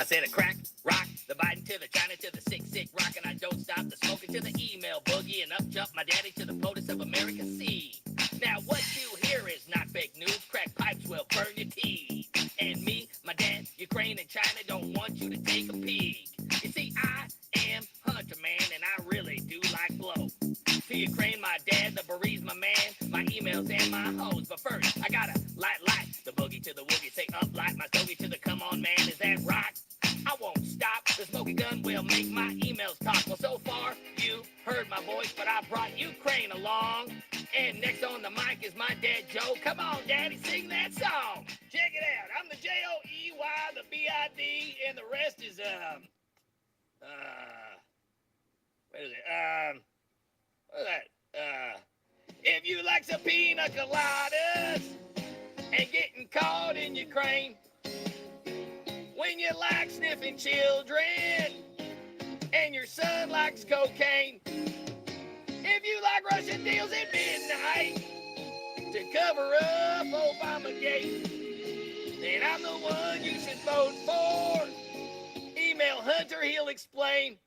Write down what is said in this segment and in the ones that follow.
said a crack, rock, the Biden to the China to the sick rock, and I don't stop the smoking to the email boogie, and up jump my daddy to the POTUS of America C. Now what you hear is not fake news, crack pipes will burn your teeth. And me, my dad, Ukraine and China don't want you to take a peek. You see, I am Hunter, man, and I really do like blow. To Ukraine, my dad, the Beree's my man, my emails and my hoes. But first, I gotta light, the boogie to the woogie, say up, light my stogie to the come on, man, is that rock? I won't stop, the smoking gun will make my emails talk. Well, so far, you heard my voice, but I brought Ukraine along. And next on the mic is my dad, Joe. Come on, Daddy, sing that song. Check it out. I'm the Joey, the BID, and the rest is, what is it? What is that? If you like some pina coladas and getting caught in Ukraine, when you like sniffing children and your son likes cocaine, if you like Russian deals at midnight to cover up Obamagate, then I'm the one you should vote for. Email Hunter, he'll explain.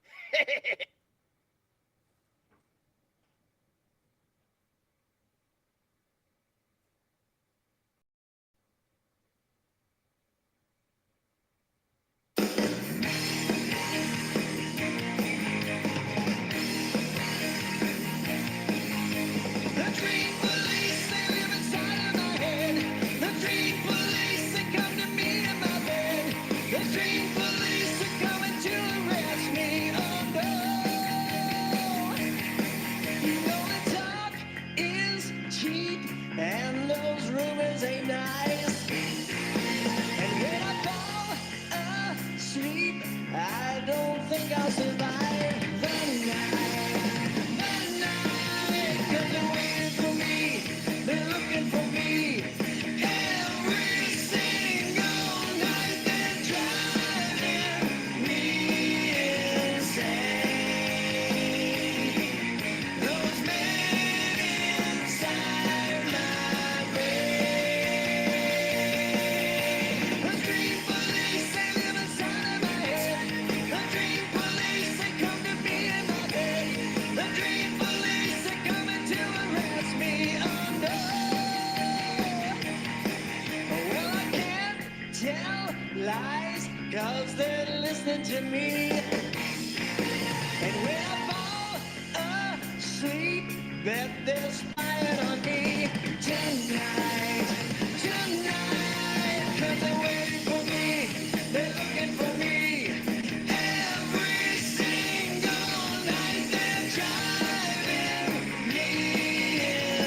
To me, and when I fall asleep, bet they're spying on me tonight, 'cause they're waiting for me, they're looking for me, every single night they're driving me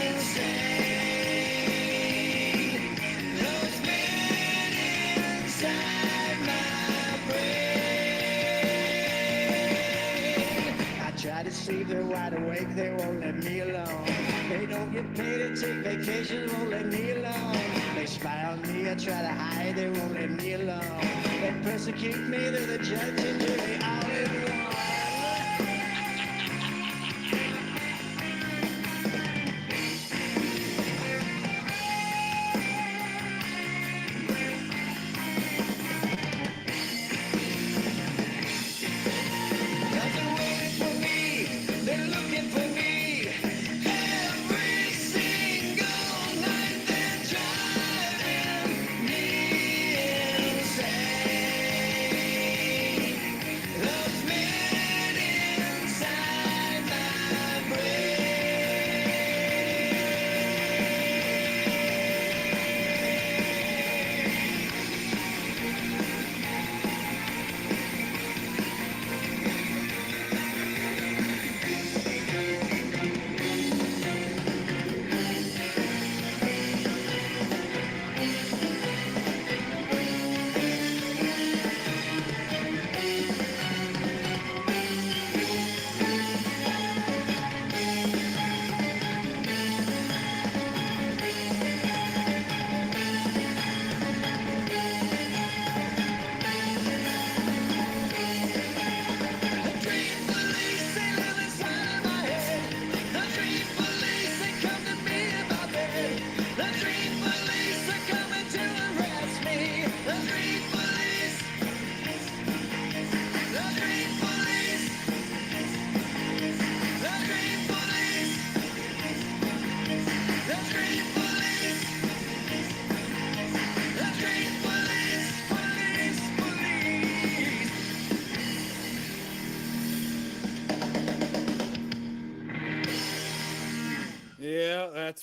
insane, those men inside my brain. Try to sleep, they're wide awake, they won't let me alone. They don't get paid to take vacations, won't let me alone. They spy on me, I try to hide, they won't let me alone. They persecute me, they're the judge and jury all in one. Love me.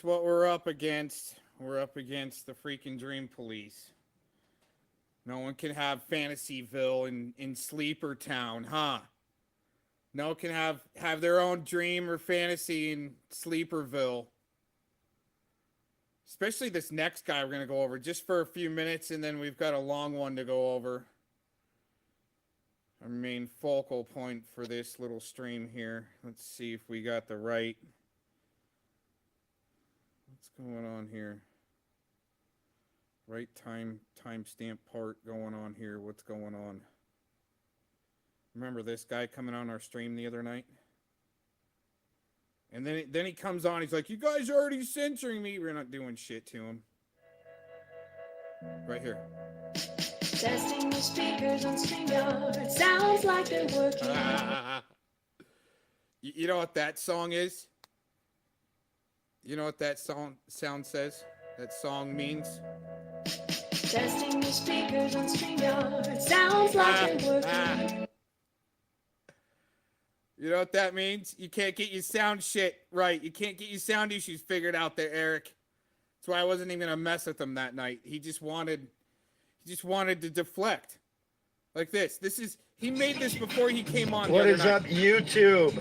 That's what we're up against. We're up against the freaking Dream Police. No one can have Fantasyville in Sleeper Town, huh? No one can have their own dream or fantasy in Sleeperville. Especially this next guy we're going to go over just for a few minutes, and then we've got a long one to go over. Our main focal point for this little stream here. Let's see if we got the right... What's going on here? Right timestamp part going on here. What's going on? Remember this guy coming on our stream the other night? And then he comes on. He's like, "You guys are already censoring me." We're not doing shit to him. Right here. Testing the speakers on StreamYard. Sounds like they're working. You know what that song is? You know what that sound says? That song means? Testing the speakers on StreamYard. Sounds like they're working. You know what that means? You can't get your sound shit right. You can't get your sound issues figured out there, Eric. That's why I wasn't even gonna mess with him that night. He just wanted to deflect. Like this. He made this before he came on. What is up, YouTube?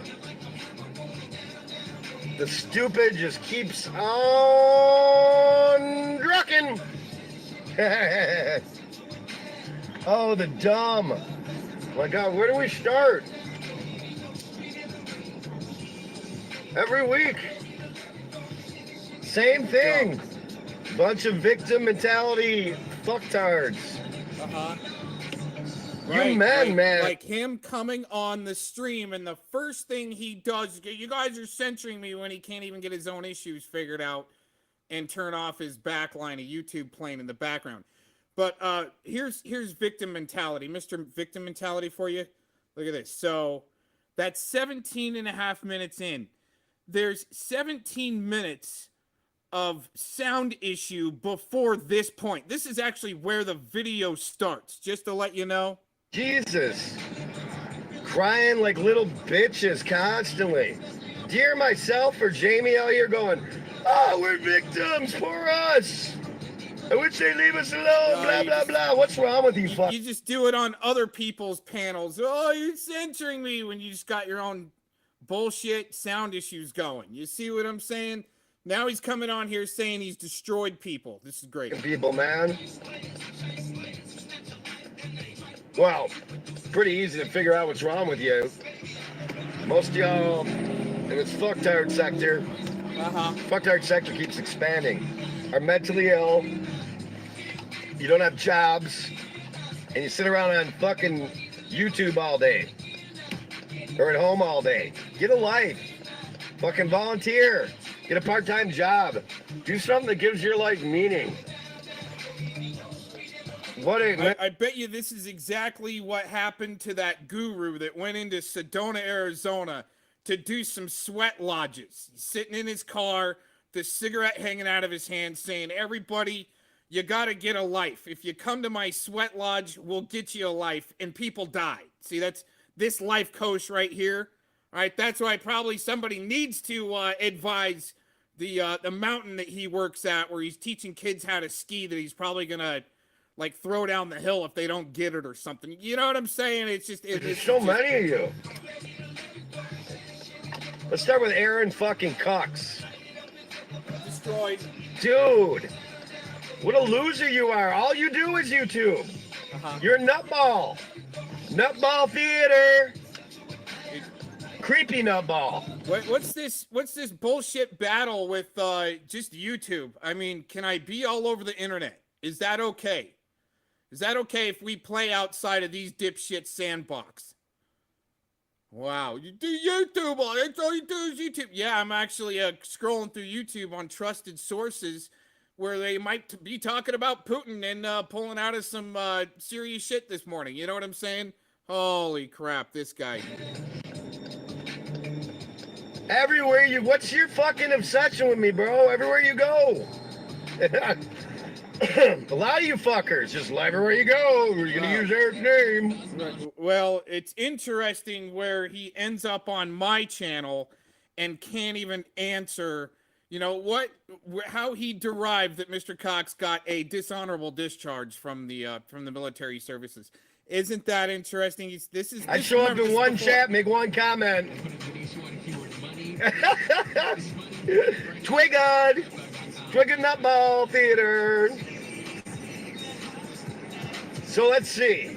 The stupid just keeps on drucking. Oh, the dumb. My God, where do we start? Every week. Same thing. Bunch of victim mentality fucktards. Uh-huh. You men, man. Like him coming on the stream, and the first thing he does, "You guys are censoring me," when he can't even get his own issues figured out and turn off his backline of YouTube playing in the background. But here's victim mentality. Mr. Victim Mentality for you. Look at this. So that's 17 and a half minutes in. There's 17 minutes of sound issue before this point. This is actually where the video starts, just to let you know. Jesus. Crying like little bitches constantly. Dear myself or Jamie out here going, "Oh, we're victims, poor us. I wish they'd leave us alone, blah, blah, blah." What's wrong with you fuck? You just do it on other people's panels. "Oh, you're censoring me," when you just got your own bullshit sound issues going. You see what I'm saying? Now he's coming on here saying he's destroyed people. This is great. People, man. Well, pretty easy to figure out what's wrong with you. Most of y'all in this fucktard sector, fucktard sector keeps expanding, are mentally ill, you don't have jobs, and you sit around on fucking YouTube all day, or at home all day. Get a life. Fucking volunteer. Get a part-time job. Do something that gives your life meaning. I bet you this is exactly what happened to that guru that went into Sedona, Arizona to do some sweat lodges. He's sitting in his car, the cigarette hanging out of his hand, saying, "Everybody, you gotta get a life. If you come to my sweat lodge, we'll get you a life." And people died. See, that's this life coach right here. All right, that's why probably somebody needs to advise the mountain that he works at, where he's teaching kids how to ski, that he's probably gonna like throw down the hill if they don't get it or something. You know what I'm saying? It's just there's so many of you. Let's start with Aaron fucking Cox. Destroyed. Dude, what a loser you are. All you do is YouTube. You're a nutball. Nutball theater. Creepy nutball. What's this bullshit battle with just YouTube? I mean, can I be all over the internet? Is that okay? Is that okay if we play outside of these dipshit sandbox? Wow, you do YouTube. That's all you do is YouTube. Yeah, I'm actually scrolling through YouTube on trusted sources where they might be talking about Putin and pulling out of some serious shit this morning. You know what I'm saying? Holy crap, this guy. Everywhere you, what's your fucking obsession with me, bro? Everywhere you go. A lot of you fuckers, just everywhere you go, you're gonna use Eric's name. Well, it's interesting where he ends up on my channel and can't even answer You know what? How he derived that Mr. Cox got a dishonorable discharge from the military services. Isn't that interesting? I show up in one chat, make one comment. Twiggered Nutball Theater. So let's see.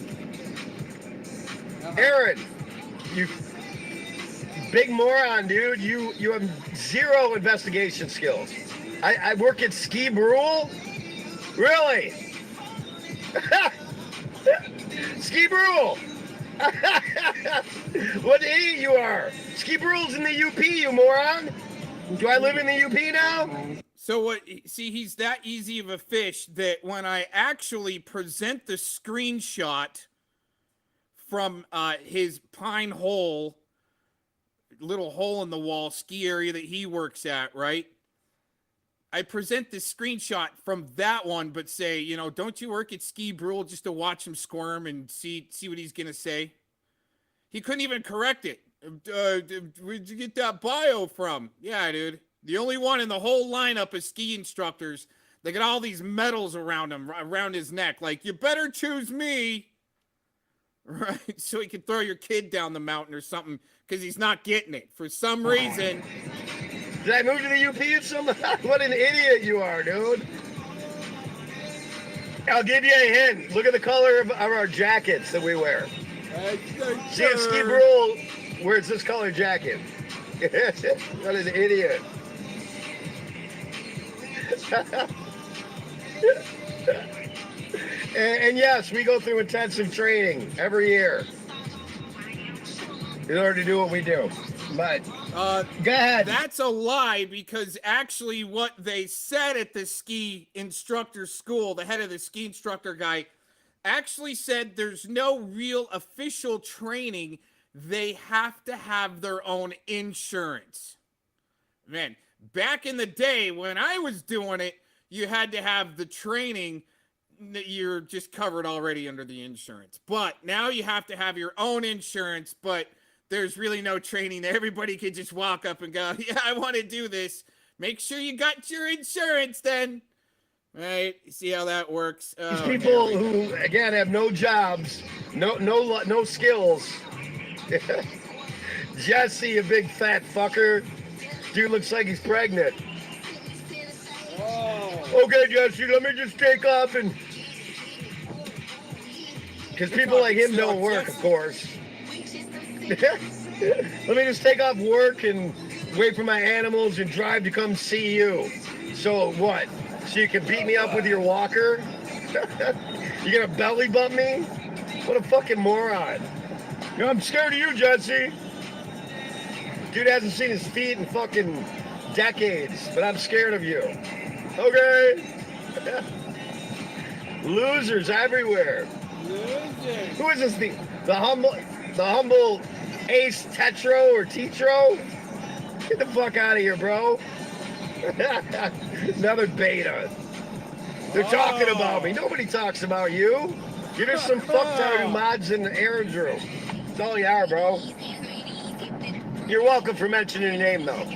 Aaron, you big moron, dude. You have zero investigation skills. I work at Ski Brule? Really? Ski Brule! What idiot you are! Ski Brule's in the UP, you moron! Do I live in the UP now? So what? See, he's that easy of a fish that when I actually present the screenshot from his Pine Hole, little hole in the wall ski area that he works at, right? I present the screenshot from that one, but say, you know, don't you work at Ski Brule just to watch him squirm and see what he's gonna say? He couldn't even correct it. Where'd you get that bio from? Yeah, dude. The only one in the whole lineup of ski instructors. They got all these medals around him, around his neck. Like, you better choose me. Right? So he can throw your kid down the mountain or something because he's not getting it. For some reason. Did I move to the UP or something? What an idiot you are, dude. I'll give you a hint. Look at the color of our jackets that we wear. See, at Ski Brule wears this color jacket. What an idiot. and yes, we go through intensive training every year in order to do what we do. But go ahead. That's a lie, because actually what they said at the ski instructor school, the head of the ski instructor guy, actually said there's no real official training. They have to have their own insurance. Man, back in the day when I was doing it, you had to have the training that you're just covered already under the insurance. But now you have to have your own insurance, but there's really no training. Everybody could just walk up and go, yeah, I want to do this. Make sure you got your insurance then. Right? See how that works? These people who, again, have no jobs, no skills. Jesse, a big fat fucker. Dude looks like he's pregnant. Oh. Okay, Jesse, let me just take off and... Because people like him don't work, of course. Let me just take off work and wait for my animals and drive to come see you. So what? So you can beat me up with your walker? You gonna belly bump me? What a fucking moron. You know, I'm scared of you, Jesse. Dude hasn't seen his feet in fucking decades, but I'm scared of you. Okay? Losers everywhere. Losers. Who is this thing? The humble Ace Tetro or Tetro? Get the fuck out of here, bro. Another beta. They're talking about me. Nobody talks about you. You're just some fucktard who mods in the aerodrome. That's all you are, bro. You're welcome for mentioning your name, though.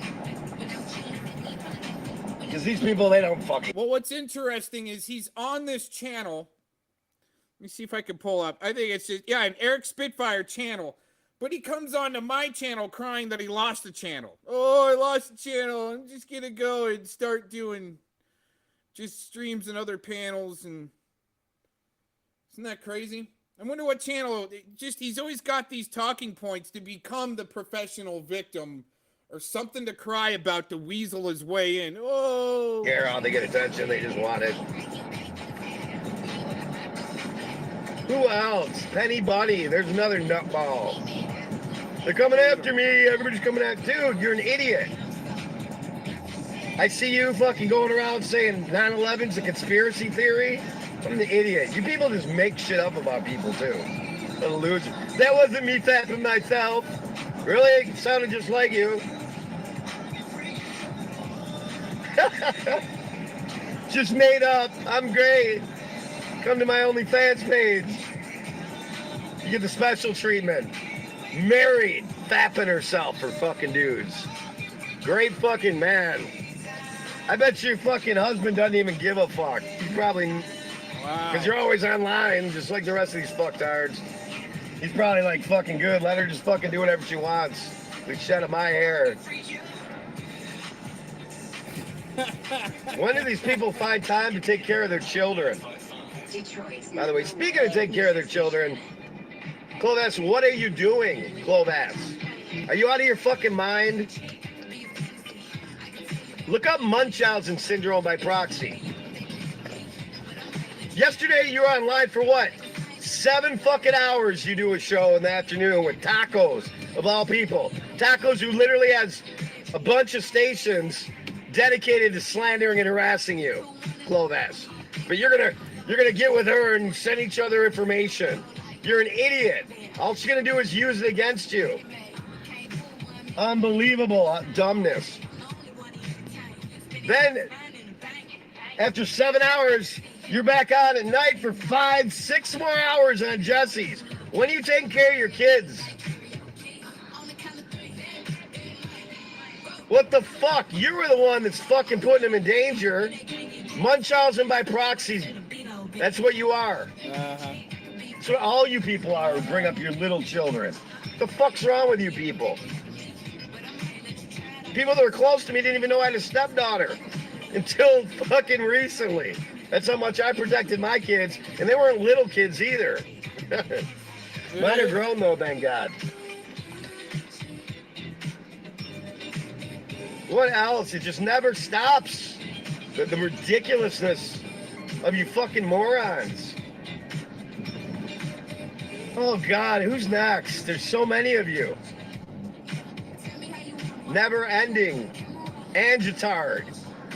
Because these people, they don't fucking... Well, what's interesting is he's on this channel. Let me see if I can pull up. I think it's just, yeah, an Eric Spitfire channel. But he comes onto my channel crying that he lost the channel. Oh, I lost the channel. I'm just going to go and start doing just streams and other panels. And isn't that crazy? I wonder what channel, he's always got these talking points to become the professional victim or something to cry about to weasel his way in. Oh. Care how they get attention, they just want it. Who else? Penny Bunny, there's another nutball. They're coming after me, everybody's coming after. Dude, you're an idiot. I see you fucking going around saying 9/11's a conspiracy theory. I'm the idiot. You people just make shit up about people, too. What a loser. That wasn't me tapping myself. Really? It sounded just like you. Just made up. I'm great. Come to my OnlyFans page. You get the special treatment. Married, fapping herself for fucking dudes. Great fucking man. I bet your fucking husband doesn't even give a fuck. He's probably, because you're always online, just like the rest of these fucktards. He's probably like, fucking good. Let her just fucking do whatever she wants. The shed of my hair. When do these people find time to take care of their children? By the way, speaking of taking care of their children, Clovis, what are you doing, Clovis? Are you out of your fucking mind? Look up Munchausen syndrome by proxy. Yesterday you were online for what? 7 fucking hours you do a show in the afternoon with Tacos, of all people. Tacos who literally has a bunch of stations dedicated to slandering and harassing you, Clovis. But you're gonna get with her and send each other information. You're an idiot. All she's gonna do is use it against you. Unbelievable dumbness. Then, after 7 hours, you're back on at night for 5, 6 more hours on Jesse's. When are you taking care of your kids? What the fuck? You were the one that's fucking putting them in danger. Munchausen by proxy. That's what you are. That's what all you people are who bring up your little children. What the fuck's wrong with you people? People that were close to me didn't even know I had a stepdaughter until fucking recently. That's how much I protected my kids, and they weren't little kids either. Mine are grown though, thank God. What else? It just never stops. The ridiculousness of you fucking morons. Oh God, who's next? There's so many of you. Never ending. Angitard.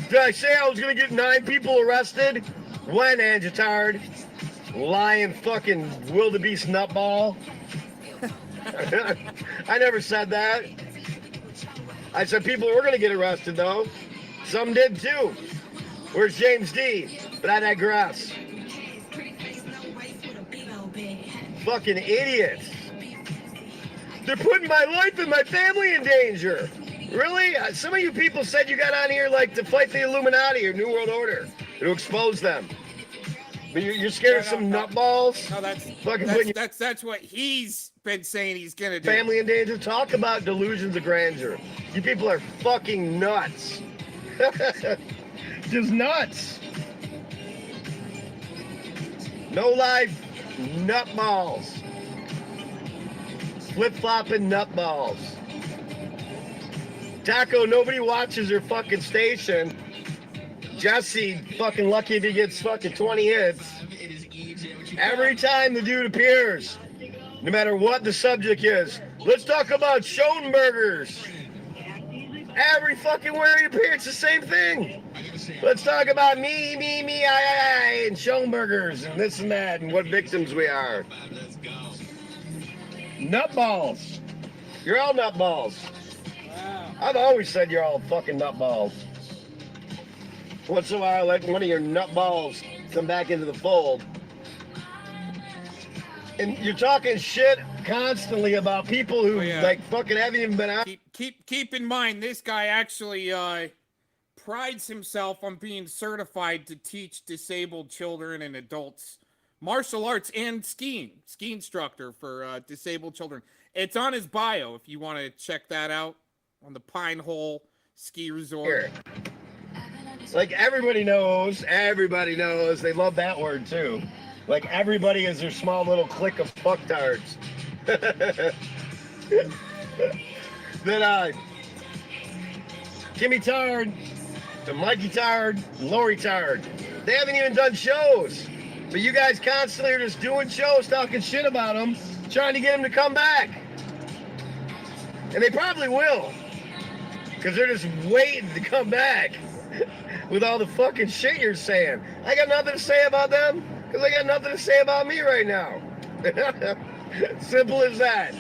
Did I say I was gonna get 9 people arrested? When, Angitard? Lying fucking wildebeest nutball. I never said that. I said people were gonna get arrested though. Some did too. Where's James D? But I digress. Fucking idiots. They're putting my life and my family in danger. Really? Some of you people said you got on here like to fight the Illuminati or New World Order, to expose them. But you're scared of some nutballs? No, that's what he's been saying he's gonna do. Family in danger. Talk about delusions of grandeur. You people are fucking nuts. Just nuts. No life nutballs. Flip-flopping nutballs. Taco, nobody watches her fucking station. Jesse, fucking lucky if he gets fucking 20 hits. Every time the dude appears, no matter what the subject is. Let's talk about Schoenbergers. Every fucking where he appears, it's the same thing. Let's talk about me, I, and Schoenbergers, and this and that, and what victims we are. Nutballs. You're all nutballs. Wow. I've always said you're all fucking nutballs. Once in a while, let one of your nutballs come back into the fold. And you're talking shit constantly about people who like fucking haven't even been out. Keep in mind, this guy actually prides himself on being certified to teach disabled children and adults martial arts and ski instructor for disabled children. It's on his bio if you want to check that out on the Pine Hole Ski Resort. Here. Like everybody knows, they love that word too. Like everybody is their small little clique of fucktards. Then Kimmy Tard, the Mikey Tard, Lori Tard. They haven't even done shows. But you guys constantly are just doing shows, talking shit about them, trying to get them to come back. And they probably will. Because they're just waiting to come back with all the fucking shit you're saying. I got nothing to say about them because I got nothing to say about me right now. Simple as that.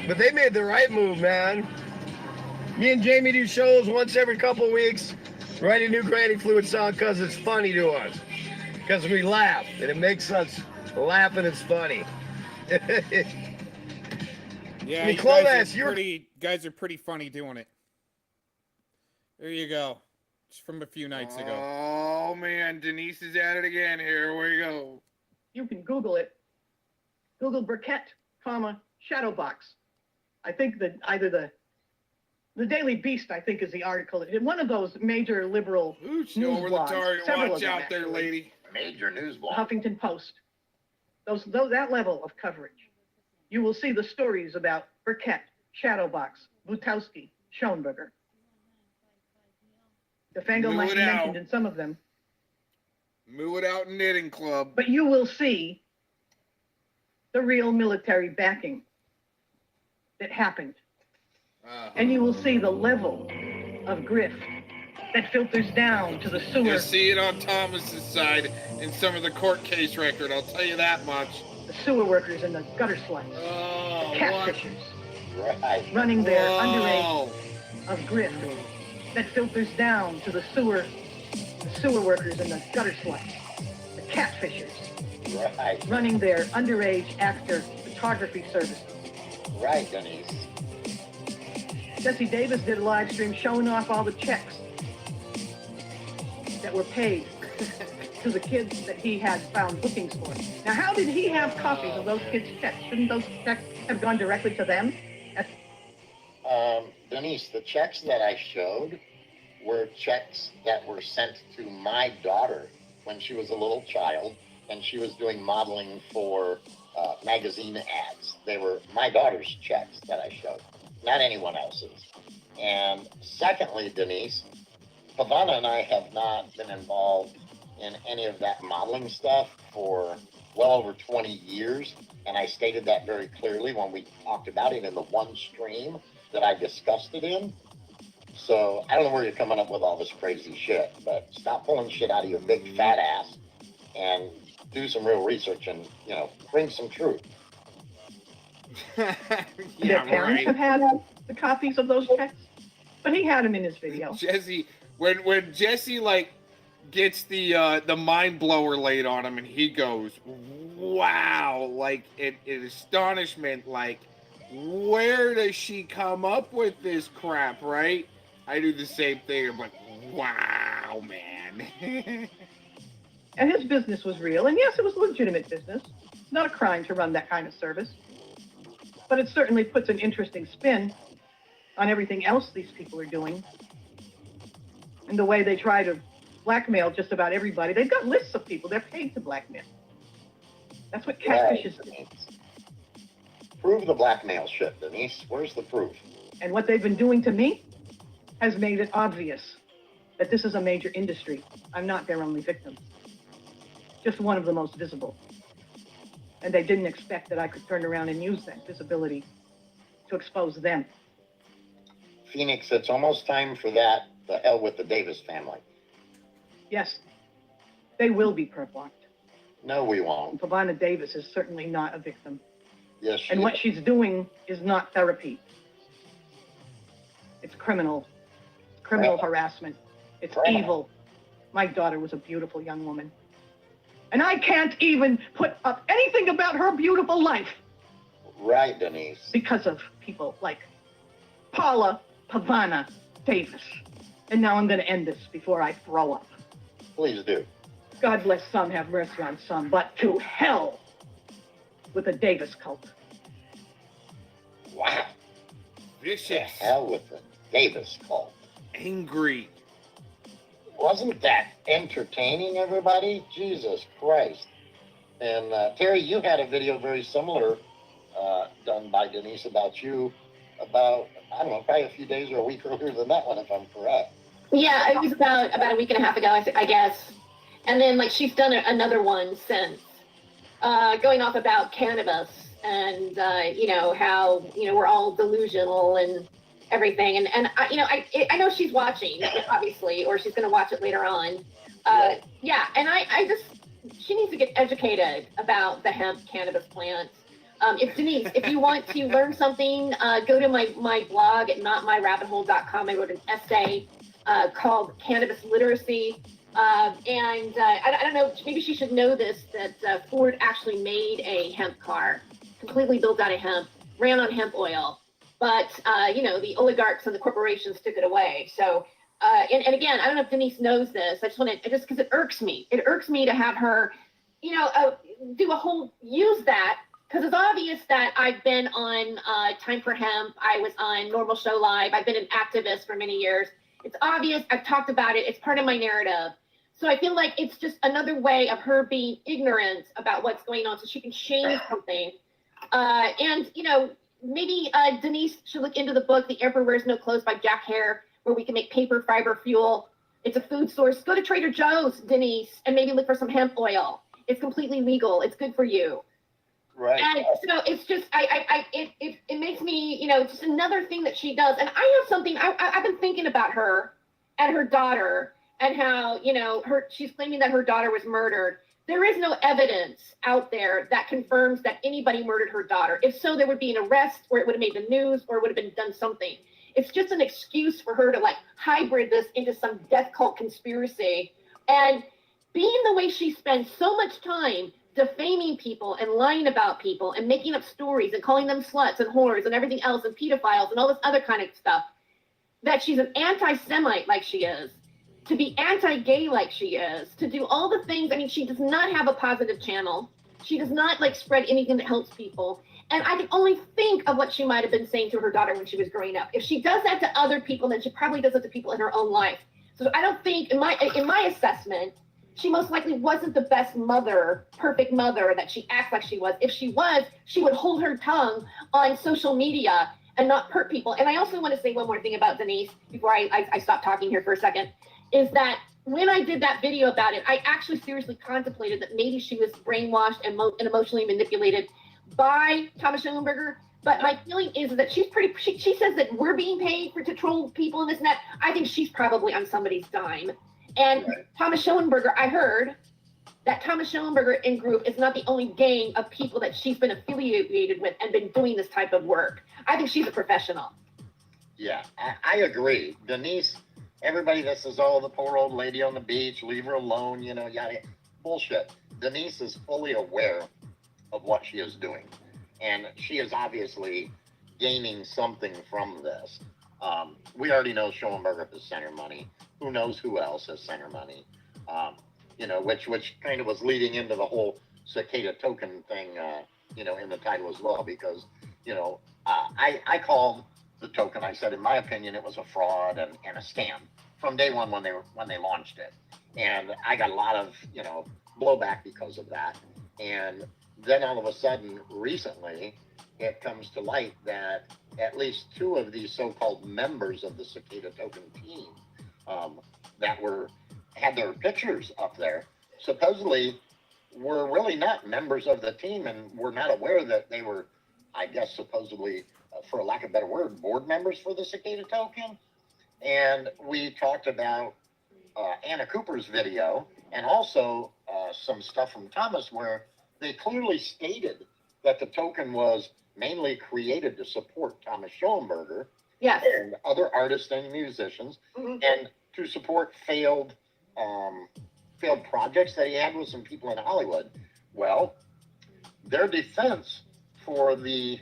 But they made the right move, man. Me and Jamie do shows once every couple of weeks. Write a new Granny Fluid song because it's funny to us. Because we laugh, and it makes us laugh and it's funny. Yeah, I mean, you guys are pretty funny doing it. There you go. It's from a few nights ago. Oh man, Denise is at it again. Here we go. You can Google it. Google Burkett, shadow box. I think that either the Daily Beast, I think, is the article. One of those major liberal Ooch, news over the blogs. target. Several Watch of them, out there, actually. lady. Major news blog. Huffington Post. That level of coverage. You will see the stories about Burkett, Shadowbox, Butowski, Schoenberger. DeFango might be mentioned in some of them. Moo It Out Knitting Club. But you will see the real military backing that happened. And you will see the level of grift that filters down to the sewer. You'll see it on Thomas's side in some of the court case record, I'll tell you that much. The sewer workers and the gutter sluts. Oh, the catfishers. Right. Running their underage of grift that filters down to the sewer workers and the gutter sluts. The catfishers. Right. Running their underage actor photography services. Right, Denise. Jesse Davis did a live stream showing off all the checks that were paid to the kids that he had found bookings for. Now, how did he have copies of those kids' checks? Shouldn't those checks have gone directly to them? Denise, the checks that I showed were checks that were sent to my daughter when she was a little child, and she was doing modeling for magazine ads. They were my daughter's checks that I showed, not anyone else's. And secondly, Denise, Pavana and I have not been involved in any of that modeling stuff for well over 20 years. And I stated that very clearly when we talked about it in the one stream that I discussed it in. So I don't know where you're coming up with all this crazy shit, but stop pulling shit out of your big fat ass and do some real research and, bring some truth. Their parents have had the copies of those checks, but he had them in his video. Jesse, when Jesse gets the mind blower laid on him and he goes, wow, in astonishment, where does she come up with this crap, right? I do the same thing. I'm like, wow, man. And his business was real, and yes, it was a legitimate business. It's not a crime to run that kind of service, but it certainly puts an interesting spin on everything else these people are doing and the way they try to blackmail just about everybody. They've got lists of people they're paid to blackmail. That's what catfishes do. Prove the blackmail shit, Denise. Where's the proof? And what they've been doing to me has made it obvious that this is a major industry. I'm not their only victim. Just one of the most visible. And they didn't expect that I could turn around and use that visibility to expose them. Phoenix, it's almost time for that. The hell with the Davis family. Yes, they will be perp-locked. No, we won't. Pavana Davis is certainly not a victim. Yes, she And what is. she's doing is not therapy. It's criminal harassment. It's evil. My daughter was a beautiful young woman. And I can't even put up anything about her beautiful life Right, Denise. because of people like Paula Pavana Davis. And now I'm going to end this before I throw up. Please do. God bless some, have mercy on some, but to hell with the Davis cult. Wow. The Vicious. hell with the Davis cult. Angry. Wasn't that entertaining, everybody? Jesus Christ. And Terry, you had a video very similar done by Denise about you about, I don't know, probably a few days or a week earlier than that one, if I'm correct. Yeah, it was about a week and a half ago, I guess. And then she's done another one since, going off about cannabis and how we're all delusional and everything. And I know she's watching, obviously, or she's going to watch it later on. Yeah, and I just, she needs to get educated about the hemp cannabis plants. If Denise, if you want to learn something, go to my blog at notmyrabbithole.com. I wrote an essay called Cannabis Literacy. I don't know, maybe she should know this, that Ford actually made a hemp car, completely built out of hemp, ran on hemp oil. But, the oligarchs and the corporations took it away. So and again, I don't know if Denise knows this. I just because it irks me. It irks me to have her, use that, because it's obvious that I've been on Time for Hemp. I was on Normal Show Live. I've been an activist for many years. It's obvious. I've talked about it. It's part of my narrative. So I feel like it's just another way of her being ignorant about what's going on so she can change something. And, maybe Denise should look into the book, The Emperor Wears No Clothes by Jack Hare, where we can make paper fiber fuel. It's a food source. Go to Trader Joe's, Denise, and maybe look for some hemp oil. It's completely legal. It's good for you. Right. And so it's just, it makes me, just another thing that she does. And I have something, I've been thinking about her and her daughter and how, she's claiming that her daughter was murdered. There is no evidence out there that confirms that anybody murdered her daughter. If so, there would be an arrest, or it would have made the news, or it would have been done something. It's just an excuse for her to hybrid this into some death cult conspiracy. And being the way she spends so much time defaming people and lying about people and making up stories and calling them sluts and whores and everything else and pedophiles and all this other kind of stuff, that she's an anti-Semite like she is, to be anti-gay like she is, to do all the things. I mean, she does not have a positive channel. She does not spread anything that helps people. And I can only think of what she might have been saying to her daughter when she was growing up. If she does that to other people, then she probably does it to people in her own life. So I don't think, in my assessment, she most likely wasn't the best mother, perfect mother that she acts like she was. If she was, she would hold her tongue on social media and not hurt people. And I also want to say one more thing about Denise before I stop talking here for a second, is that when I did that video about it, I actually seriously contemplated that maybe she was brainwashed and emotionally manipulated by Thomas Schoenberger. But my feeling is that she's she says that we're being paid to troll people and this and that. I think she's probably on somebody's dime. And Thomas Schoenberger, I heard that Thomas Schoenberger and group is not the only gang of people that she's been affiliated with and been doing this type of work. I think she's a professional. Yeah, I agree. Denise, everybody that says, oh, the poor old lady on the beach, leave her alone, yada, bullshit. Denise is fully aware of what she is doing. And she is obviously gaining something from this. We already know Schoenberger has sent her money. Who knows who else has sent her money? Which kind of was leading into the whole cicada token thing, in the title as well, because, I called the token. I said, in my opinion, it was a fraud and a scam from day one when they launched it. And I got a lot of, blowback because of that. And then all of a sudden, recently, it comes to light that at least two of these so-called members of the Cicada Token team that had their pictures up there, supposedly were really not members of the team and were not aware that they were, I guess, supposedly, for a lack of a better word, board members for the Cicada Token. And we talked about Anna Cooper's video and also some stuff from Thomas where they clearly stated that the token was mainly created to support Thomas Schoenberger, yes, and other artists and musicians, and to support failed projects that he had with some people in Hollywood. Well, their defense for the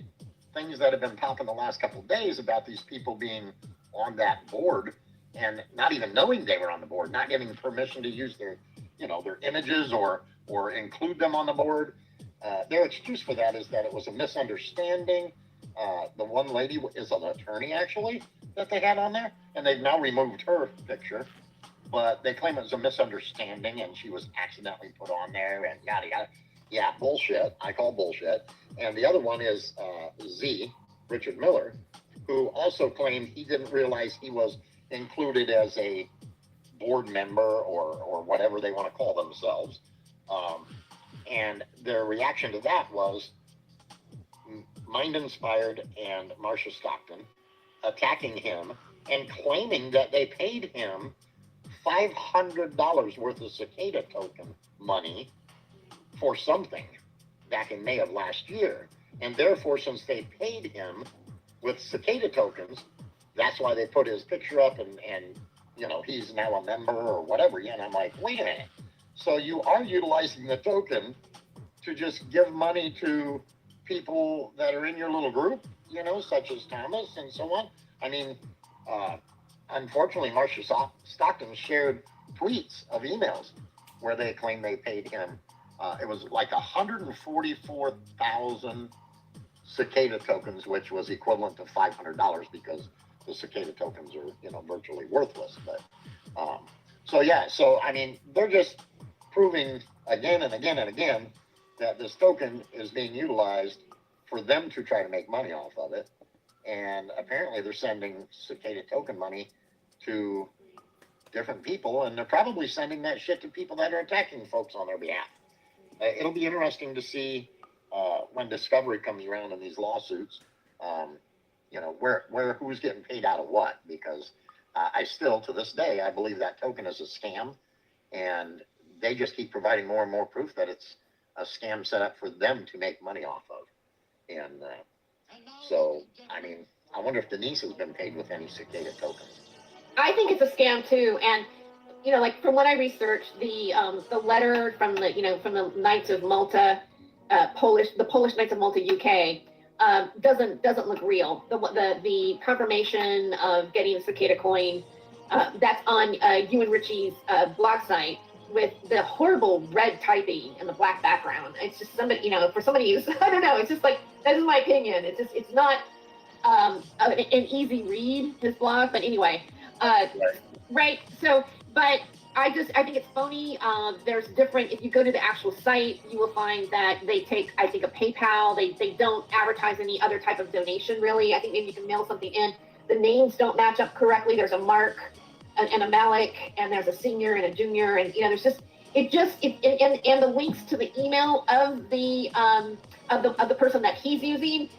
things that have been popping the last couple of days about these people being on that board and not even knowing they were on the board, not getting permission to use their images or include them on the board. Their excuse for that is that it was a misunderstanding. The one lady is an attorney, actually, that they had on there, and they've now removed her picture. But they claim it was a misunderstanding, and she was accidentally put on there, and yada, yada. Yeah, bullshit. I call bullshit. And the other one is Z, Richard Miller, who also claimed he didn't realize he was included as a board member or whatever they want to call themselves. And their reaction to that was Mind Inspired and Marcia Stockton attacking him and claiming that they paid him $500 worth of Cicada token money for something back in May of last year. And therefore, since they paid him with Cicada tokens, that's why they put his picture up and he's now a member or whatever. And I'm like, wait a minute. So you are utilizing the token to just give money to people that are in your little group, such as Thomas and so on. I mean, unfortunately, Marcia Stockton shared tweets of emails where they claimed they paid him. It was like 144,000 cicada tokens, which was equivalent to $500 because the cicada tokens are, virtually worthless. But so I mean, they're just proving again and again and again that this token is being utilized for them to try to make money off of it. And apparently they're sending cicada token money to different people, and they're probably sending that shit to people that are attacking folks on their behalf. It'll be interesting to see when discovery comes around in these lawsuits, where who's getting paid out of what, because I still, to this day, I believe that token is a scam, and they just keep providing more and more proof that it's a scam set up for them to make money off of. And so, I mean, I wonder if Denise has been paid with any cicada tokens. I think it's a scam too, and like from what I researched, the letter from the Knights of Malta, the Polish Knights of Malta UK, doesn't look real. The confirmation of getting the cicada coin, that's on you and Richie's blog site with the horrible red typing and the black background. It's just somebody, for somebody who's, I don't know, it's just like, that is my opinion. It's not an easy read, this blog, but anyway, right. So, but I think it's phony. There's different, if you go to the actual site, you will find that they take, I think, a PayPal. They don't advertise any other type of donation, really. I think maybe you can mail something in. The names don't match up correctly. There's a Mark and a Malik, and there's a senior and a junior, and there's just, and the links to the email of the person that he's using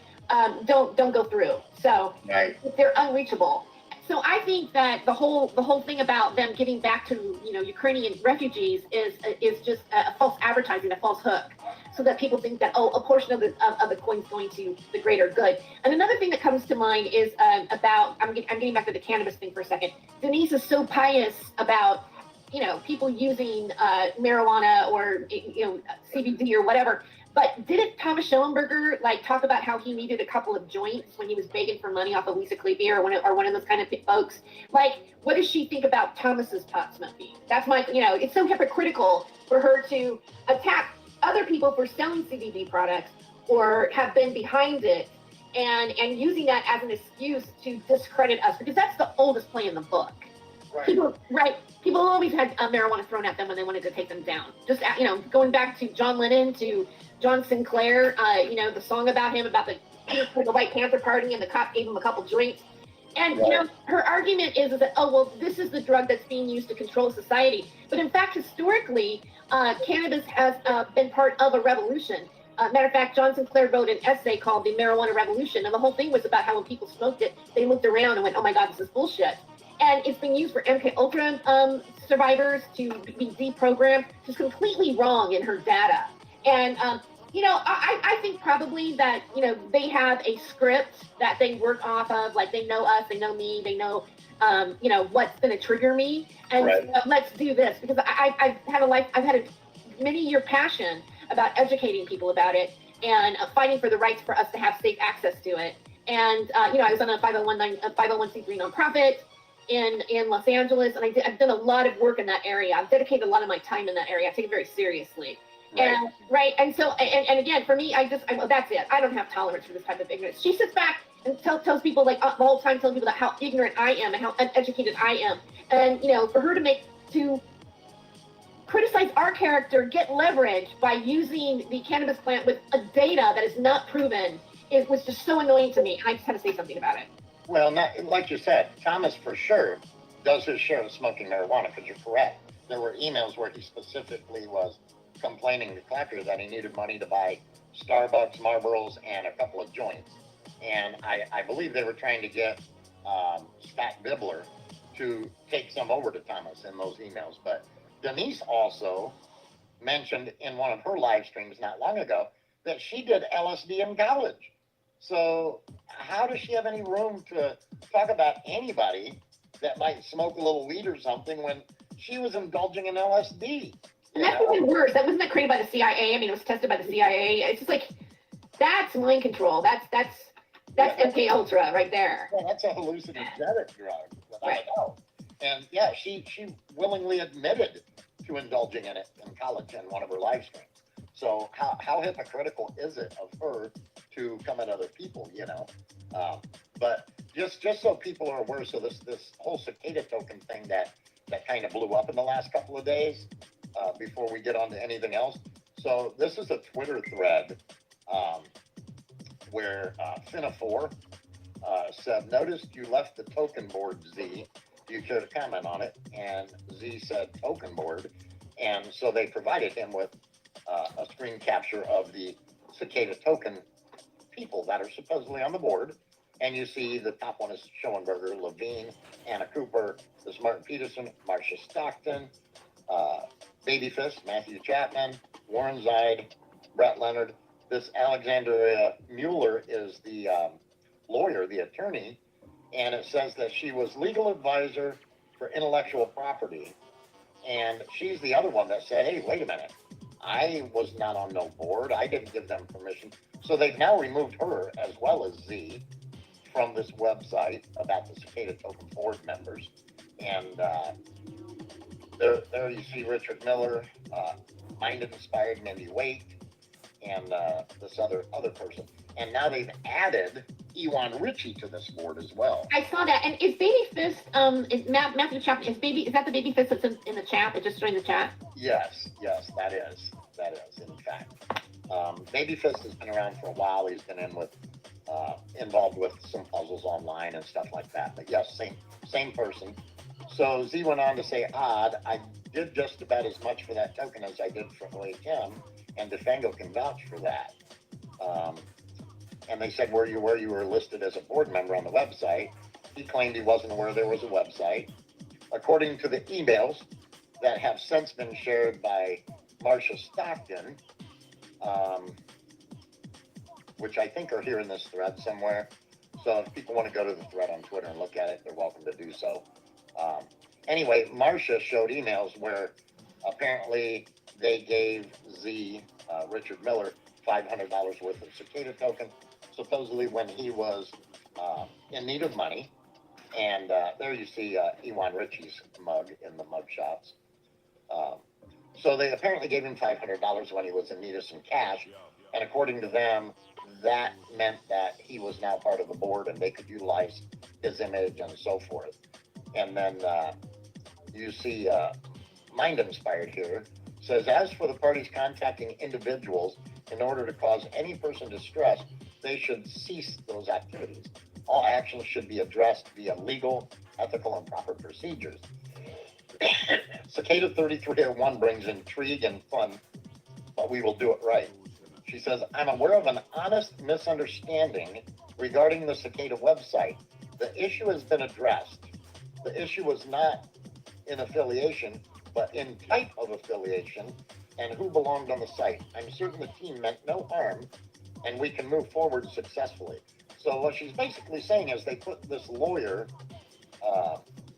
don't go through. So they're unreachable. So I think that the whole thing about them giving back to Ukrainian refugees is just a false advertising, a false hook, so that people think that a portion of the coin's going to the greater good. And another thing that comes to mind is about I'm getting back to the cannabis thing for a second. Denise is so pious about people using marijuana or CBD or whatever. But didn't Thomas Schellenberger talk about how he needed a couple of joints when he was begging for money off of Lisa Kleype or one of those kind of folks? What does she think about Thomas's pot smoking? That's my, it's so hypocritical for her to attack other people for selling CBD products or have been behind it and using that as an excuse to discredit us, because that's the oldest play in the book. Right. People always had marijuana thrown at them when they wanted to take them down. Just, going back to John Lennon, to John Sinclair, the song about him, about the White Panther Party, and the cop gave him a couple joints. And, her argument is that, this is the drug that's being used to control society. But in fact, historically, cannabis has been part of a revolution. Matter of fact, John Sinclair wrote an essay called The Marijuana Revolution. And the whole thing was about how when people smoked it, they looked around and went, oh my God, this is bullshit. And it's been used for MK Ultra survivors to be deprogrammed. She's completely wrong in her data. And, I think probably that, they have a script that they work off of, they know us, they know me, they know, what's going to trigger me. And let's do this, because I've had a many-year passion about educating people about it and fighting for the rights for us to have safe access to it. And, I was on a 501c3 nonprofit in Los Angeles, and I've done a lot of work in that area. I've dedicated a lot of my time in that area. I take it very seriously. And so, and again, for me, that's it. I don't have tolerance for this type of ignorance. She sits back and tells people the whole time, telling people that how ignorant I am and how uneducated I am. And, for her to criticize our character, get leverage by using the cannabis plant with a data that is not proven, was just so annoying to me. And I just had to say something about it. Well, like you said, Thomas for sure does his share of smoking marijuana, because you're correct. There were emails where he specifically was complaining to Clapper that he needed money to buy Starbucks, Marlboros, and a couple of joints. And I believe they were trying to get Scott Bibler to take some over to Thomas in those emails. But Denise also mentioned in one of her live streams not long ago that she did LSD in college. So how does she have any room to talk about anybody that might smoke a little weed or something when she was indulging in LSD? And that's even worse. Wasn't that created by the CIA? I mean, it was tested by the CIA. It's just that's mind control. That's That's MK Ultra right there. Well, that's a hallucinogenic drug, without Right. a doubt. And yeah, she willingly admitted to indulging in it in college in one of her live streams. So how hypocritical is it of her to come at other people, you know? But just so people are aware, so this whole cicada token thing that kind of blew up in the last couple of days, before we get on to anything else. So this is a Twitter thread where Finna4 said, "Noticed you left the token board, Z. Do you care to comment on it?" And Z said, "Token board." And so they provided him with a screen capture of the cicada token people that are supposedly on the board. And you see the top one is Schoenberger, Levine, Anna Cooper, this Martin Peterson, Marcia Stockton, Babyfist, Matthew Chapman, Warren Zide, Brett Leonard. This Alexandria Mueller is the lawyer, the attorney, and it says that she was legal advisor for intellectual property. And she's the other one that said, "Hey, wait a minute. I was not on no board. I didn't give them permission." So they've now removed her as well as Z from this website about the Cicada Token board members. And there you see Richard Miller, Mind Inspired Mindy Waite, and this other person. And now they've added Ewan Ritchie to this board as well. I saw that. And is Babyfist, is Matthew Chapman, is that the Babyfist that's in the chat, that just joined the chat? Yes, that is, in fact. Babyfist has been around for a while. He's been involved with some puzzles online and stuff like that. But yes, same person. So Z went on to say, "Odd, I did just about as much for that token as I did for OHM, and DeFango can vouch for that." And they said, where you were listed as a board member on the website. He claimed he wasn't aware there was a website. According to the emails that have since been shared by Marcia Stockton, which I think are here in this thread somewhere. So if people want to go to the thread on Twitter and look at it, they're welcome to do so. Anyway, Marcia showed emails where apparently they gave Z, Richard Miller, $500 worth of cicada token, supposedly when he was in need of money. And there you see Ewan Ritchie's mug in the mug shots. So they apparently gave him $500 when he was in need of some cash. And according to them, that meant that he was now part of the board and they could utilize his image and so forth. And then you see Mind Inspired here says, "As for the parties contacting individuals in order to cause any person distress, they should cease those activities. All actions should be addressed via legal, ethical, and proper procedures." Cicada 3301 brings intrigue and fun, but we will do it right. She says, "I'm aware of an honest misunderstanding regarding the Cicada website. The issue has been addressed. The issue was not in affiliation, but in type of affiliation and who belonged on the site. I'm certain the team meant no harm and we can move forward successfully." So what she's basically saying is they put this lawyer,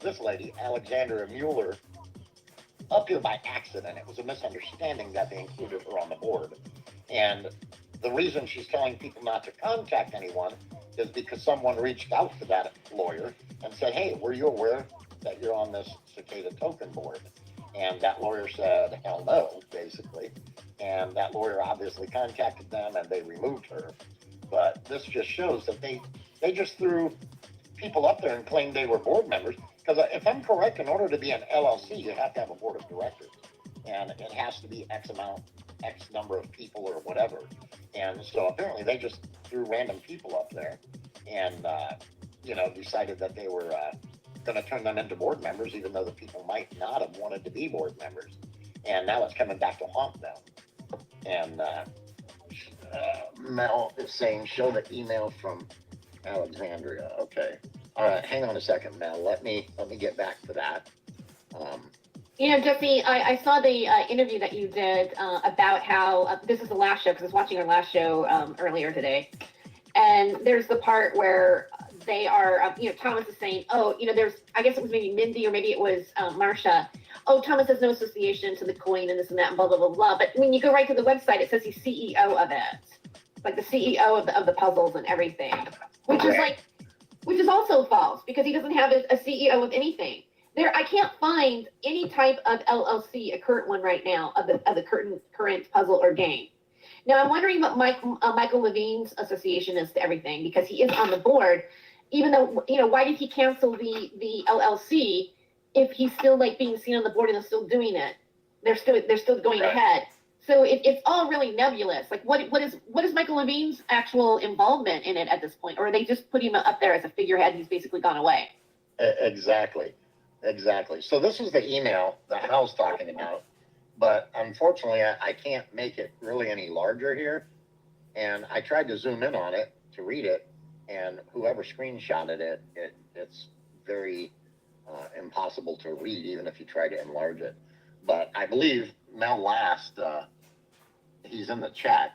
this lady, Alexandria Mueller, up here by accident. It was a misunderstanding that they included her on the board. And the reason she's telling people not to contact anyone is because someone reached out to that lawyer and said, "Hey, were you aware that you're on this Cicada token board?" And that lawyer said, "Hell no," basically. And that lawyer obviously contacted them and they removed her. But this just shows that they just threw people up there and claimed they were board members. Because if I'm correct, in order to be an LLC, you have to have a board of directors. And it has to be X number of people or whatever. And so apparently they just threw random people up there and, decided that they were going to turn them into board members, even though the people might not have wanted to be board members. And now it's coming back to haunt them. And Mel is saying, "Show the email from Alexandria." Okay. All right. Hang on a second, Mel. Let me get back to that. Jesse, I saw the interview that you did about how this is the last show, because I was watching our last show earlier today. And there's the part where they are, Thomas is saying, there's, I guess it was maybe Mindy or maybe it was Marcia. "Oh, Thomas has no association to the coin and this and that and blah, blah, blah, blah." But when you go right to the website, it says he's CEO of it. Like the CEO of the puzzles and everything. which is like, which is also false because he doesn't have a CEO of anything. I can't find any type of LLC, a current one right now, of the current puzzle or game. Now I'm wondering what Michael Levine's association is to everything, because he is on the board, even though, why did he cancel the LLC if he's still like being seen on the board and they're still doing it? They're still going ahead. So it's all really nebulous. Like what is Michael Levine's actual involvement in it at this point? Or are they just putting him up there as a figurehead and he's basically gone away? Exactly. So this is the email that Hal's talking about, but unfortunately I can't make it really any larger here. And I tried to zoom in on it to read it, and whoever screenshotted it's very impossible to read, even if you try to enlarge it. But I believe Mel Last, he's in the chat,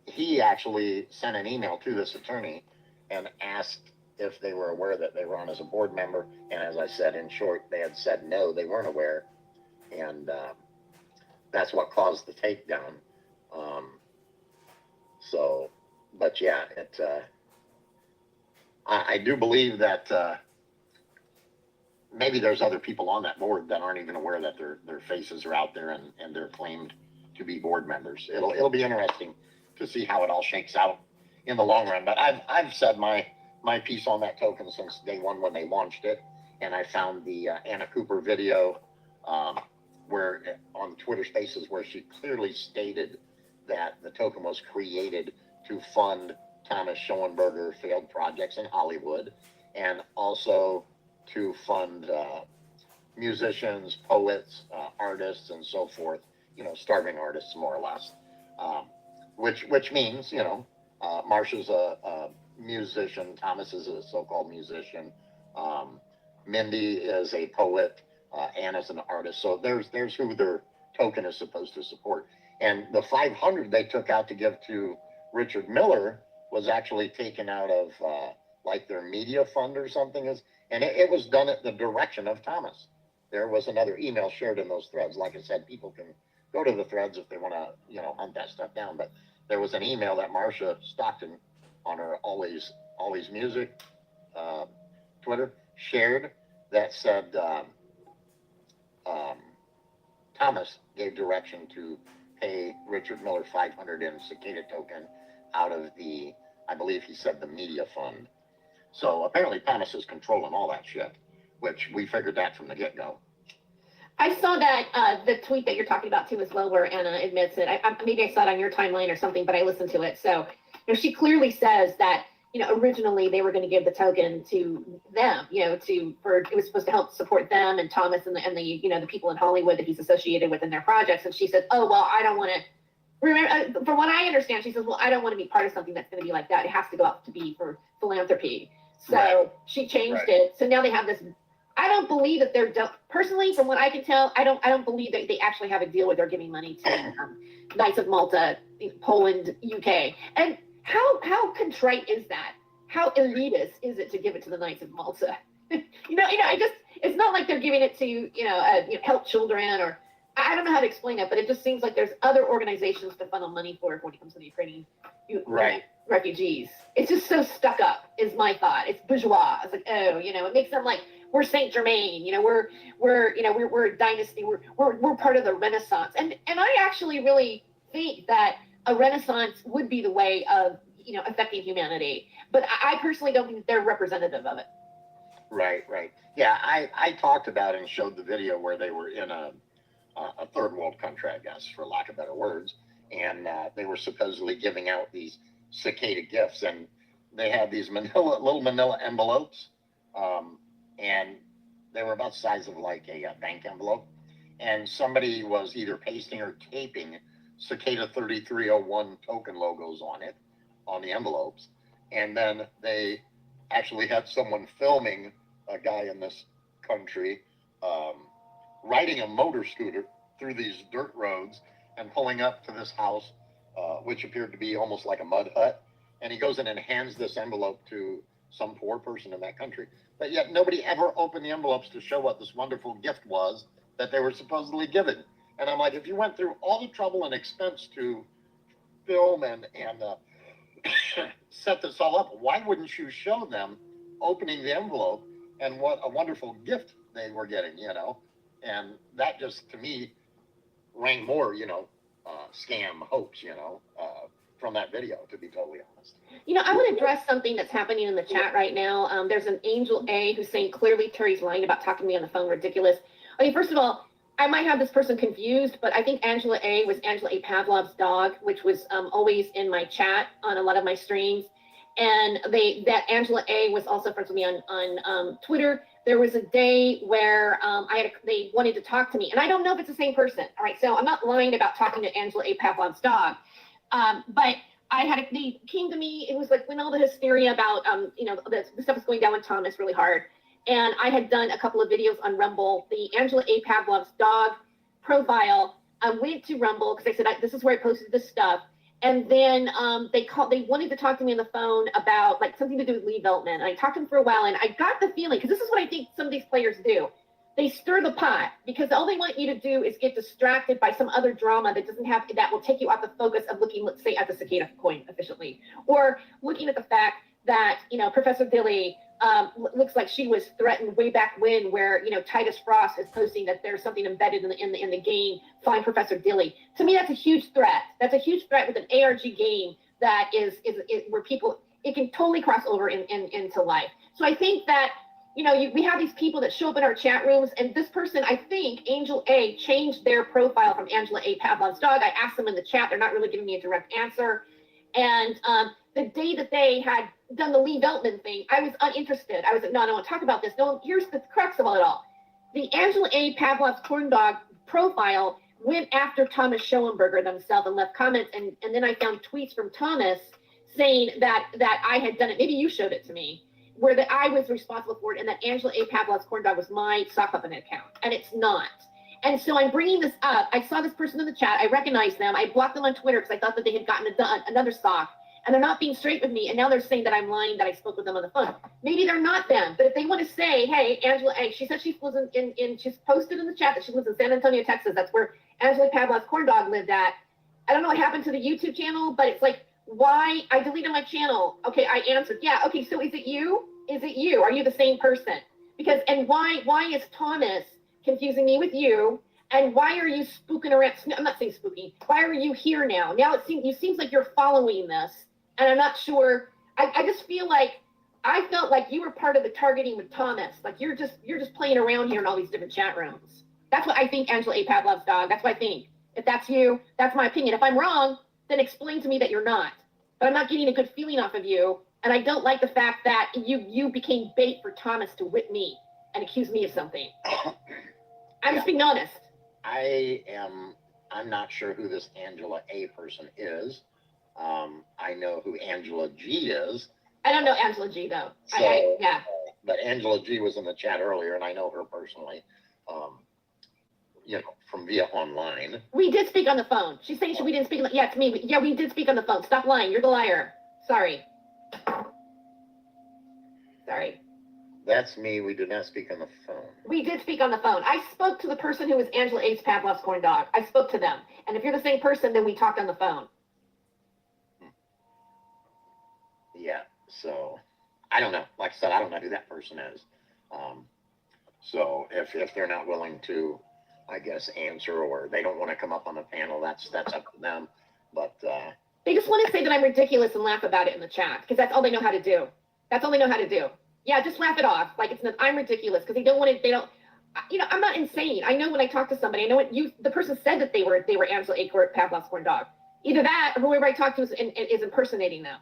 he actually sent an email to this attorney and asked if they were aware that they were on as a board member. And as I said, in short, they had said no, they weren't aware. And that's what caused the takedown. But yeah, I do believe that maybe there's other people on that board that aren't even aware that their faces are out there and they're claimed to be board members. It'll be interesting to see how it all shakes out in the long run. But I've said my piece on that token since day one when they launched it, and I found the Anna Cooper video where on Twitter Spaces where she clearly stated that the token was created to fund Thomas Schoenberger failed projects in Hollywood, and also to fund musicians, poets, artists, and so forth, starving artists more or less, which means, Marsha's a musician, Thomas is a so-called musician, Mindy is a poet, Anna's an artist. So there's who their token is supposed to support. And the 500 they took out to give to Richard Miller was actually taken out of like their media fund or something, and it was done at the direction of Thomas. There was another email shared in those threads. Like I said, people can go to the threads if they want to, hunt that stuff down. But there was an email that Marsha Stockton on her Always Music Twitter shared that said Thomas gave direction to pay Richard Miller 500 in cicada token out of the, I believe he said, the media fund. So apparently Thomas is controlling all that shit, which we figured that from the get-go. I saw that the tweet that you're talking about too as well, where Anna admits it. Maybe I saw it on your timeline or something, but I listened to it. So she clearly says that originally they were going to give the token to them, it was supposed to help support them and Thomas and the people in Hollywood that he's associated with in their projects. And she said, oh well, I don't want to. Remember, from what I understand, she says, well, I don't want to be part of something that's going to be like that. It has to go out to be for philanthropy. So she changed it. So now they have this. I don't believe that they're personally, from what I can tell, I don't believe that they actually have a deal where they're giving money to Knights of Malta, Poland, UK. And how contrite is that? How elitist is it to give it to the Knights of Malta? It's not like they're giving it to help children, or I don't know how to explain it, but it just seems like there's other organizations to funnel money for when it comes to the Ukrainian refugees. It's just so stuck up, is my thought. It's bourgeois. It's like, it makes them like we're Saint Germain. We're a dynasty. We're part of the Renaissance, and I actually really think that a Renaissance would be the way of affecting humanity. But I personally don't think they're representative of it. Right. Yeah, I talked about it and showed the video where they were in a third world country, I guess, for lack of better words, and they were supposedly giving out these cicada gifts, and they had these little manila envelopes, and they were about the size of like a bank envelope, and somebody was either pasting or taping Cicada 3301 token logos on it, on the envelopes, and then they actually had someone filming a guy in this country riding a motor scooter through these dirt roads and pulling up to this house, which appeared to be almost like a mud hut. And he goes in and hands this envelope to some poor person in that country. But yet nobody ever opened the envelopes to show what this wonderful gift was that they were supposedly given. And I'm like, if you went through all the trouble and expense to film and set this all up, why wouldn't you show them opening the envelope and what a wonderful gift they were getting, you know? And that just, to me, rang more, you know, scam hoax, you know, from that video, to be totally honest. You know, I want to address something that's happening in the chat right now. There's an Angel A who's saying, clearly Terry's lying about talking to me on the phone. Ridiculous. Okay, first of all, I might have this person confused, but I think Angela A was Angela A. Pavlov's dog, which was always in my chat on a lot of my streams. And that Angela A was also friends with me on Twitter. There was a day where they wanted to talk to me, and I don't know if it's the same person. All right, so I'm not lying about talking to Angela A. Pavlov's dog, but they came to me. It was like when all the hysteria about you know, the stuff was going down with Thomas really hard. And I had done a couple of videos on Rumble, the Angela A. Pavlov's dog profile. I went to Rumble because I said, this is where I posted this stuff. And then they wanted to talk to me on the phone about like something to do with Lee Veltman. And I talked to them for a while, and I got the feeling, because this is what I think some of these players do. They stir the pot because all they want you to do is get distracted by some other drama that will take you off the focus of looking, let's say, at the cicada coin efficiently, or looking at the fact that, you know, Professor Dilly looks like she was threatened way back when, where, you know, Titus Frost is posting that there's something embedded in the game. Find Professor Dilly. To me, that's a huge threat. That's a huge threat with an ARG game that is where people, it can totally cross over into life. So I think that, you know, we have these people that show up in our chat rooms, and this person, I think, Angel A, changed their profile from Angela A. Pavlov's dog. I asked them in the chat. They're not really giving me a direct answer. And the day that they had done the Lee Veltman thing, I was uninterested. I was like, no, I don't want to talk about this. No, here's the crux of it all. The Angela A. Pavlov's corn dog profile went after Thomas Schoenberger themselves and left comments. And then I found tweets from Thomas saying that I had done it. Maybe you showed it to me, where that I was responsible for it, and that Angela A. Pavlov's corn dog was my sock puppet account, and it's not. And so I'm bringing this up. I saw this person in the chat. I recognized them. I blocked them on Twitter because I thought that they had gotten another sock, and they're not being straight with me. And now they're saying that I'm lying, that I spoke with them on the phone. Maybe they're not them, but if they want to say, hey, Angela A., she said she lives she's posted in the chat that she lives in San Antonio, Texas. That's where Angela Pavlov's corn dog lived at. I don't know what happened to the YouTube channel, but it's like, why? I deleted my channel. Okay, I answered. Yeah, okay, so is it you? Is it you? Are you the same person? Because, and why is Thomas confusing me with you? And why are you spooking around? I'm not saying spooky. Why are you here now? Now it seems like you're following this, and I'm not sure. I just feel like I felt like you were part of the targeting with Thomas. Like you're just playing around here in all these different chat rooms. That's what I think, Angela A. Pavlov's dog. That's what I think. If that's you, that's my opinion. If I'm wrong, then explain to me that you're not. But I'm not getting a good feeling off of you. And I don't like the fact that you became bait for Thomas to whip me and accuse me of something. I'm just being honest. I'm not sure who this Angela A. person is. I know who Angela G. is. I don't know Angela G. though. So, yeah. But Angela G. was in the chat earlier, and I know her personally. You know, from via online. We did speak on the phone. She's saying we didn't speak. Yeah, it's me. Yeah, we did speak on the phone. Stop lying. You're the liar. Sorry. That's me. We did not speak on the phone. We did speak on the phone. I spoke to the person who was Angela A. Pavlov's corn dog. I spoke to them. And if you're the same person, then we talked on the phone. Yeah, so I don't know. Like I said, I don't know who that person is. So if they're not willing to, I guess, answer, or they don't want to come up on the panel, that's up to them. But they just want to say that I'm ridiculous and laugh about it in the chat, because that's all they know how to do. That's all they know how to do. Yeah, just laugh it off. Like I'm ridiculous, because you know, I'm not insane. I know when I talk to somebody, I know the person said that they were Angela A. Pavlov's corn dog. Either that, or whoever I talk to is impersonating them.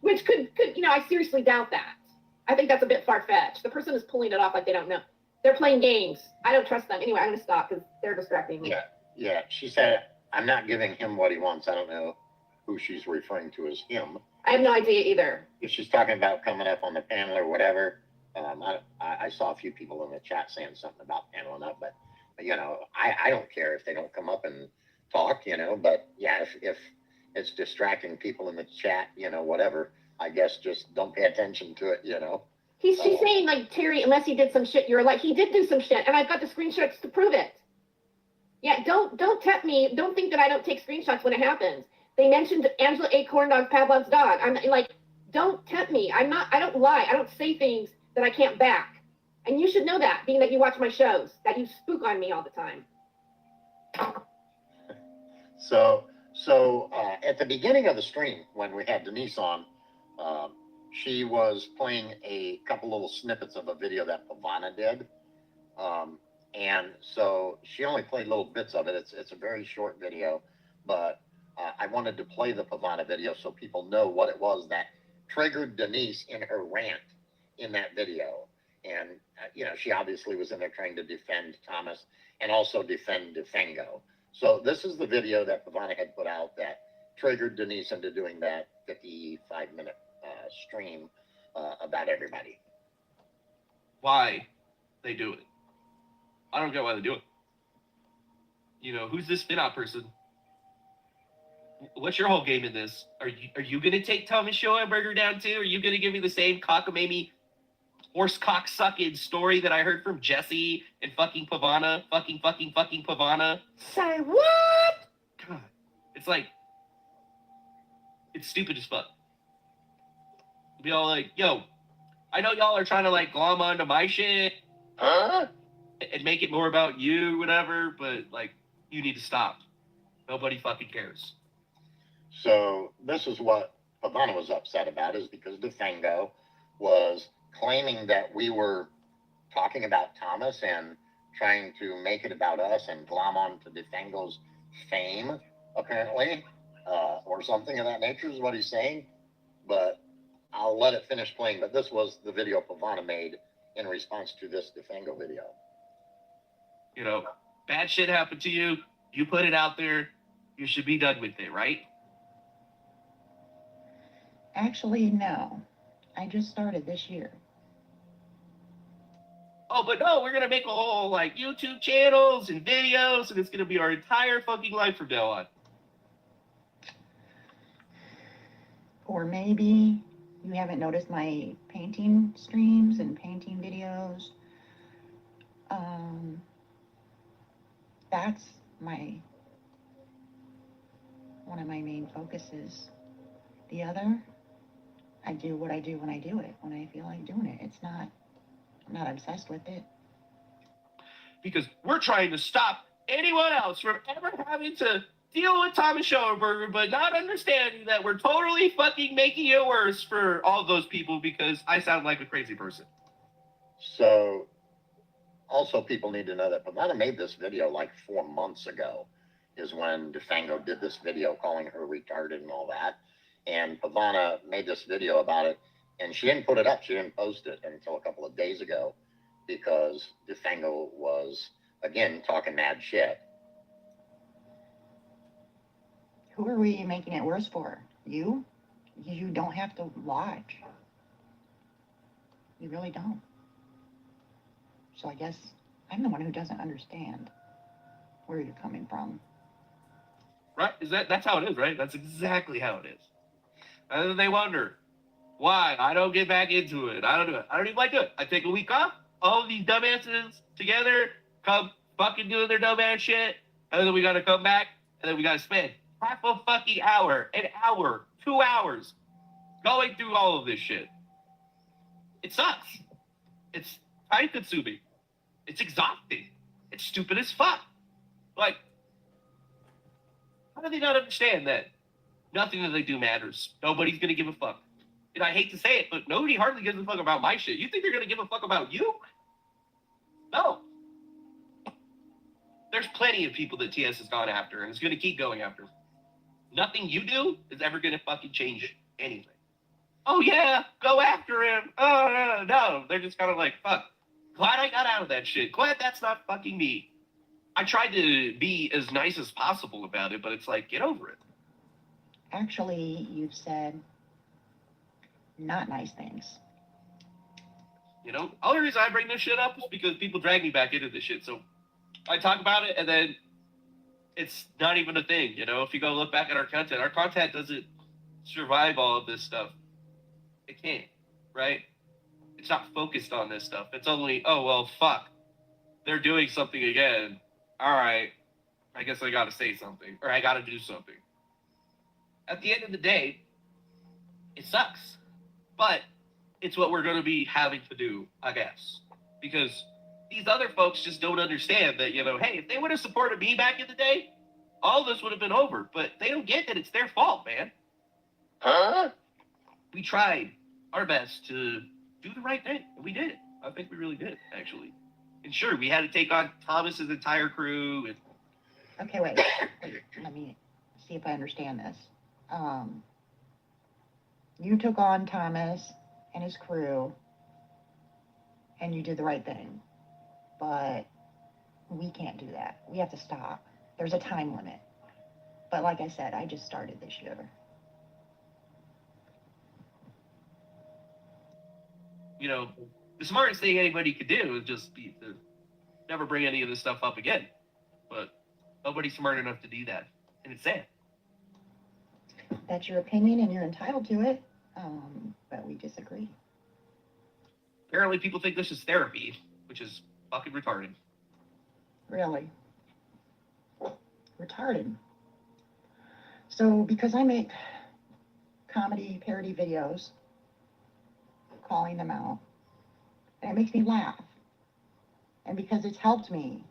Which could, you know, I seriously doubt that. I think that's a bit far-fetched. The person is pulling it off like they don't know. They're playing games. I don't trust them. Anyway, I'm going to stop because they're distracting me. Yeah. She said, I'm not giving him what he wants. I don't know who she's referring to as him. I have no idea either. If she's talking about coming up on the panel or whatever, I saw a few people in the chat saying something about paneling up, but you know, I don't care if they don't come up and talk, you know, but yeah, if it's distracting people in the chat, you know, whatever, I guess just don't pay attention to it, you know. She's saying, like, Terry, unless he did some shit, you're like, he did do some shit, and I've got the screenshots to prove it. Yeah, don't tempt me. Don't think that I don't take screenshots when it happens. They mentioned Angela A. Corndog Pavlov's dog. I'm like, don't tempt me. I don't lie. I don't say things that I can't back. And you should know that, being that you watch my shows, that you spook on me all the time. So at the beginning of the stream, when we had Denise on, she was playing a couple little snippets of a video that Pavana did. And so she only played little bits of it. It's a very short video, but I wanted to play the Pavana video so people know what it was that triggered Denise in her rant in that video. And, she obviously was in there trying to defend Thomas and also defend Defengo. So this is the video that Pavana had put out that triggered Denise into doing that 55-minute stream about everybody. Why they do it? I don't get why they do it. Who's this spin-out person? What's your whole game in this? Are you gonna take Thomas Schoenberger down too? Are you gonna give me the same cockamamie horse cock sucking story that I heard from Jesse and fucking Pavana? Fucking Pavana. Say what? God. It's like, it's stupid as fuck. Be all like, yo, I know y'all are trying to like glom onto my shit. Huh? And make it more about you, whatever, but like, you need to stop. Nobody fucking cares. So this is what Pavana was upset about, is because Defengo was claiming that we were talking about Thomas and trying to make it about us and glom on to Defengo's fame, apparently, or something of that nature is what he's saying. But I'll let it finish playing. But this was the video Pavana made in response to this Defengo video. Bad shit happened to you. You put it out there. You should be done with it, right? Actually, no. I just started this year. Oh, but no, we're gonna make a whole like YouTube channels and videos, and it's gonna be our entire fucking life from now on. Or maybe you haven't noticed my painting streams and painting videos. That's one of my main focuses. The other, I do what I do when I do it, when I feel like doing it. I'm not obsessed with it. Because we're trying to stop anyone else from ever having to deal with Thomas Schoenberger, but not understanding that we're totally fucking making it worse for all those people because I sound like a crazy person. So also people need to know that Pavana made this video like 4 months ago, is when Defengo did this video calling her retarded and all that. And Pavana made this video about it, and she didn't put it up. She didn't post it until a couple of days ago because Defengo was, again, talking mad shit. Who are we making it worse for? You? You don't have to watch. You really don't. So I guess I'm the one who doesn't understand where you're coming from. Right? That's how it is, right? That's exactly how it is. And then they wonder why I don't get back into it. I don't do it. I don't even like it. I take a week off. All of these dumbasses together come fucking doing their dumbass shit. And then we gotta come back. And then we gotta spend half a fucking hour, an hour, 2 hours going through all of this shit. It sucks. It's time consuming. It's exhausting. It's stupid as fuck. Like, how do they not understand that nothing that they do matters? Nobody's gonna give a fuck. And I hate to say it, but nobody hardly gives a fuck about my shit. You think they're gonna give a fuck about you? No. There's plenty of people that TS has gone after and is gonna keep going after. Nothing you do is ever gonna fucking change anything. Oh yeah, go after him. Oh no. They're just kind of like, fuck. Glad I got out of that shit. Glad that's not fucking me. I tried to be as nice as possible about it, but it's like, get over it. Actually, you've said not nice things. Only reason I bring this shit up is because people drag me back into this shit. So I talk about it and then it's not even a thing. If you go look back at our content doesn't survive all of this stuff. It can't, right? It's not focused on this stuff. It's only, oh, well, fuck. They're doing something again. All right. I guess I got to say something or I got to do something. at the end of the day, it sucks. But it's what we're going to be having to do, I guess. Because these other folks just don't understand that, hey, if they would have supported me back in the day, all this would have been over. But they don't get that it's their fault, man. Huh? We tried our best to do the right thing. And we did. I think we really did, actually. And sure, we had to take on Thomas's entire crew. And Okay, wait. Let me see if I understand this. You took on Thomas and his crew, and you did the right thing. But we can't do that. We have to stop. There's a time limit. But like I said, I just started this year. The smartest thing anybody could do is just be to never bring any of this stuff up again. But nobody's smart enough to do that. And it's sad. That's your opinion, and you're entitled to it. But we disagree. Apparently people think this is therapy, which is fucking retarded. Really? Retarded. So because I make comedy parody videos, calling them out, and it makes me laugh, and because it's helped me,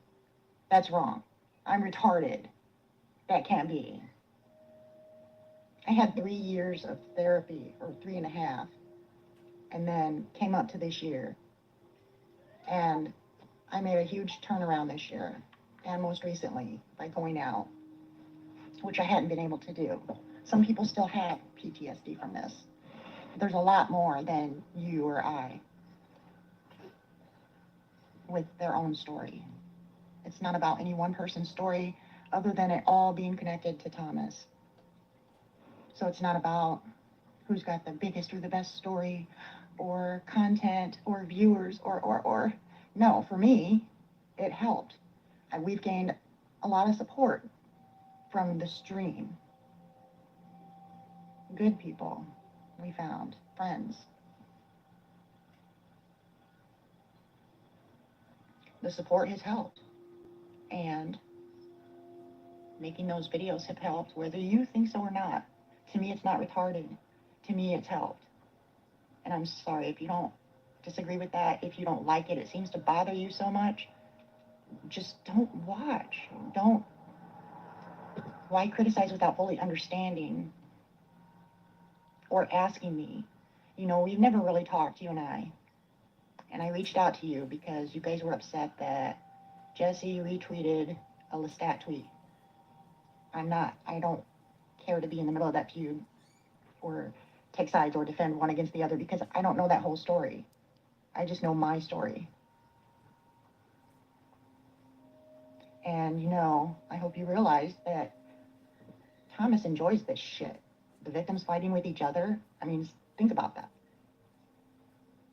that's wrong. I'm retarded. That can't be. I had 3 years of therapy, or 3.5, and then came up to this year, and I made a huge turnaround this year, and most recently by going out, which I hadn't been able to do. Some people still have PTSD from this. There's a lot more than you or I with their own story. It's not about any one person's story other than it all being connected to Thomas. So it's not about who's got the biggest or the best story or content or viewers or. No, for me, it helped. We've gained a lot of support from the stream. Good people we found, friends. The support has helped. And making those videos have helped, whether you think so or not. To me, it's not retarded. To me, it's helped. And I'm sorry if you don't disagree with that, if you don't like it, it seems to bother you so much, just don't watch. Why criticize without fully understanding or asking me? We've never really talked, you and I. And I reached out to you because you guys were upset that Jesse retweeted a Lestat tweet. I don't care to be in the middle of that feud or take sides or defend one against the other because I don't know that whole story. I just know my story. And I hope you realize that Thomas enjoys this shit. The victims fighting with each other. I mean, think about that.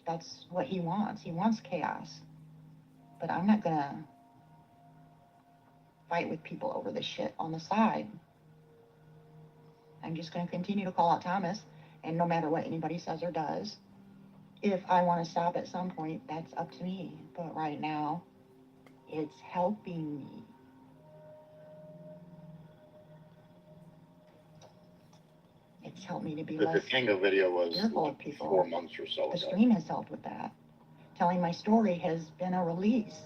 That's what he wants. He wants chaos. But I'm not gonna fight with people over this shit on the side. I'm just gonna continue to call out Thomas, and no matter what anybody says or does, if I want to stop at some point, that's up to me. But right now, it's helping me. It's helped me to be The less Tango video was fearful of people. 4 months or so The ago. stream has helped with that. Telling my story has been a release.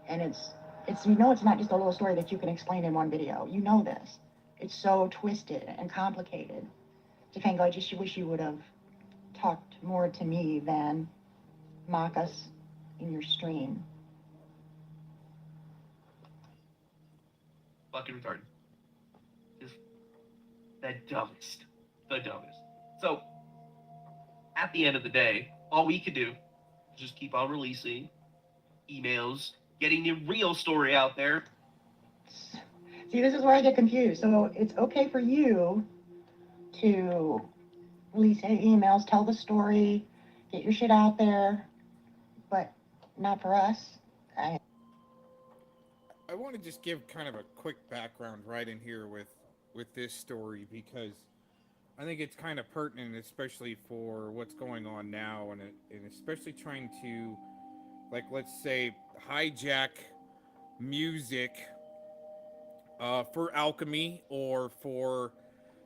And it's it's not just a little story that you can explain in one video. You know this. It's so twisted and complicated. Topanga, I just wish you would have talked more to me than mock us in your stream. Fucking retarded. Just the dumbest. So, at the end of the day, all we could do is just keep on releasing emails, getting the real story out there. See, this is where I get confused. So it's okay for you to release emails, tell the story, get your shit out there, but not for us. I want to just give kind of a quick background right in here with this story because I think it's kind of pertinent, especially for what's going on now, and especially trying to, like, let's say, hijack music for alchemy or for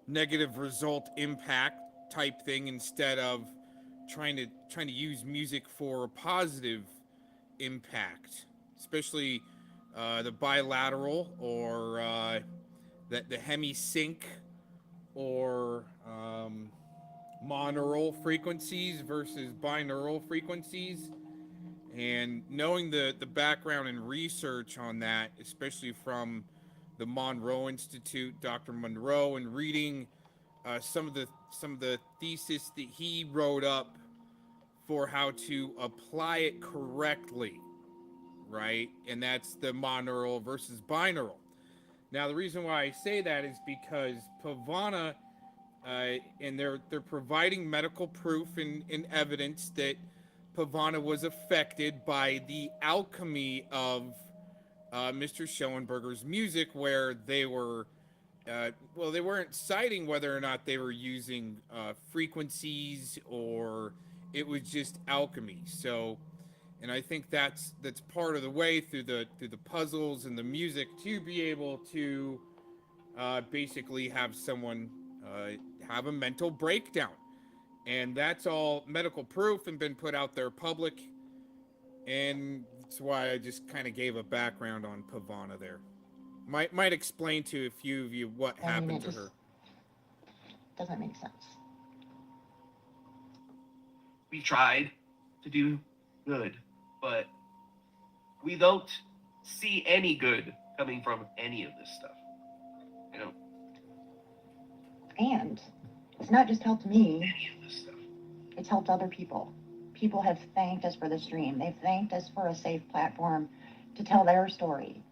negative result impact type thing instead of trying to use music for a positive impact, especially the bilateral or the hemisync or monaural frequencies versus binaural frequencies. And knowing the background and research on that, especially from the Monroe Institute, Dr. Monroe, and reading some of the thesis that he wrote up for how to apply it correctly, right? And that's the monaural versus binaural. Now, the reason why I say that is because Pavana, and they're providing medical proof and evidence that Pavana was affected by the alchemy of Mr. Schoenberger's music, where they were, well, they weren't citing whether or not they were using frequencies or it was just alchemy. So, and I think that's part of the way through the puzzles and the music to be able to basically have someone have a mental breakdown. And that's all medical proof and been put out there public. And that's why I just kind of gave a background on Pavana there. Might explain to a few of you what happened to her. Doesn't make sense. We tried to do good, but we don't see any good coming from any of this stuff. You know? And it's not just helped me, Any of this stuff. it's helped other people. People have thanked us for the stream. They've thanked us for a safe platform to tell their story.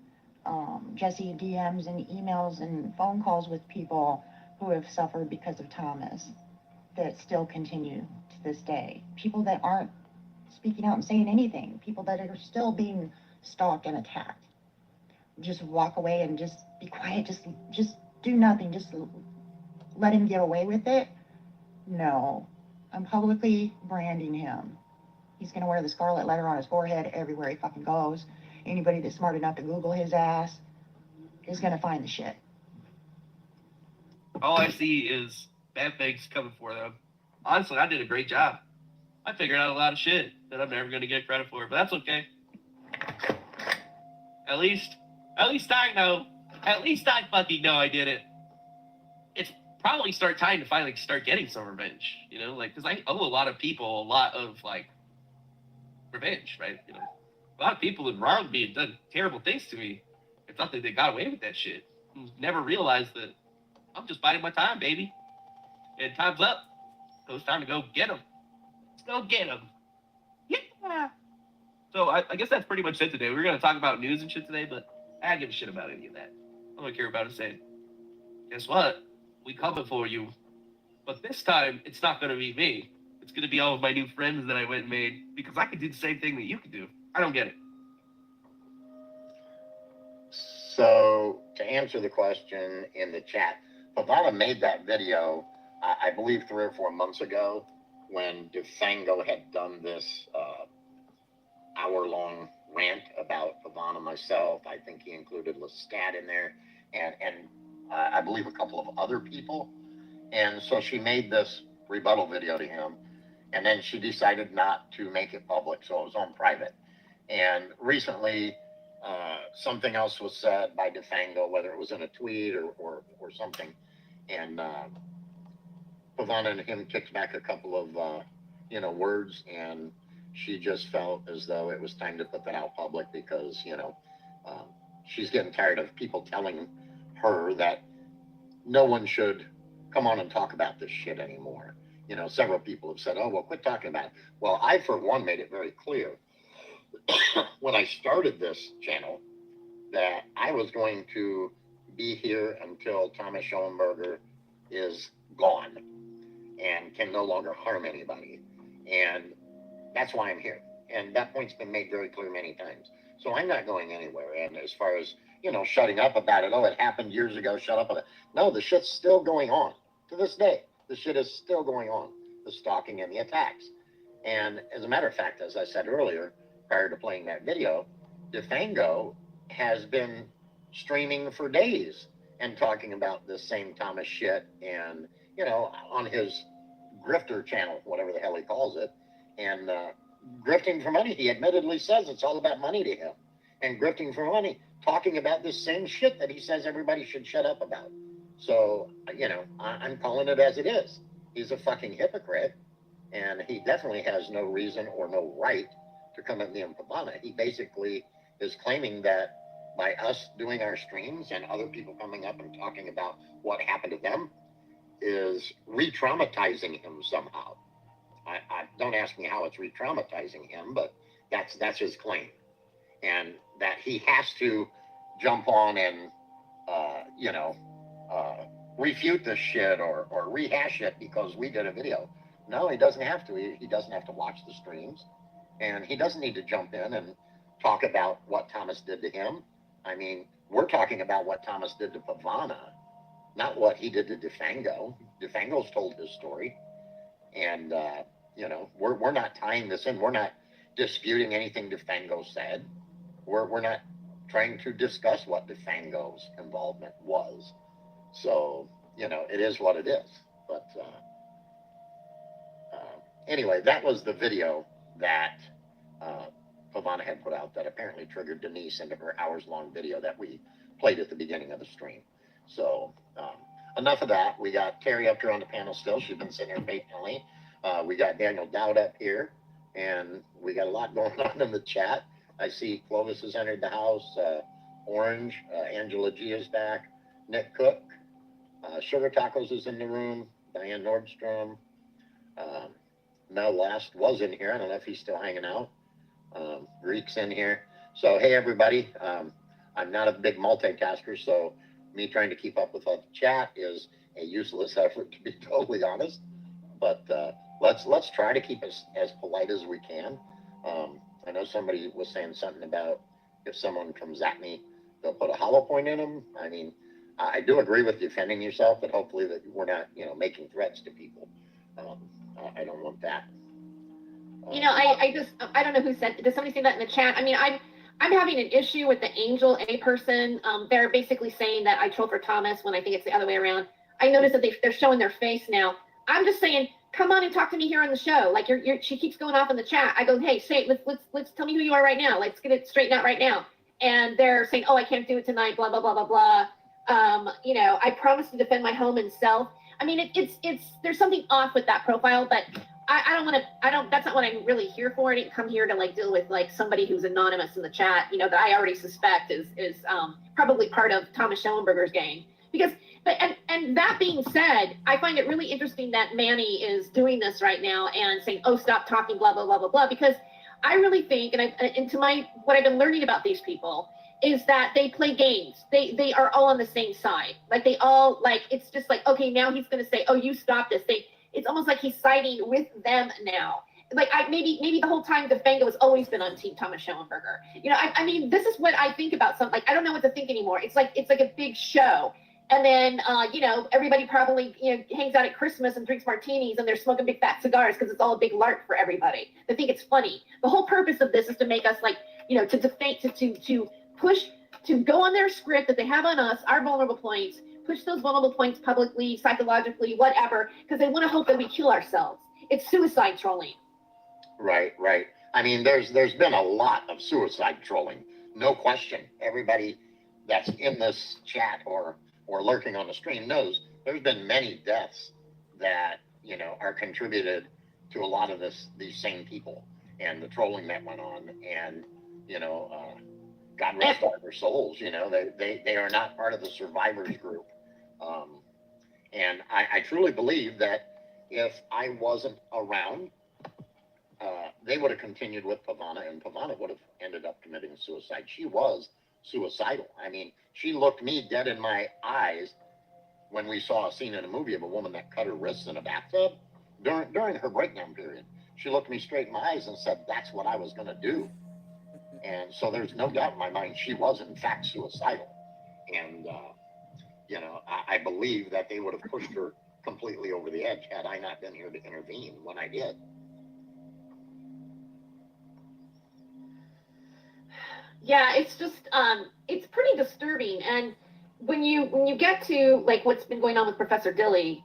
Jesse DMs and emails and phone calls with people who have suffered because of Thomas that still continue to this day. People that aren't speaking out and saying anything. People that are still being stalked and attacked. Just walk away and just be quiet. Just do nothing. Just let him get away with it. No, I'm publicly branding him. He's gonna wear the scarlet letter on his forehead everywhere he fucking goes. Anybody that's smart enough to Google his ass is gonna find the shit. All I see is bad things coming for them. Honestly, I did a great job. I figured out a lot of shit that I'm never gonna get credit for, but that's okay. At least I know. At least I fucking know I did it. It's probably time to finally start getting some revenge, you know, like, because I owe a lot of people a lot of, like, revenge, right? You know, a lot of people have wronged me and done terrible things to me. I thought that they got away with that shit. Never realized that I'm just biding my time, baby. And time's up. So it's time to go get them. Let's go get them. Yeah. So I guess that's pretty much it today. We're going to talk about news and shit today, but I don't give a shit about any of that. All I care about is saying, guess what? We coming for you. But this time, it's not going to be me. It's going to be all of my new friends that I went and made, because I could do the same thing that you could do. I don't get it. So, to answer the question in the chat, Pavana made that video, I believe 3 or 4 months ago, when Dufango had done this hour-long rant about Pavana, myself. I think he included Lestat in there, and I believe a couple of other people. And so she made this rebuttal video to him, and then she decided not to make it public, so it was on private. And recently, something else was said by Dufango, whether it was in a tweet or something, and Pavana and him kicked back a couple of words, and she just felt as though it was time to put that out public because she's getting tired of people telling her that no one should come on and talk about this shit anymore. You know, several people have said, oh, well, quit talking about it. Well, I, for one, made it very clear when I started this channel that I was going to be here until Thomas Schoenberger is gone and can no longer harm anybody. And that's why I'm here. And that point's been made very clear many times. So I'm not going anywhere. And as far as, shutting up about it, oh, it happened years ago, shut up about it. No, the shit's still going on. To this day, the shit is still going on. The stalking and the attacks. And as a matter of fact, as I said earlier, prior to playing that video, Dufango has been streaming for days and talking about the same Thomas shit, and on his grifter channel, whatever the hell he calls it, and grifting for money. He admittedly says it's all about money to him, and grifting for money, talking about this same shit that he says everybody should shut up about. So, I'm calling it as it is. He's a fucking hypocrite, and he definitely has no reason or no right to come at me and Pavana. He basically is claiming that by us doing our streams and other people coming up and talking about what happened to them is re-traumatizing him somehow. I don't ask me how it's re-traumatizing him, but that's his claim, and that he has to jump on and refute this shit or rehash it because we did a video. No, he doesn't have to. He doesn't have to watch the streams, and he doesn't need to jump in and talk about what Thomas did to him. I mean, we're talking about what Thomas did to Pavana, not what he did to DeFango. DeFango's told his story, and we're not tying this in. We're not disputing anything DeFango said. We're not trying to discuss what DeFango's involvement was. So, it is what it is. But anyway, that was the video that Pavana had put out that apparently triggered Denise into her hours-long video that we played at the beginning of the stream. So enough of that. We got Terry up here on the panel still. She's been sitting here patiently. We got Daniel Dowd up here, and we got a lot going on in the chat. I see Clovis has entered the house. Orange, Angela G is back. Nick Cook, Sugar Tacos is in the room. Diane Nordstrom. Mel Last was in here. I don't know if he's still hanging out. Greek's in here. So, hey, everybody. I'm not a big multitasker, so me trying to keep up with all the chat is a useless effort, to be totally honest. But let's try to keep us as polite as we can. I know somebody was saying something about if someone comes at me, they'll put a hollow point in them. I mean, I do agree with defending yourself, but hopefully that we're not, making threats to people. I don't want that. I don't know who said, did somebody say that in the chat? I mean, I'm having an issue with the Angel A person. They're basically saying that I troll for Thomas when I think it's the other way around. I noticed that they're showing their face now. I'm just saying, come on and talk to me here on the show. Like she keeps going off in the chat. I go, hey, let's tell me who you are right now. Let's get it straightened out right now. And they're saying, oh, I can't do it tonight. Blah blah blah blah blah. I promise to defend my home and self. I mean, it's there's something off with that profile, but that's not what I'm really here for. I didn't come here to deal with somebody who's anonymous in the chat, that I already suspect is probably part of Thomas Schellenberger's gang. And that being said, I find it really interesting that Manny is doing this right now and saying, oh, stop talking, blah, blah, blah, blah, blah, because I really think, what I've been learning about these people is that they play games. They are all on the same side. They all, it's just okay, now he's going to say, oh, you stop this. It's almost like he's siding with them now. Maybe the whole time DeFango has always been on Team Thomas Schellenberger. I mean, this is what I think about something. I don't know what to think anymore. It's like a big show. And then, everybody probably, hangs out at Christmas and drinks martinis and they're smoking big fat cigars because it's all a big lark for everybody. They think it's funny. The whole purpose of this is to make us to defame, to push, to go on their script that they have on us, our vulnerable points, push those vulnerable points publicly, psychologically, whatever, because they want to hope that we kill ourselves. It's suicide trolling. Right. I mean, there's been a lot of suicide trolling, no question. Everybody that's in this chat or lurking on the stream knows there's been many deaths that are contributed to a lot of these same people and the trolling that went on, and God rest all their souls. They are not part of the survivors group, and I truly believe that if I wasn't around, they would have continued with Pavana, and Pavana would have ended up committing suicide. She was suicidal. I mean, she looked me dead in my eyes when we saw a scene in a movie of a woman that cut her wrists in a bathtub during her breakdown period. She looked me straight in my eyes and said, that's what I was going to do. And so there's no doubt in my mind she was in fact suicidal. And, I believe that they would have pushed her completely over the edge had I not been here to intervene when I did. Yeah, it's just, it's pretty disturbing. And when you get to like what's been going on with Professor Dilly,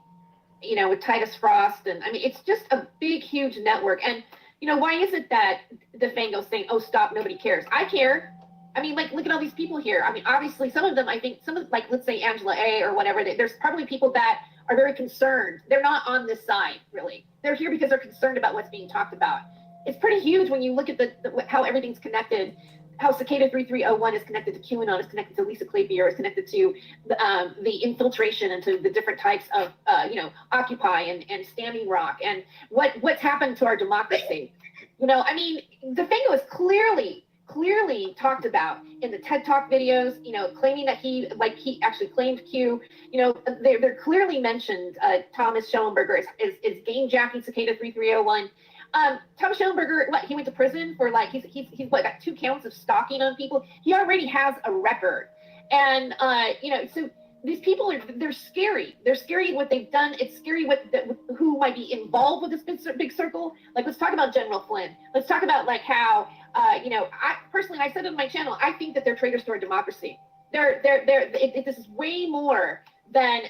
you know, with Titus Frost, and I mean, it's just a big, huge network. And you know, why is it that DeFango's saying, "Oh, stop, nobody cares"? I care. I mean, like, look at all these people here. I mean, obviously, some of them, I think, some of, like, let's say Angela A. or whatever, there's probably people that are very concerned. They're not on this side, really. They're here because they're concerned about what's being talked about. It's pretty huge when you look at how everything's connected, how Cicada 3301 is connected to QAnon, is connected to Lisa Kleypier, is connected to the infiltration into the different types of, you know, Occupy and Standing Rock, and what's happened to our democracy. You know, I mean, DeFango is clearly talked about in the TED Talk videos, you know, claiming that he actually claimed Q. You know, they're clearly mentioned Thomas Schellenberger is game jacking Cicada 3301. Thomas Schellenberger, he went to prison for like, he's got 2 counts of stalking on people. He already has a record. And, you know, so these people they're scary. They're scary what they've done. It's scary who might be involved with this big circle. Like, let's talk about General Flynn. Let's talk about like how, you know, I personally, I said on my channel, I think that they're traitors to our democracy. This is way more than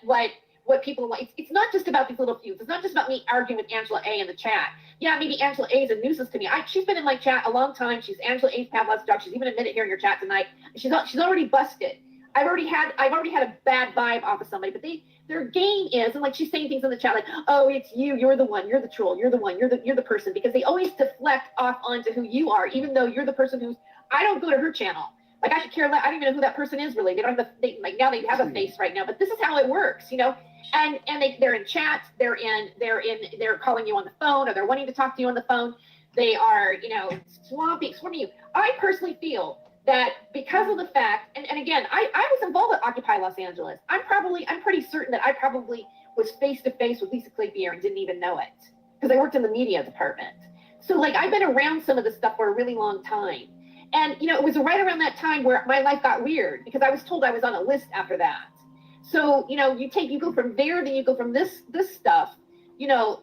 what people like. It's not just about these little feuds. It's not just about me arguing with Angela A in the chat. Yeah, maybe Angela A is a nuisance to me. She's been in my chat a long time. She's Angela A's Pavlov's dog. She's even admitted here in your chat tonight. She's already busted. I've already had a bad vibe off of somebody, but their game is, and like she's saying things in the chat like, oh, it's you're the one, you're the troll, you're the one, you're the person, because they always deflect off onto who you are, even though you're the person I don't go to her channel. Like, I could care less. I don't even know who that person is really. They don't have like now they have a face right now, but this is how it works, you know. And they're in chats, they're calling you on the phone, or they're wanting to talk to you on the phone. They are, you know, swarming you. I personally feel that because of the fact, and again, I was involved with Occupy Los Angeles. I'm pretty certain that I probably was face to face with Lisa Kleypier and didn't even know it, because I worked in the media department. So like, I've been around some of this stuff for a really long time. And you know, it was right around that time where my life got weird, because I was told I was on a list after that. So, you know, you go from there, then you go from this stuff, you know,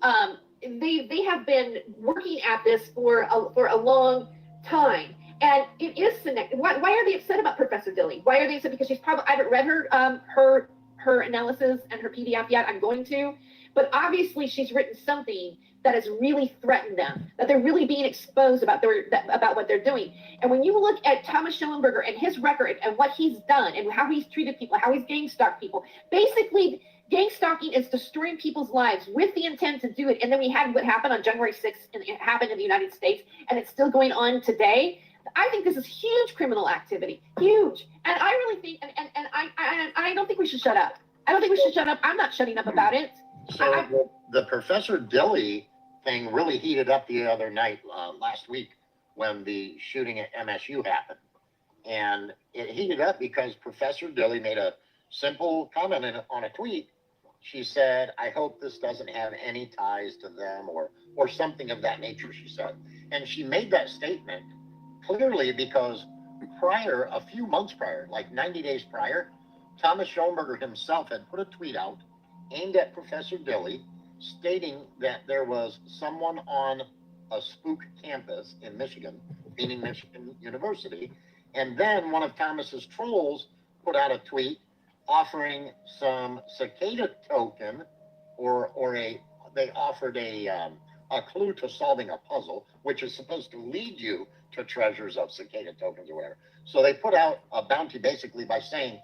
they have been working at this for a long time. And it is connected. Why are they upset about Professor Dilly? Why are they upset? Because I haven't read her analysis and her PDF yet. I'm going to, but obviously she's written something that has really threatened them, that they're really being exposed about what they're doing. And when you look at Thomas Schellenberger and his record and what he's done and how he's treated people, how he's gang stalked people, basically gang stalking is destroying people's lives with the intent to do it. And then we had what happened on January 6th, and it happened in the United States, and it's still going on today. I think this is huge criminal activity, huge. And I really think, and I don't think we should shut up. I don't think we should shut up. I'm not shutting up about it. So the Professor Dilly thing really heated up the other night, last week, when the shooting at MSU happened. And it heated up because Professor Dilly made a simple comment on a tweet. She said, I hope this doesn't have any ties to them, or something of that nature, she said. And she made that statement clearly because a few months prior, like 90 days prior, Thomas Schellenberger himself had put a tweet out aimed at Professor Dilly, stating that there was someone on a spook campus in Michigan, meaning Michigan University. And then one of Thomas's trolls put out a tweet offering some cicada token, they offered a clue to solving a puzzle, which is supposed to lead you to treasures of cicada tokens or whatever. So they put out a bounty basically by saying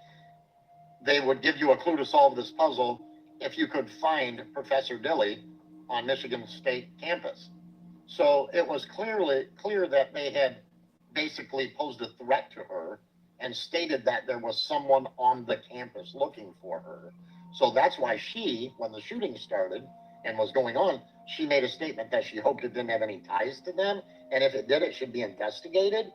they would give you a clue to solve this puzzle if you could find Professor Dilly on Michigan State campus. So it was clear that they had basically posed a threat to her and stated that there was someone on the campus looking for her. So that's why she, when the shooting started and was going on, she made a statement that she hoped it didn't have any ties to them. And if it did, it should be investigated.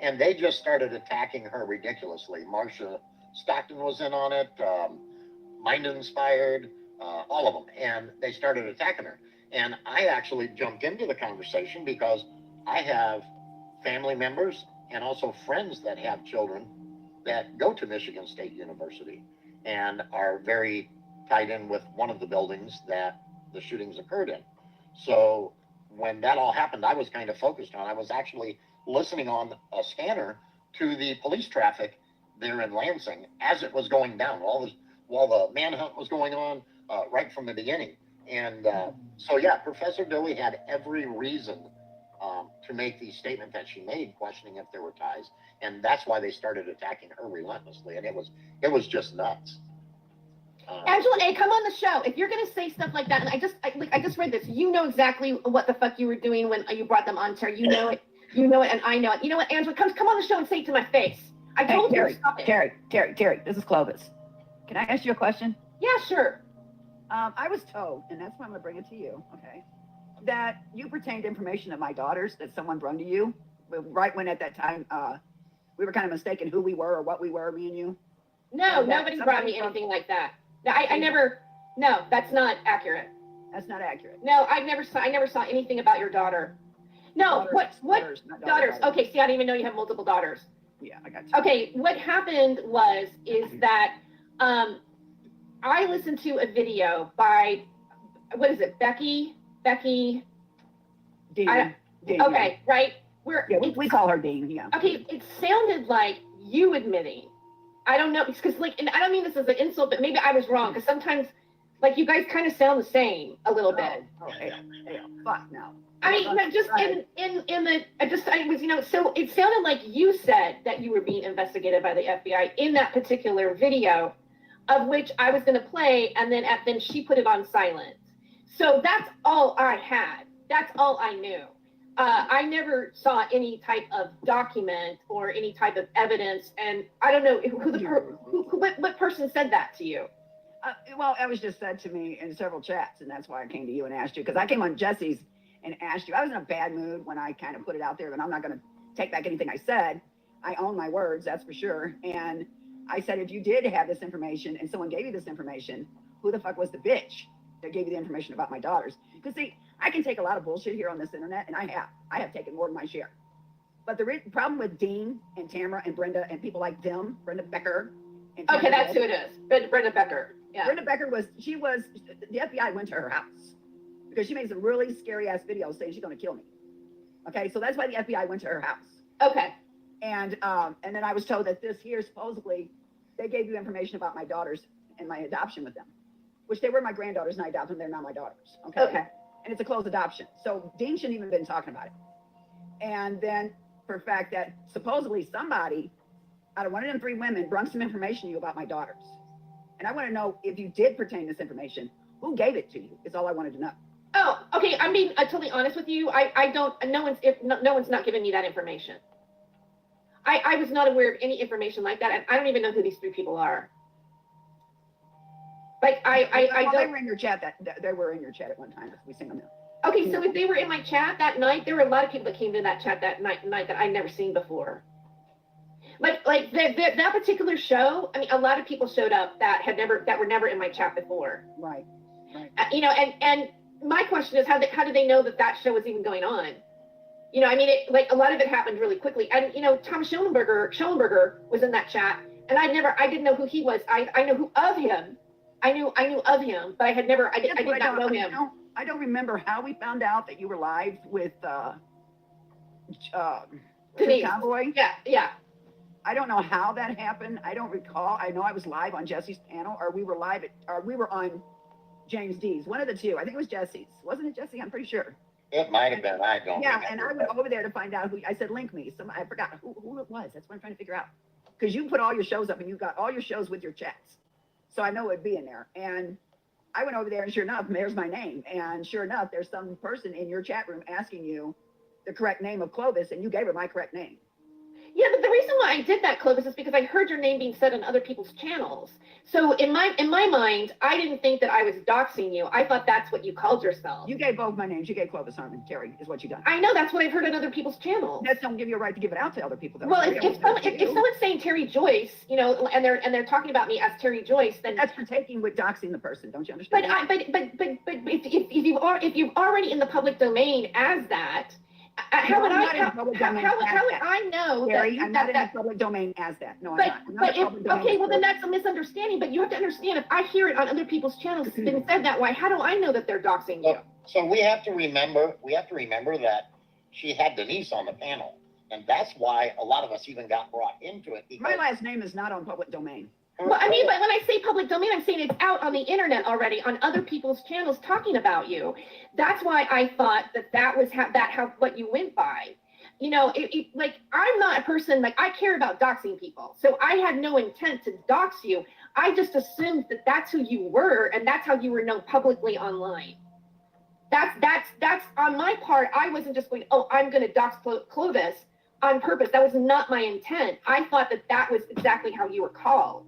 And they just started attacking her ridiculously. Marsha Stockton was in on it, Mind Inspired, all of them. And they started attacking her. And I actually jumped into the conversation because I have family members and also friends that have children that go to Michigan State University and are very tied in with one of the buildings that the shootings occurred in. So when that all happened, I was kind of focused on, I was actually listening on a scanner to the police traffic there in Lansing as it was going down, while the manhunt was going on, right from the beginning. And so, yeah, Professor Dilley had every reason to make the statement that she made, questioning if there were ties, and that's why they started attacking her relentlessly. And it was just nuts. Angela, hey, come on the show. If you're gonna say stuff like that, and I just read this, you know exactly what the fuck you were doing when you brought them on, Terry. You know it, and I know it. You know what, Angela, come on the show and say it to my face. I told you to stop it. Terry, this is Clovis. Can I ask you a question? Yeah, sure. I was told, and that's why I'm gonna bring it to you, okay, that you pertained information of my daughters that someone brought to you, right when at that time we were kind of mistaken who we were or what we were, me and you. No, nobody brought me anything like that. No, I never. No, that's not accurate. That's not accurate. No, I never saw anything about your daughter. No, Daughters, what daughters? Okay, see, I didn't even know you have multiple daughters. Yeah, I got you. Okay, what happened is that I listened to a video by, what is it, Becky? Dean. Okay, Yeah. right? We call her Dean, yeah. Okay, it sounded like you admitting. I don't know, because and I don't mean this as an insult, but maybe I was wrong, because sometimes, you guys kind of sound the same a little bit. Fuck no. I mean, no, just so it sounded like you said that you were being investigated by the FBI in that particular video, of which I was going to play, and then she put it on silent. So that's all I had. That's all I knew. I never saw any type of document or any type of evidence, and I don't know what person said that to you. Well, it was just said to me in several chats, and that's why I came to you and asked you, because I came on Jesse's and asked you. I was in a bad mood when I kind of put it out there, but I'm not going to take back anything I said. I own my words, that's for sure. And I said, if you did have this information and someone gave you this information, who the fuck was the bitch that gave you the information about my daughters? Because see, I can take a lot of bullshit here on this internet, and I have taken more than my share. But the problem with Dean and Tamara and Brenda and people like them, Brenda Becker. And Okay, that's who it is. Brenda Becker. Yeah. Brenda Becker the FBI went to her house because she made some really scary ass videos saying she's going to kill me. Okay, so that's why the FBI went to her house. Okay. And then I was told that this here supposedly they gave you information about my daughters and my adoption with them, which they were my granddaughters and I adopted them. They're not my daughters. Okay. And it's a closed adoption. So Dean shouldn't even have been talking about it. And then for a fact that supposedly somebody out of one of them 3 women brought some information to you about my daughters. And I want to know if you did pertain this information, who gave it to you? Is all I wanted to know. Oh, okay. I'm being totally honest with you. No one's not giving me that information. I was not aware of any information like that, and I don't even know who these 3 people are. They were in your chat. They were in your chat at one time. We seen them. Okay, so if they were in my chat that night, there were a lot of people that came to that chat that night that I'd never seen before. That particular show. I mean, a lot of people showed up that were never in my chat before. Right. And my question is, how did they know that show was even going on? I mean, a lot of it happened really quickly. And Tom Schellenberger was in that chat, and I didn't know who he was. I knew of him. I knew of him, but I did not know him. I don't remember how we found out that you were live with Denise. Cowboy. Yeah. I don't know how that happened. I don't recall. I know I was live on Jesse's panel, or we were on James D's. One of the two. I think it was Jesse's. Wasn't it Jesse? I'm pretty sure. It might have been. I don't. Yeah, and I went over there to find out who. I said, link me. I forgot who it was. That's what I'm trying to figure out. Because you put all your shows up, and you got all your shows with your chats. So I know it'd be in there. And I went over there, and sure enough, there's my name. And sure enough, there's some person in your chat room asking you the correct name of Clovis, and you gave her my correct name. Yeah, but the reason why I did that, Clovis, is because I heard your name being said on other people's channels. So in my mind, I didn't think that I was doxing you. I thought that's what you called yourself. You gave both my names. You gave Clovis Harmon. Terry is what you done. I know, that's what I've heard on other people's channels. That don't give you a right to give it out to other people. Though. Well, if someone's saying Terry Joyce, and they're talking about me as Terry Joyce, then that's for taking with doxing the person. Don't you understand? But if you've already in the public domain as that. How would I know? Terry, I'm not in the public domain as that. No, I'm not. Okay, well then that's a misunderstanding. But you have to understand, if I hear it on other people's channels, it's been said that way. How do I know that they're doxing you? So we have to remember that she had Denise on the panel. And that's why a lot of us even got brought into it. My last name is not on public domain. Well, I mean, but when I say public domain, I'm saying it's out on the internet already on other people's channels talking about you. That's why I thought that was what you went by. You know, like, I'm not a person, like, I care about doxing people. So I had no intent to dox you. I just assumed that that's who you were, and that's how you were known publicly online. That's on my part. I wasn't just going, oh, I'm going to dox Clovis on purpose. That was not my intent. I thought that was exactly how you were called.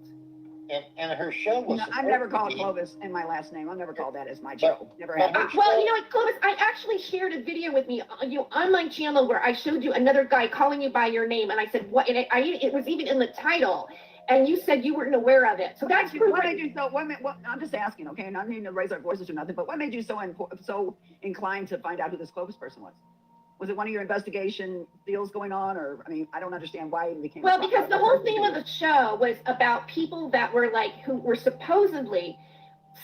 And her show was. No, I've never called Clovis in my last name. I've never called that as my show. Never have. Well, you know what, Clovis, I actually shared a video with me on my channel where I showed you another guy calling you by your name, and I said what, and it was even in the title, and you said you weren't aware of it. So that's what made you so. I'm just asking, okay, and I don't mean to raise our voices or nothing, but what made you so inclined to find out who this Clovis person was? Was it one of your investigation deals going on, or, I mean, I don't understand why it became. Well, because the whole theme of the show was about people that were who were supposedly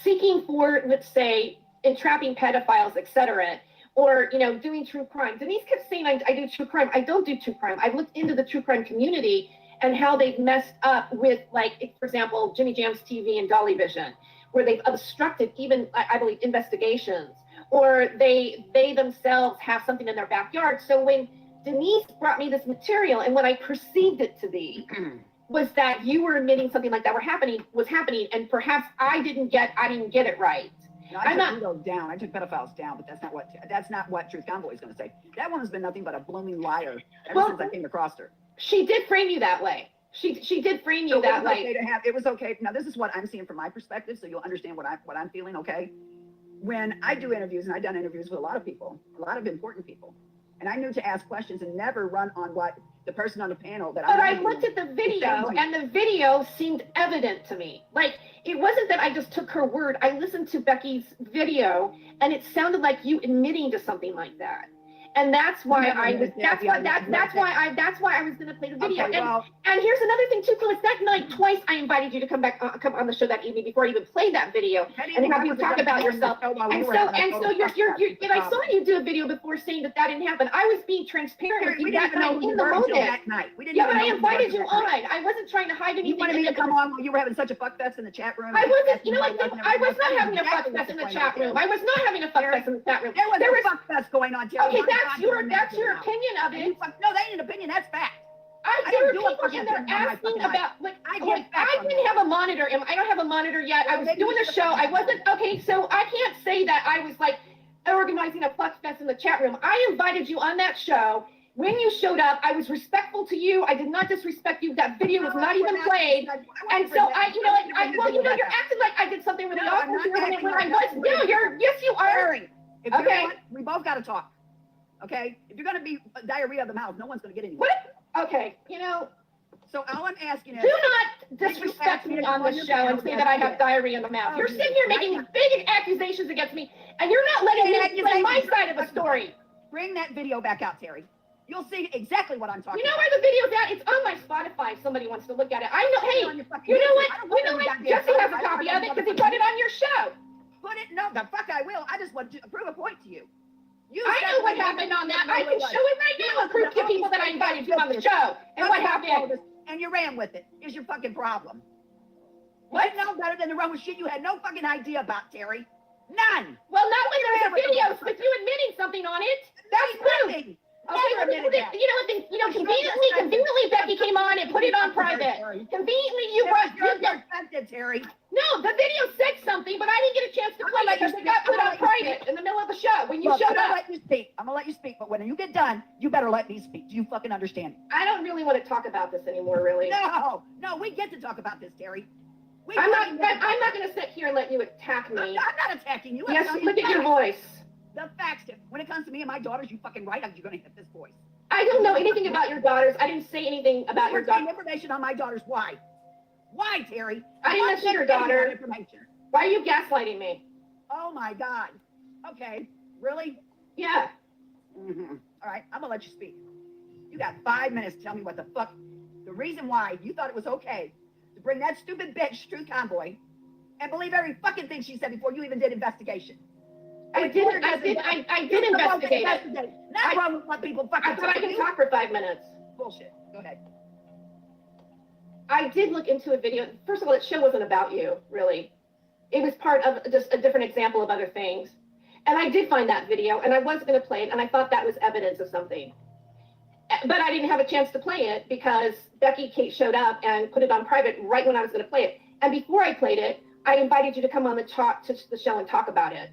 seeking for, let's say, entrapping pedophiles, etc., or, you know, doing true crime. Denise kept saying, I do true crime. I don't do true crime. I've looked into the true crime community and how they've messed up with, like, for example, Jimmy Jam's TV and Dolly Vision, where they've obstructed even, I believe, investigations. Or they themselves have something in their backyard. So when Denise brought me this material, and what I perceived it to be was that you were admitting something like that was happening, and perhaps I didn't get it right. No, I took those down. I took pedophiles down, but that's not what Truth Convoy is going to say. That woman's been nothing but a blooming liar ever since I came across her. She did frame you that way. She did frame you that way. It was okay. Now this is what I'm seeing from my perspective, so you'll understand what I'm feeling. Okay. When I do interviews, and I've done interviews with a lot of people, a lot of important people, and I knew to ask questions and never run on what the person on the panel that But I looked at the video, and the video seemed evident to me. Like, it wasn't that I just took her word. I listened to Becky's video, and it sounded like you admitting to something like that. And that's why I was going to play the video. Okay, and here's another thing too, Phyllis. That night, twice I invited you to come on the show that evening before I even played that video and have you talk about yourself. And so I saw you do a video before saying that didn't happen. I was being transparent with you that night in the moment. Yeah, but I invited you on. I wasn't trying to hide anything. You wanted me to come on when you were having such a fuck fest in the chat room. I wasn't. You know what? I was not having a fuck fest in the chat room. I was not having a fuck fest in the chat room. There was a fuck fest going on, Terry. Okay, that's your opinion of it. No, that ain't an opinion. That's fact. There were people in there asking about, like, I didn't have a monitor, and I don't have a monitor yet. I was doing a show. I wasn't, okay, so I can't say that I was, like, organizing a fuck fest in the chat room. I invited you on that show. When you showed up, I was respectful to you. I did not disrespect you. That video was not even played. And so you're acting like I did something really awful when I was. No, yes, you are. Okay. We both got to talk. Okay, if you're going to be diarrhea of the mouth, no one's going to get anywhere. What? Okay, you know. So all I'm asking is, do not disrespect me on this show and say that I have diarrhea in the mouth. You're sitting here making big accusations against me, and you're not letting me play my side of the story. Bring that video back out, Terry. You'll see exactly what I'm talking about. You know where the video's at? It's on my Spotify if somebody wants to look at it. I know, hey, you know what? Jesse has a copy of it because he put it on your show. No, the fuck I will. I just want to prove a point to you. I know what happened on that. I can show it right now and prove to people that I invited you on the show and what happened. And you ran with it. Is your fucking problem. What? You know better than to run with shit you had no fucking idea about, Terry. None. Well, not when there's a video with you admitting something on it. That's proof. Conveniently, Becky came on and put it on private. Conveniently, you offended, Terry. No, the video said something, but I didn't get a chance to play it because it got put on private in the middle of the show when you showed up. I'm gonna let you speak, but when you get done, you better let me speak. Do you fucking understand? I don't really want to talk about this anymore, really. No, we get to talk about this, Terry. I'm not going to sit here and let you attack me. I'm not attacking you. Yes, look at your voice. The facts, when it comes to me and my daughters, you fucking right, you're going to hit this voice. I don't know anything about your daughters. I didn't say anything about your daughters. Information on my daughters. Why? Why, Terry? I didn't mention your daughter. Why are you gaslighting me? Oh, my God. Okay. Really? Yeah. Mm-hmm. All right. I'm going to let you speak. You got 5 minutes to tell me what the fuck, the reason why you thought it was okay to bring that stupid bitch, Truth Convoy, and believe every fucking thing she said before you even did investigation. I did investigate it. Not wrong with what people fucking I thought I tell could you. talk for 5 minutes. Bullshit. Go ahead. I did look into a video. First of all, that show wasn't about you, really. It was part of just a different example of other things. And I did find that video, and I was going to play it, and I thought that was evidence of something. But I didn't have a chance to play it because Becky Kate showed up and put it on private right when I was going to play it. And before I played it, I invited you to come on the show and talk about it.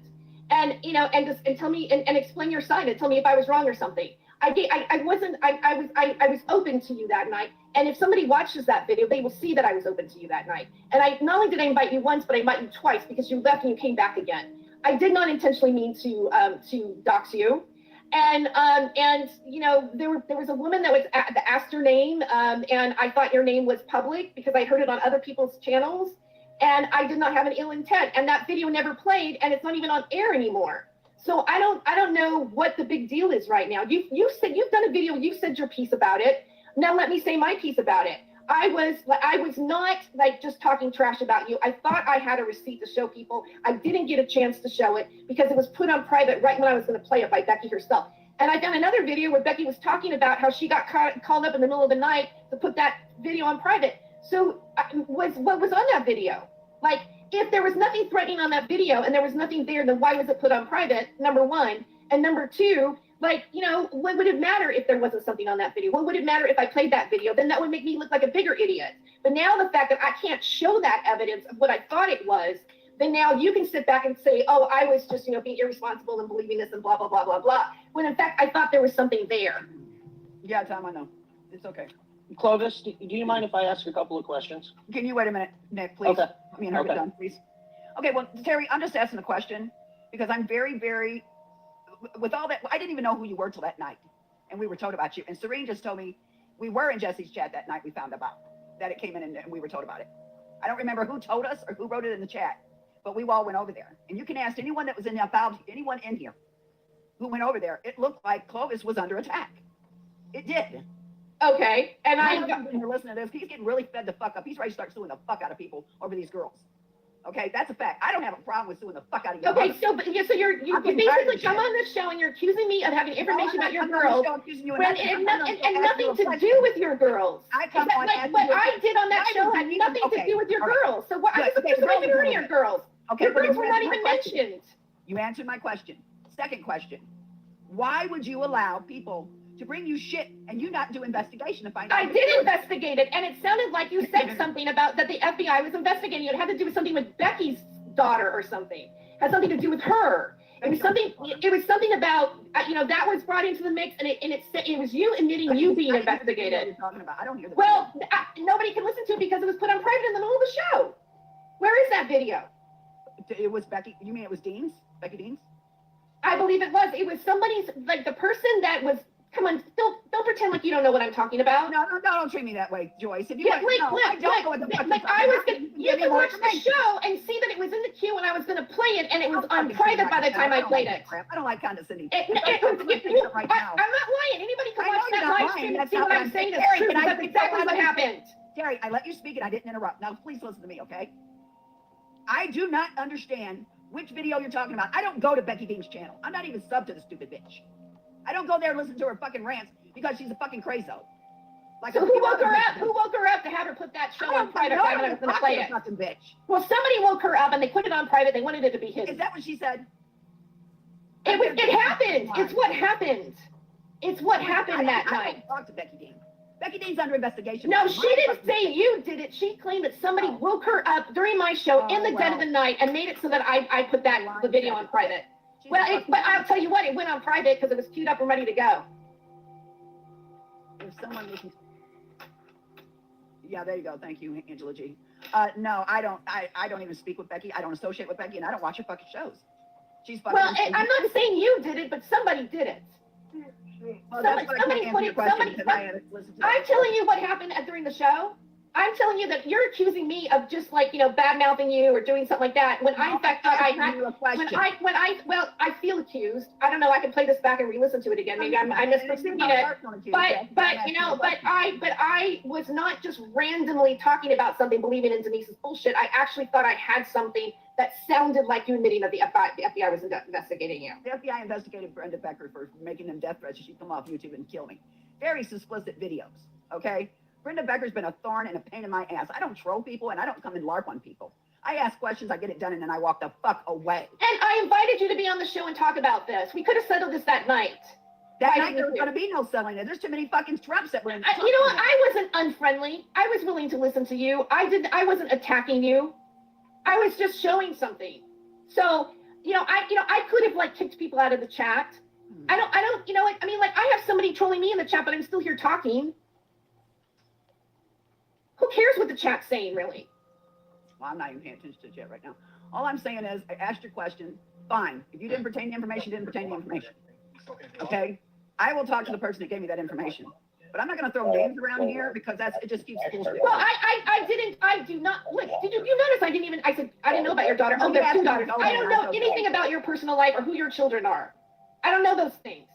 And, you know, and tell me and explain your side and tell me if I was wrong or something. I was open to you that night. And if somebody watches that video, they will see that I was open to you that night. And I not only did I invite you once, but I invite you twice because you left and you came back again. I did not intentionally mean to dox you. And you know, there was a woman that was asked her name, and I thought your name was public because I heard it on other people's channels, and I did not have an ill intent. And that video never played, and it's not even on air anymore. So I don't know what the big deal is right now. You said you've done a video, you said your piece about it. Now let me say my piece about it. I was not like just talking trash about you. I thought I had a receipt to show people. I didn't get a chance to show it because it was put on private right when I was going to play it by Becky herself. And I found another video where Becky was talking about how she got called up in the middle of the night to put that video on private. So what was on that video? Like, if there was nothing threatening on that video and there was nothing there, then why was it put on private, number one? And number two, like, you know, what would it matter if there wasn't something on that video? What would it matter if I played that video? Then that would make me look like a bigger idiot. But now the fact that I can't show that evidence of what I thought it was, then now you can sit back and say, oh, I was just, you know, being irresponsible and believing this and blah, blah, blah, blah, blah. When in fact, I thought there was something there. Yeah, Tom, I know. It's okay. Clovis, do you mind if I ask a couple of questions? Can you wait a minute, Nick, please? Okay. Me and her Okay. done, please. Okay, well, Terry, I'm just asking a question because I'm very, very, with all that, I didn't even know who you were till that night. And we were told about you. And Serene just told me we were in Jesse's chat that night. We found about that it came in and we were told about it. I don't remember who told us or who wrote it in the chat, but we all went over there. And you can ask anyone that was in the anyone in here who went over there. It looked like Clovis was under attack. It did. Okay, and I'm here listening to this. He's getting really fed the fuck up. He's ready to start suing the fuck out of people over these girls. Okay, that's a fact. I don't have a problem with suing the fuck out of you. Okay, so you basically come on this show and you're accusing me of having information about your girls and nothing to do with your girls. I come on like what I did on that show had nothing to do with your girls. So what? I was supposed to hear your girls. Okay, your girls were not even mentioned. You answered my question. Second question: why would you allow people to bring you shit and you not do investigation to find out? I did investigate it, and it sounded like you said something about that the FBI was investigating. It had to do with something with Becky's daughter or something. It had something to do with her. It was something. It was something about you know, that was brought into the mix, and it was you admitting you being investigated. What are you talking about? I don't hear the well, nobody can listen to it because it was put on private in the middle of the show. Where is that video? It was Becky. You mean it was Dean's? Becky Dean's? I believe it was. It was somebody's, like the person that was. Come on, don't pretend like you don't know what I'm talking about. No, don't treat me that way, Joyce. If you yeah, I was gonna, you can watch the show and see that it was in the queue and I was gonna play it and it was on private by the time I played it. I don't like condescending. I'm not lying. Anybody can watch that live stream and see what I'm saying is true. That's exactly what happened. Terry, I let you speak and I didn't interrupt. Now please listen to me, okay? I do not understand which video you're talking about. I don't go to Becky Dean's channel. I'm not even sub to the stupid bitch. I don't go there and listen to her fucking rants because she's a fucking crazo. Like, so who woke her up? Who woke her up to have her put that show on private when I was going to play it? Fucking bitch. Well, somebody woke her up and they put it on private. They wanted it to be hidden. Is that what she said? It happened. It's what happened. It's what happened that night. I don't talk to Becky Dean. Becky Dean's under investigation. No, she didn't say you did it. She claimed that somebody woke her up during my show in the dead of the night and made it so that I put the video on private. Well, but I'll tell you what, it went on private because it was queued up and ready to go. If someone listens, yeah, there you go. Thank you, Angela G. No, I don't even speak with Becky. I don't associate with Becky, and I don't watch her fucking shows. She's fucking. Well, I'm not saying you did it, but somebody did it. Well, somebody put it. I'm telling you what happened during the show. I'm telling you that you're accusing me of just like, you know, bad mouthing you or doing something like that. When I, in fact, thought I had, well, I feel accused. I don't know. I can play this back and re-listen to it again. Maybe I'm misperceiving it. But you know, but I was not just randomly talking about something, believing in Denise's bullshit. I actually thought I had something that sounded like you admitting that the FBI was investigating you. The FBI investigated Brenda Becker for making them death threats. She'd come off YouTube and kill me. Very explicit videos, okay? Brenda Becker's been a thorn and a pain in my ass. I don't troll people, and I don't come and LARP on people. I ask questions, I get it done, and then I walk the fuck away. And I invited you to be on the show and talk about this. We could have settled this that night. That night there was going to be no selling it. There's too many fucking traps that were in. You know what? I wasn't unfriendly. I was willing to listen to you. I wasn't attacking you. I was just showing something. So, I could have like kicked people out of the chat. I don't, you know what? I mean, like I have somebody trolling me in the chat, but I'm still here talking. Who cares what the chat's saying, really? Well, I'm not even paying attention to the chat right now. All I'm saying is, I asked your question. Fine. If you didn't pertain the information, didn't pertain the information. Okay? I will talk to the person that gave me that information. But I'm not going to throw names around here because it just keeps bullshit. Well, I do not, look, did you notice I didn't know about your daughter. Oh, there's two daughters. I don't know anything about your personal life or who your children are. I don't know those things.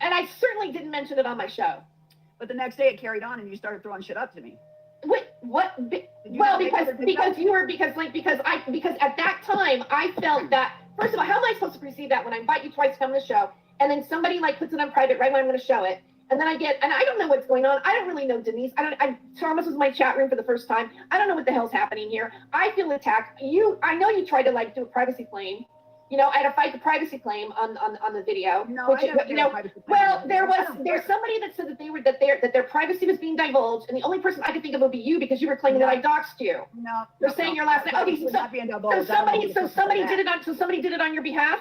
And I certainly didn't mention it on my show. But the next day it carried on and you started throwing shit up to me. What? Well, because at that time I felt that, first of all, how am I supposed to perceive that when I invite you twice to come to the show and then somebody like puts it on private right when I'm going to show it? And then and I don't know what's going on. I don't really know Denise. Thomas was in my chat room for the first time. I don't know what the hell's happening here. I feel attacked. I know you tried to like do a privacy claim. I had to fight the privacy claim on the video. No, well, there's somebody that said that their privacy was being divulged, and the only person I could think of would be you because you were claiming that I doxed you. No, you're saying your last name. Okay, so somebody did it on your behalf.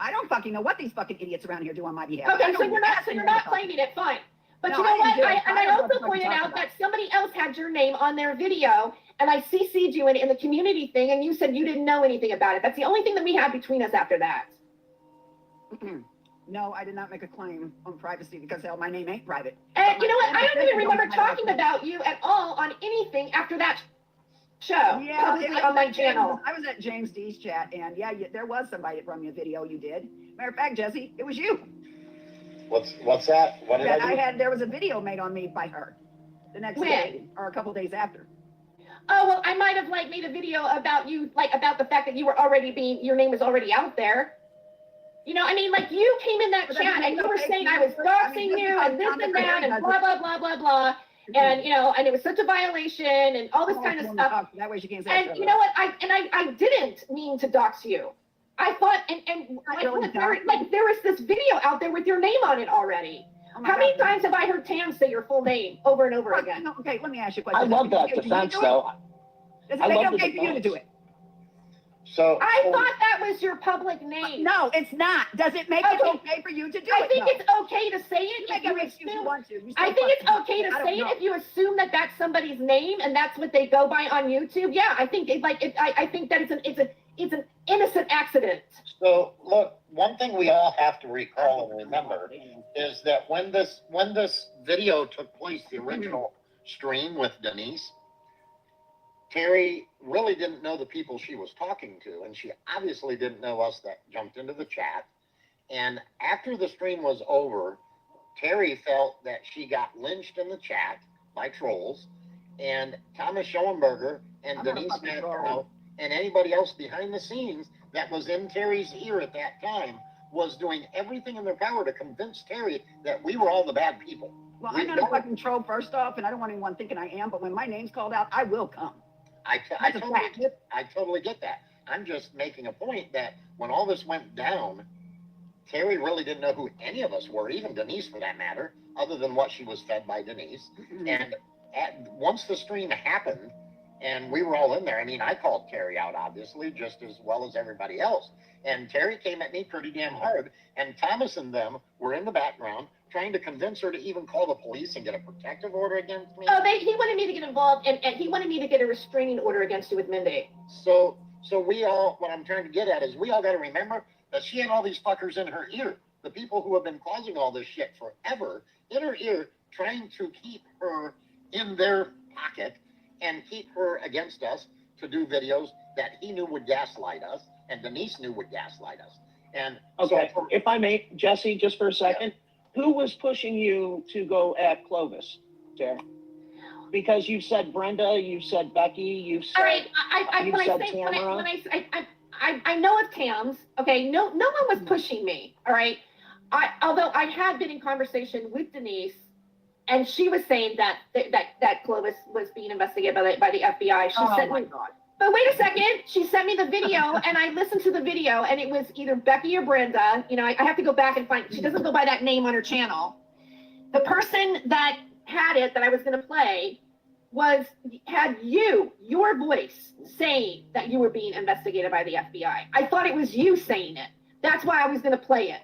I don't fucking know what these fucking idiots around here do on my behalf. Okay, so you're not claiming it, fine. But you know what? I also pointed out that somebody else had your name on their video, and I CC'd you in the community thing, and you said you didn't know anything about it. That's the only thing that we had between us after that. No, I did not make a claim on privacy because hell, my name ain't private. And you know what? I don't even remember talking about you at all on anything after that show. Yeah, on my channel. I was at James D's chat, and yeah, there was somebody that brought me a video. You did. Matter of fact, Jesse, it was you. What's that? What did I do? There was a video made on me by her the next day or a couple days after. Oh, well, I might have made a video about you, about the fact that you were your name was already out there. You came in that chat and you were saying I was doxing you and this and that and blah, blah, blah, blah, blah. And, and it was such a violation and all this kind of stuff. That way she can't say and you know what? I didn't mean to dox you. I thought, there was this video out there with your name on it already. How many times have I heard Tam say your full name over and over again? Okay, let me ask you a question. I love that defense, though. Does it make it okay for you to do it? So I thought that was your public name. No, it's not. Does it make it okay for you to do it? I think it's okay to say it. Make every excuse you want to. I think it's okay to say it if you assume that that's somebody's name and that's what they go by on YouTube. Yeah, I think I think that it's an innocent accident. So look, one thing we all have to recall and remember is that when this video took place, the original stream with Denise, Terry really didn't know the people she was talking to, and she obviously didn't know us that jumped into the chat. And after the stream was over, Terry felt that she got lynched in the chat by trolls, and Thomas Schoenberger and Denise Mantello and anybody else behind the scenes that was in Terry's ear at that time was doing everything in their power to convince Terry that we were all the bad people. Well, I'm not a fucking troll, first off, and I don't want anyone thinking I am, but when my name's called out, I will come. I totally get that. I'm just making a point that when all this went down, Terry really didn't know who any of us were, even Denise for that matter, other than what she was fed by Denise. And once the stream happened and we were all in there, I mean, I called Terry out, obviously, just as well as everybody else. And Terry came at me pretty damn hard. And Thomas and them were in the background trying to convince her to even call the police and get a protective order against me. Oh, he wanted me to get involved, and he wanted me to get a restraining order against you with Mindy. So we all, what I'm trying to get at is we all got to remember that she had all these fuckers in her ear. The people who have been causing all this shit forever in her ear, trying to keep her in their pocket and keep her against us to do videos that he knew would gaslight us and Denise knew would gaslight us. And okay, so if I may, Jesse, just for a second, who was pushing you to go at Clovis, Terry? because you said Brenda, you said Becky, you said All right, you when I said say Tamara. when I know of Tams. Okay, no one was pushing me. All right, although I had been in conversation with Denise, and she was saying that Clovis was being investigated by the FBI. She sent me. God. But wait a second, she sent me the video, and I listened to the video, and it was either Becky or Brenda. You know, I have to go back and find. She doesn't go by that name on her channel. The person that had it that I was going to play had your voice saying that you were being investigated by the FBI. I thought it was you saying it. That's why I was going to play it.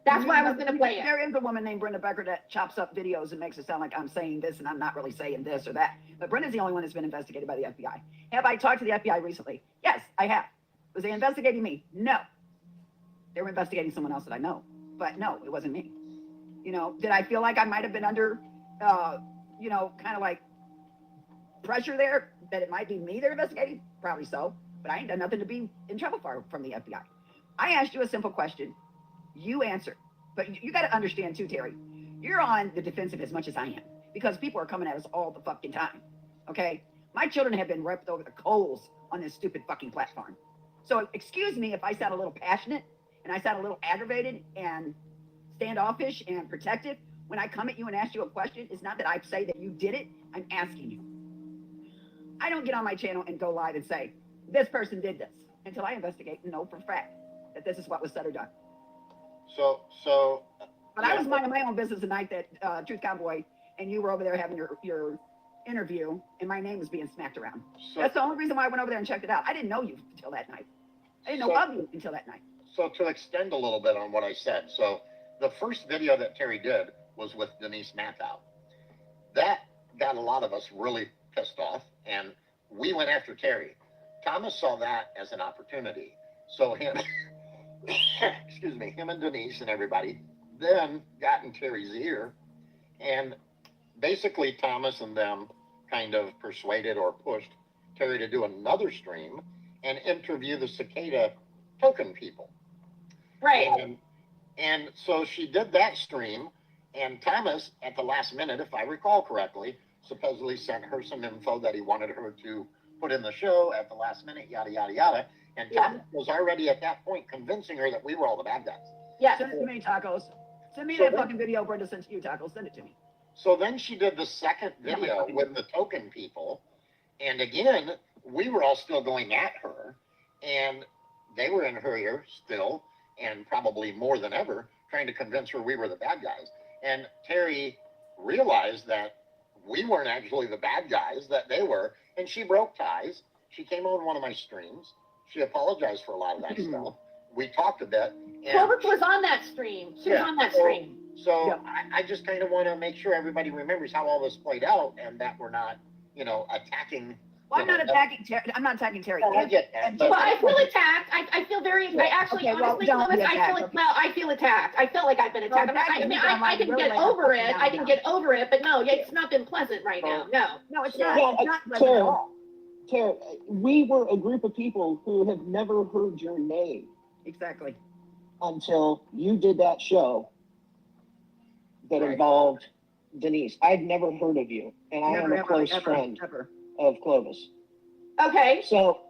That's why I was going to play it. There is a woman named Brenda Becker that chops up videos and makes it sound like I'm saying this and I'm not really saying this or that. But Brenda's the only one that's been investigated by the FBI. Have I talked to the FBI recently? Yes, I have. Was they investigating me? No. They were investigating someone else that I know. But no, it wasn't me. You know, did I feel like I might have been under, you know, kind of like pressure there that it might be me they're investigating? Probably so. But I ain't done nothing to be in trouble from the FBI. I asked you a simple question. You answered. But you got to understand too, Terry, you're on the defensive as much as I am because people are coming at us all the fucking time. Okay? My children have been ripped over the coals on this stupid fucking platform. So excuse me if I sound a little passionate and I sound a little aggravated and standoffish and protective. When I come at you and ask you a question, it's not that I say that you did it. I'm asking you. I don't get on my channel and go live and say, this person did this until I investigate and know for a fact that this is what was said or done. But I was minding my own business the night that Truth Cowboy and you were over there having your interview and my name was being smacked around. That's the only reason why I went over there and checked it out. I didn't know you until that night. I didn't know of you until that night. So to extend a little bit on what I said, so the first video that Terry did was with Denise Mattow. That got a lot of us really pissed off, and we went after Terry. Thomas saw that as an opportunity. So him, excuse me, him and Denise and everybody then got in Terry's ear, and basically Thomas and them kind of persuaded or pushed Terry to do another stream and interview the cicada token people. Right. And so she did that stream, and Thomas, at the last minute, if I recall correctly, supposedly sent her some info that he wanted her to put in the show at the last minute, yada, yada, yada. And Thomas was already at that point convincing her that we were all the bad guys. Yeah. Send it to me, Tacos. Send me that fucking video Brenda sent to you, Tacos. Send it to me. So then she did the second video with the token people. And again, we were all still going at her. And they were in her ear still, and probably more than ever, trying to convince her we were the bad guys. And Terry realized that we weren't actually the bad guys, that they were. And she broke ties. She came on one of my streams. She apologized for a lot of that stuff. We talked a bit. Clovis was on that stream. She was on that stream. So I just kind of want to make sure everybody remembers how all this played out and that we're not, you know, attacking. Well, I'm not attacking Terry. I'm not attacking Terry. I get that. Well, I feel attacked. I feel very. I actually, Okay, well, honestly, don't Clovis, be I feel attacked. well. I feel attacked. I felt like I've been attacked. Well, I mean, I can get over it. I can get over it. But no, it's not been pleasant right now. No, it's not. Yeah, It's not pleasant at all. Terry, we were a group of people who have never heard your name Exactly. until you did that show that involved Denise. I'd never heard of you, and I am a close friend of Clovis. Okay. So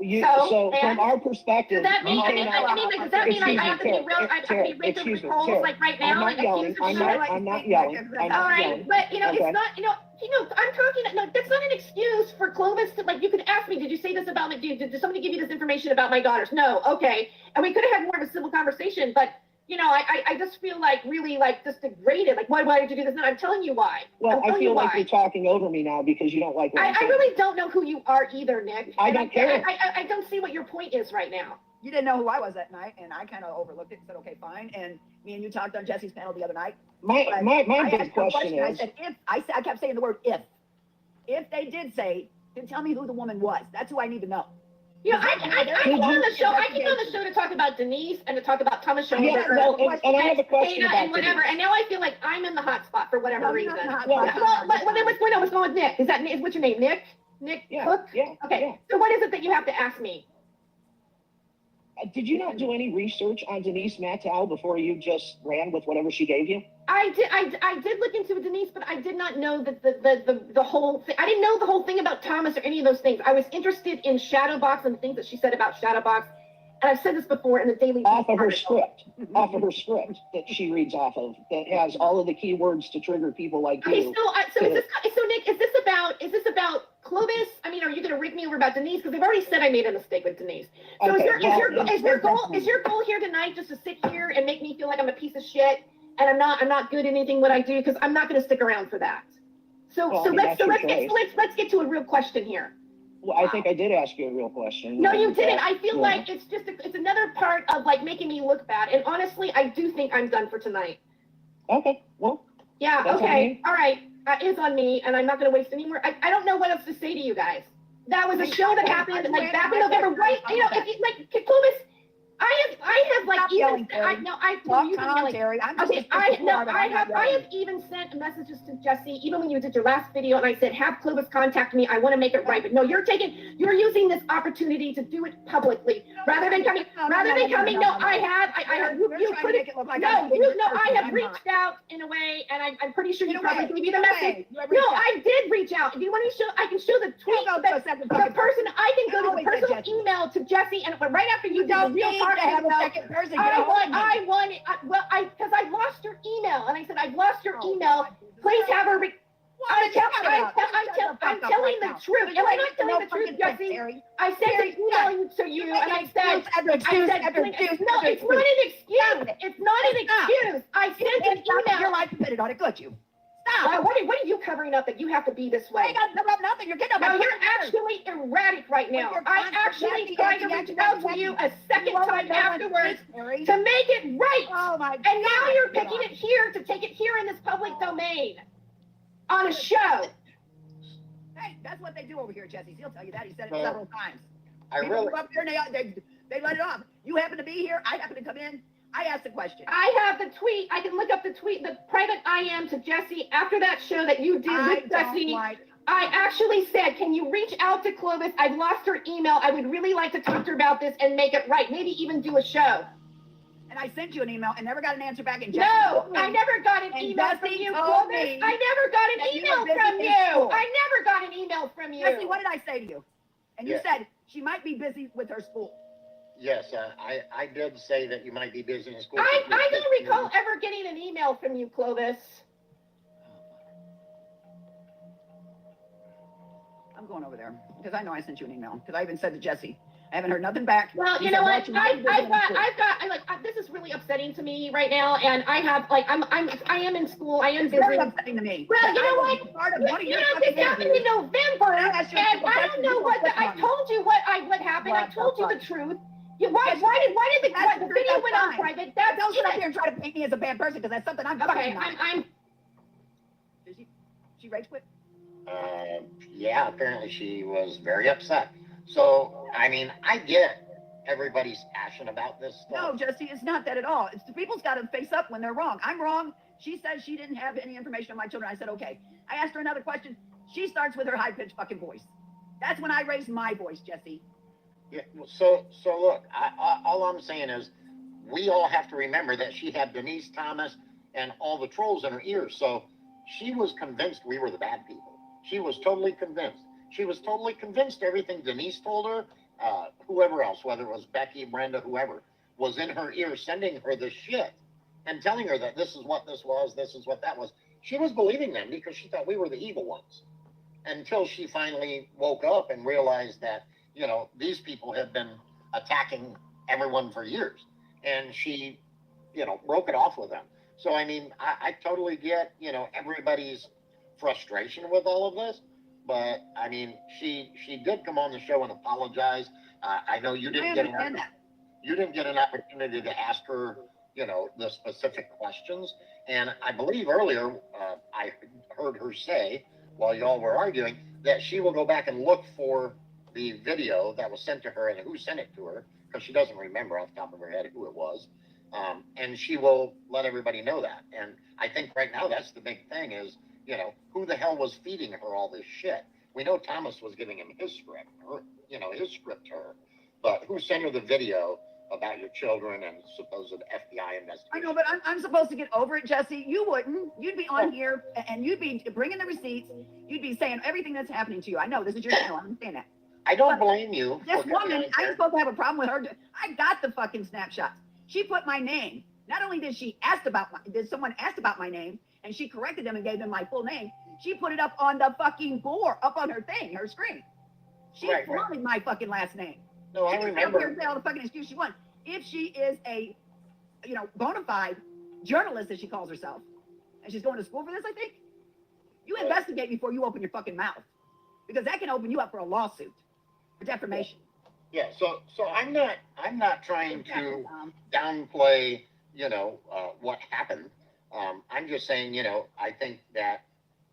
from our perspective, does that mean? you came out- Does that mean I have to be Terry, real? I have to be right excuse through me, polls Terry, like right now? I'm not yelling. I'm not yelling. I'm All not right, yelling. but you know, Okay. it's not. I'm talking. No, that's not an excuse for Clovis to like. You could ask me, did you say this about me? Did somebody give you this information about my daughters? No. Okay, and we could have had more of a civil conversation, but. You know, I just feel like really like just degraded. Like, why did you do this? No, I'm telling you why. Well, I feel like why. you're talking over me now because you don't like what I'm I saying. really don't know who you are either, Nick. I don't care. I don't see what your point is right now. You didn't know who I was that night, and I kind of overlooked it and said, okay, fine. And me and you talked on Jesse's panel the other night. My big asked you a question I is, said, I kept saying the word if. If they did say, then tell me who the woman was. That's who I need to know. You know, I came on the show. I came on the show to talk about Denise and to talk about Thomas Show. Yeah, well, and I have a question about and whatever. Denise. And now I feel like I'm in the hot spot for whatever No, you're reason. not in the hot Well, spot. what's going with Nick? What's your name? Nick? Nick Yeah, Cook? yeah, Okay. yeah. So what is it that you have to ask me? Did you not do any research on Denise Mattel before you just ran with whatever she gave you? I did look into Denise, but I did not know that the whole thing. I didn't know the whole thing about Thomas or any of those things. I was interested in Shadowbox and the things that she said about Shadowbox. And I've said this before in the Daily. Off of her script that she reads off of, that has all of the keywords to trigger people like you. Okay, so Nick, is this about Clovis? I mean, are you going to rig me over about Denise? Because they've already said I made a mistake with Denise. So Okay, is your goal here tonight just to sit here and make me feel like I'm a piece of shit and I'm not good at anything what I do? Because I'm not going to stick around for that. Let's get to a real question here. Well, I think I did ask you a real question. No, you didn't. I feel like it's another part of like making me look bad. And honestly, I do think I'm done for tonight. Okay, well. Yeah, okay, all right. It's on me, and I'm not going to waste any more. I don't know what else to say to you guys. That was a show that happened like back in November, right? You know, if you like Clovis, I have like even I have even sent messages to Jesse, even when you did your last video, and I said, have Clovis contact me. I want to make it right. But no, you're using this opportunity to do it publicly rather than coming. No, I have reached out in a way, and I'm pretty sure you probably gave me the message. No, I did reach out. If you want to show, I can show the tweet. The person, I can go to the personal email to Jesse, and right after you did the real part. Have a second person. Because I lost your email, and I said, I've lost your email. Please have her. I'm telling the truth. Am I not telling the truth, Jesse? I sent an email to you, and I said, no, it's not an excuse. It's not an excuse. I sent an email. Your life depended on it, could you? Stop. What are you covering up that you have to be this way? I got to cover up nothing. You're getting up. No, you're actually erratic right now. I actually tried to reach out to you a second time afterwards to make it right. Oh my God. And now you're picking it here to take it here in this public domain on a show. Hey, that's what they do over here, Jesse. He'll tell you that. He said it several times. People go up there and they let it off. You happen to be here. I happen to come in. I asked a question. I have the tweet. I can look up the tweet, the private IM to Jesse after that show that you did with Jesse. I actually said, can you reach out to Clovis? I've lost her email. I would really like to talk to her about this and make it right. Maybe even do a show. And I sent you an email and never got an answer back. And no, I never got an email from you, Clovis. I never got an email from you. I never got an email from you. Jesse, what did I say to you? And you said she might be busy with her school. Yes, I did say that you might be busy in school. I don't recall ever getting an email from you, Clovis. I'm going over there because I know I sent you an email because I even said to Jesse, I haven't heard nothing back. Well, you know what? This is really upsetting to me right now, and I am in school. I am busy. It's very upsetting to me. Well, you know what? This happened in November, and I don't know I told you what happened. I told you the truth. Why did the video went on private? Don't sit up here and try to paint me as a bad person because that's something I'm okay. Did she rage quit? Yeah, apparently she was very upset. So, I mean, I get everybody's passion about this stuff. No, Jesse, it's not that at all. It's the people's got to face up when they're wrong. I'm wrong. She says she didn't have any information on my children. I said, okay. I asked her another question. She starts with her high-pitched fucking voice. That's when I raised my voice, Jesse. Yeah, so look, all I'm saying is we all have to remember that she had Denise Thomas and all the trolls in her ears. So she was convinced we were the bad people. She was totally convinced. She was totally convinced everything Denise told her, whoever else, whether it was Becky, Brenda, whoever, was in her ear sending her this shit and telling her that this is what this was, this is what that was. She was believing them because she thought we were the evil ones until she finally woke up and realized that, you know, these people have been attacking everyone for years. And she, you know, broke it off with them. So, I mean, I totally get, you know, everybody's frustration with all of this. But, I mean, she did come on the show and apologize. I know you didn't get an opportunity to ask her, you know, the specific questions. And I believe earlier I heard her say, while y'all were arguing, that she will go back and look for the video that was sent to her and who sent it to her, because she doesn't remember off the top of her head who it was. And she will let everybody know that. And I think right now that's the big thing is, you know, who the hell was feeding her all this shit? We know Thomas was giving him his script, or, you know, his script to her. But who sent her the video about your children and supposed FBI investigation. I know, but I'm supposed to get over it, Jesse. You wouldn't. You'd be on here and you'd be bringing the receipts. You'd be saying everything that's happening to you. I know this is your channel. I understand that. I don't blame you. This woman, I ain't supposed to have a problem with her. I got the fucking snapshots. She put my name. Not only did someone asked about my name and she corrected them and gave them my full name, she put it up on the fucking board, up on her thing, her screen. She wanted my fucking last name. No, I remember. She can say all the fucking excuse she wants. If she is a, bona fide journalist, as she calls herself, and she's going to school for this, I think, you investigate before you open your fucking mouth, because that can open you up for a lawsuit for defamation. Yeah. So I'm not trying to downplay, what happened. I'm just saying, I think that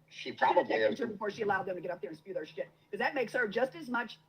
she probably is. Before she allowed them to get up there and spew their shit, because that makes her just as much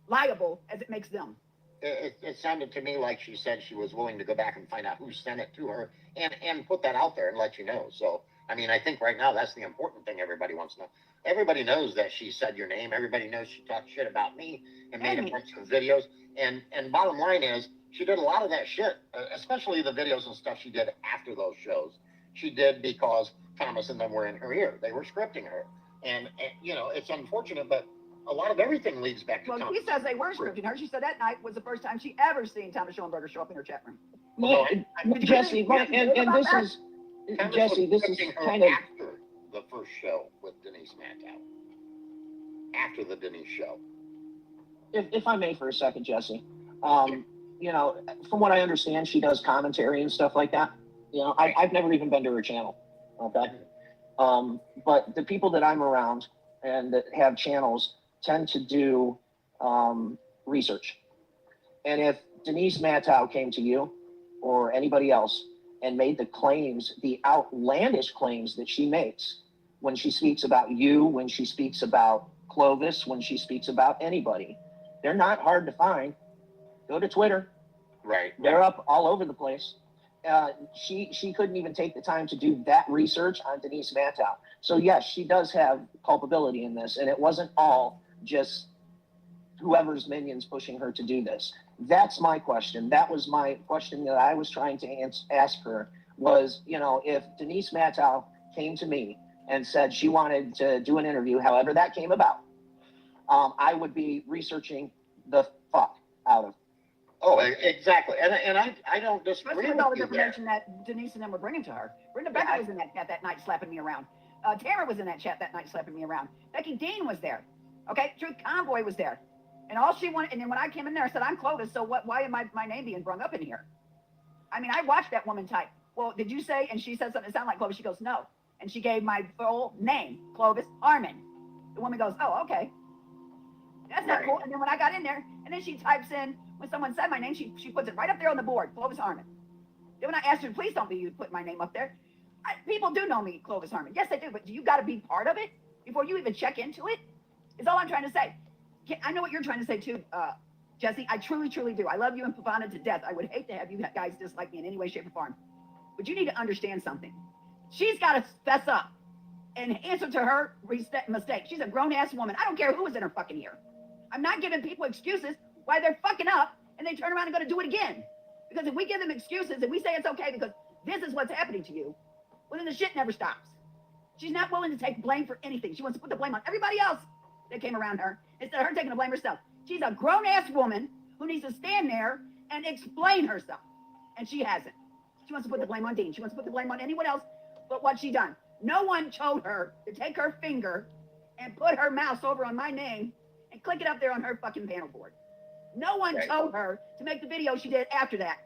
liable as it makes them. It sounded to me like she said she was willing to go back and find out who sent it to her and put that out there and let you know. So, I mean, I think right now that's the important thing everybody wants to know. Everybody knows that she said your name. Everybody knows she talked shit about me and made a bunch of videos. And bottom line is, she did a lot of that shit, especially the videos and stuff she did after those shows. She did because Thomas and them were in her ear. They were scripting her. And it's unfortunate, but a lot of everything leads back to Thomas. She says they were scripting her. She said that night was the first time she ever seen Thomas Schoenberger show up in her chat room. No, Jesse, Jesse, this is kind of after the first show with Denise Mantow. After the Denise show. If I may for a second, Jesse, from what I understand, she does commentary and stuff like that. I've never even been to her channel. Okay. But the people that I'm around and that have channels tend to do research. And if Denise Mantow came to you or anybody else and made the outlandish claims that she makes when she speaks about you, when she speaks about Clovis, when she speaks about anybody, they're not hard to find. Go to Twitter. Right. They're up all over the place. She couldn't even take the time to do that research on Denise Mantow. So yes, she does have culpability in this, and it wasn't all just whoever's minions pushing her to do this. That's my question. That was my question that I was trying to ask her was, if Denise Mantow came to me and said she wanted to do an interview, however that came about, I would be researching the fuck out of. Oh, exactly. And I don't disagree with all the you information that Denise and them were bringing to her. Brenda Becker was in that chat that night slapping me around. Tara was in that chat that night slapping me around. Becky Dean was there. Okay, Truth Convoy was there. And all she wanted, and then when I came in there, I said, I'm Clovis, so why am my name being brung up in here? I mean, I watched that woman type, well, did you say, and she said something that sounded like Clovis. She goes, no. And she gave my full name, Clovis Harmon. The woman goes, oh, okay. That's not cool. And then when I got in there, and then she types in, when someone said my name, she puts it right up there on the board, Clovis Harmon. Then when I asked her, please don't be you put my name up there. People do know me, Clovis Harmon. Yes, they do, but you got to be part of it before you even check into it, is all I'm trying to say. I know what you're trying to say too, Jesse. I truly, truly do. I love you and Pavana to death. I would hate to have you guys dislike me in any way, shape, or form. But you need to understand something. She's got to fess up and answer to her mistake. She's a grown-ass woman. I don't care who was in her fucking ear. I'm not giving people excuses why they're fucking up and they turn around and go to do it again. Because if we give them excuses and we say it's okay because this is what's happening to you, well, then the shit never stops. She's not willing to take blame for anything. She wants to put the blame on everybody else that came around her instead of her taking the blame herself. She's a grown-ass woman who needs to stand there and explain herself. And she hasn't. She wants to put the blame on Dean. She wants to put the blame on anyone else but what she done. No one told her to take her finger and put her mouse over on my name and click it up there on her fucking panel board. No one told her to make the video she did after that,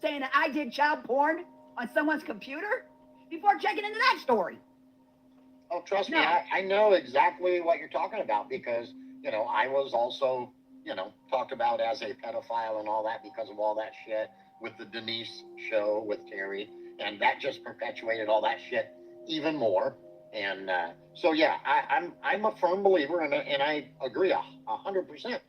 saying that I did child porn on someone's computer before checking into that story. Oh, trust me, I know exactly what you're talking about because, I was also, talked about as a pedophile and all that because of all that shit with the Denise show with Terry. And that just perpetuated all that shit even more. And so, yeah, I'm a firm believer and I agree 100%.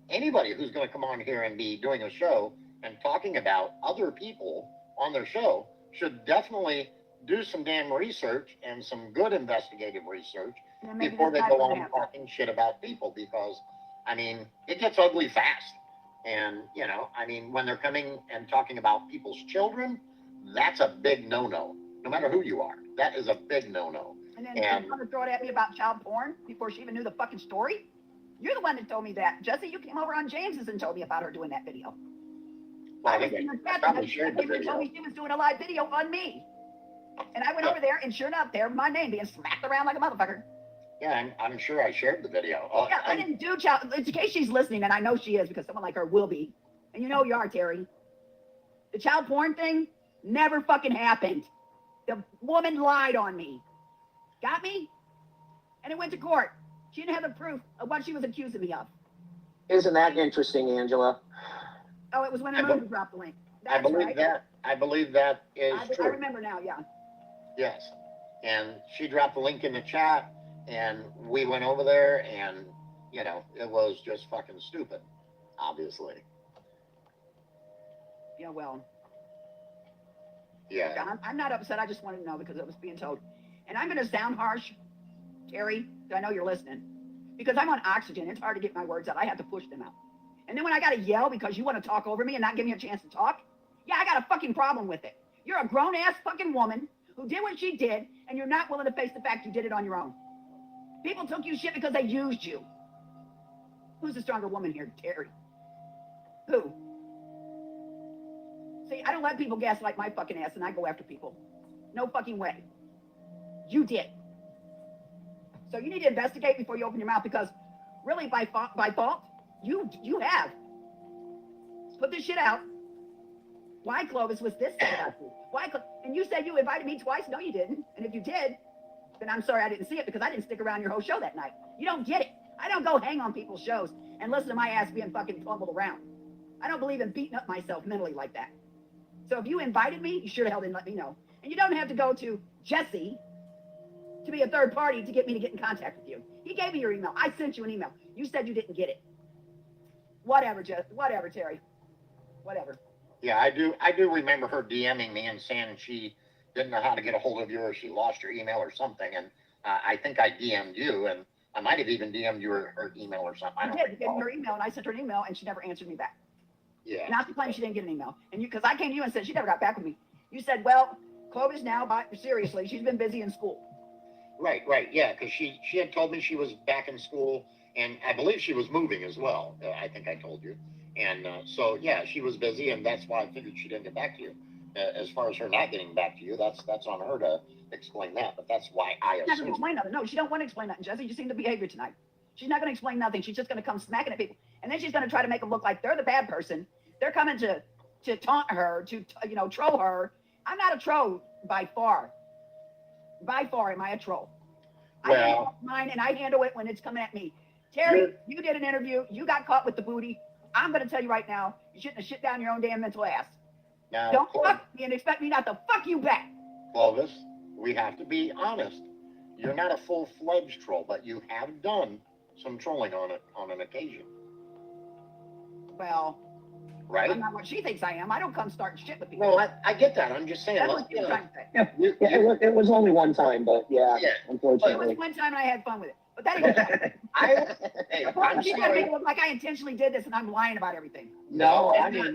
Anybody who's going to come on here and be doing a show and talking about other people on their show should definitely do some damn research and some good investigative research before they go on talking shit about people because, I mean, it gets ugly fast. And, you know, I mean, when they're coming and talking about people's children, that's a big no-no. No matter who you are, that is a big no-no. And then you're going to throw it at me about child porn before she even knew the fucking story? You're the one that told me that. Jesse, you came over on James's and told me about her doing that video. Well, I was in the chat and she told me she was doing a live video on me. And I went over there, and sure enough, there my name being smacked around like a motherfucker. Yeah, I'm sure I shared the video. Yeah, I didn't do child. In case she's listening, and I know she is because someone like her will be. And you know you are, Terry. The child porn thing never fucking happened. The woman lied on me. Got me? And it went to court. She didn't have the proof of what she was accusing me of. Isn't that interesting, Angela? Oh, it was when Moon dropped the link. That's I believe right. that. I believe that is true. I remember now, yeah. Yes. And she dropped the link in the chat, and we went over there, and, you know, it was just fucking stupid, obviously. Yeah, well. Yeah. I'm not upset. I just wanted to know because it was being told. And I'm going to sound harsh, Terry, because I know you're listening. Because I'm on oxygen. It's hard to get my words out. I have to push them out. And then when I got to yell because you want to talk over me and not give me a chance to talk, yeah, I got a fucking problem with it. You're a grown-ass fucking woman who did what she did, and you're not willing to face the fact you did it on your own. People took you shit because they used you. Who's the stronger woman here? Terry. Who? See, I don't let people gaslight my fucking ass, and I go after people. No fucking way. You did. So you need to investigate before you open your mouth, because really by fault, you have. Put this shit out. Why, Clovis, was this said about you? Why? And you said you invited me twice. No, you didn't. And if you did, then I'm sorry I didn't see it, because I didn't stick around your whole show that night. You don't get it. I don't go hang on people's shows and listen to my ass being fucking fumbled around. I don't believe in beating up myself mentally like that. So if you invited me, you should have held in let me know. And you don't have to go to Jesse to be a third party to get me to get in contact with you. He gave me your email. I sent you an email. You said you didn't get it. Whatever, whatever, Terry. Whatever. Yeah, I do remember her DMing me and saying she didn't know how to get a hold of you, or she lost your email or something. And I think I DM'd you, and I might have even DM'd you her email or something. You did. You gave me her email, and I sent her an email, and she never answered me back. Yeah. Not to claim she didn't get an email. And because I came to you and said she never got back with me. You said, well, Clovis now, seriously, she's been busy in school. Right, yeah, because she had told me she was back in school, and I believe she was moving as well. I think I told you. And so, yeah, she was busy, and that's why I figured she didn't get back to you. As far as her not getting back to you, that's on her to explain that, but that's why I assume. She's not going to explain nothing. No, she don't want to explain nothing, Jesse. You seen the behavior tonight. She's not going to explain nothing. She's just going to come smacking at people. And then she's going to try to make them look like they're the bad person. They're coming to taunt her, to, troll her. I'm not a troll by far. By far am I a troll. Well, I handle mine, and I handle it when it's coming at me. Terry, you did an interview. You got caught with the booty. I'm going to tell you right now, you shouldn't have shit down your own damn mental ass. Now, don't fuck me and expect me not to fuck you back. Clovis, we have to be honest. You're not a full-fledged troll, but you have done some trolling on an occasion. Well, right? I'm not what she thinks I am. I don't come starting shit with people. No, I get that. I'm just saying. That's what you're trying to say. Yeah, it was only one time, but yeah. Unfortunately. It was one time and I had fun with it. But that ain't I'm she's gonna make it look like I intentionally did this and I'm lying about everything. No, I mean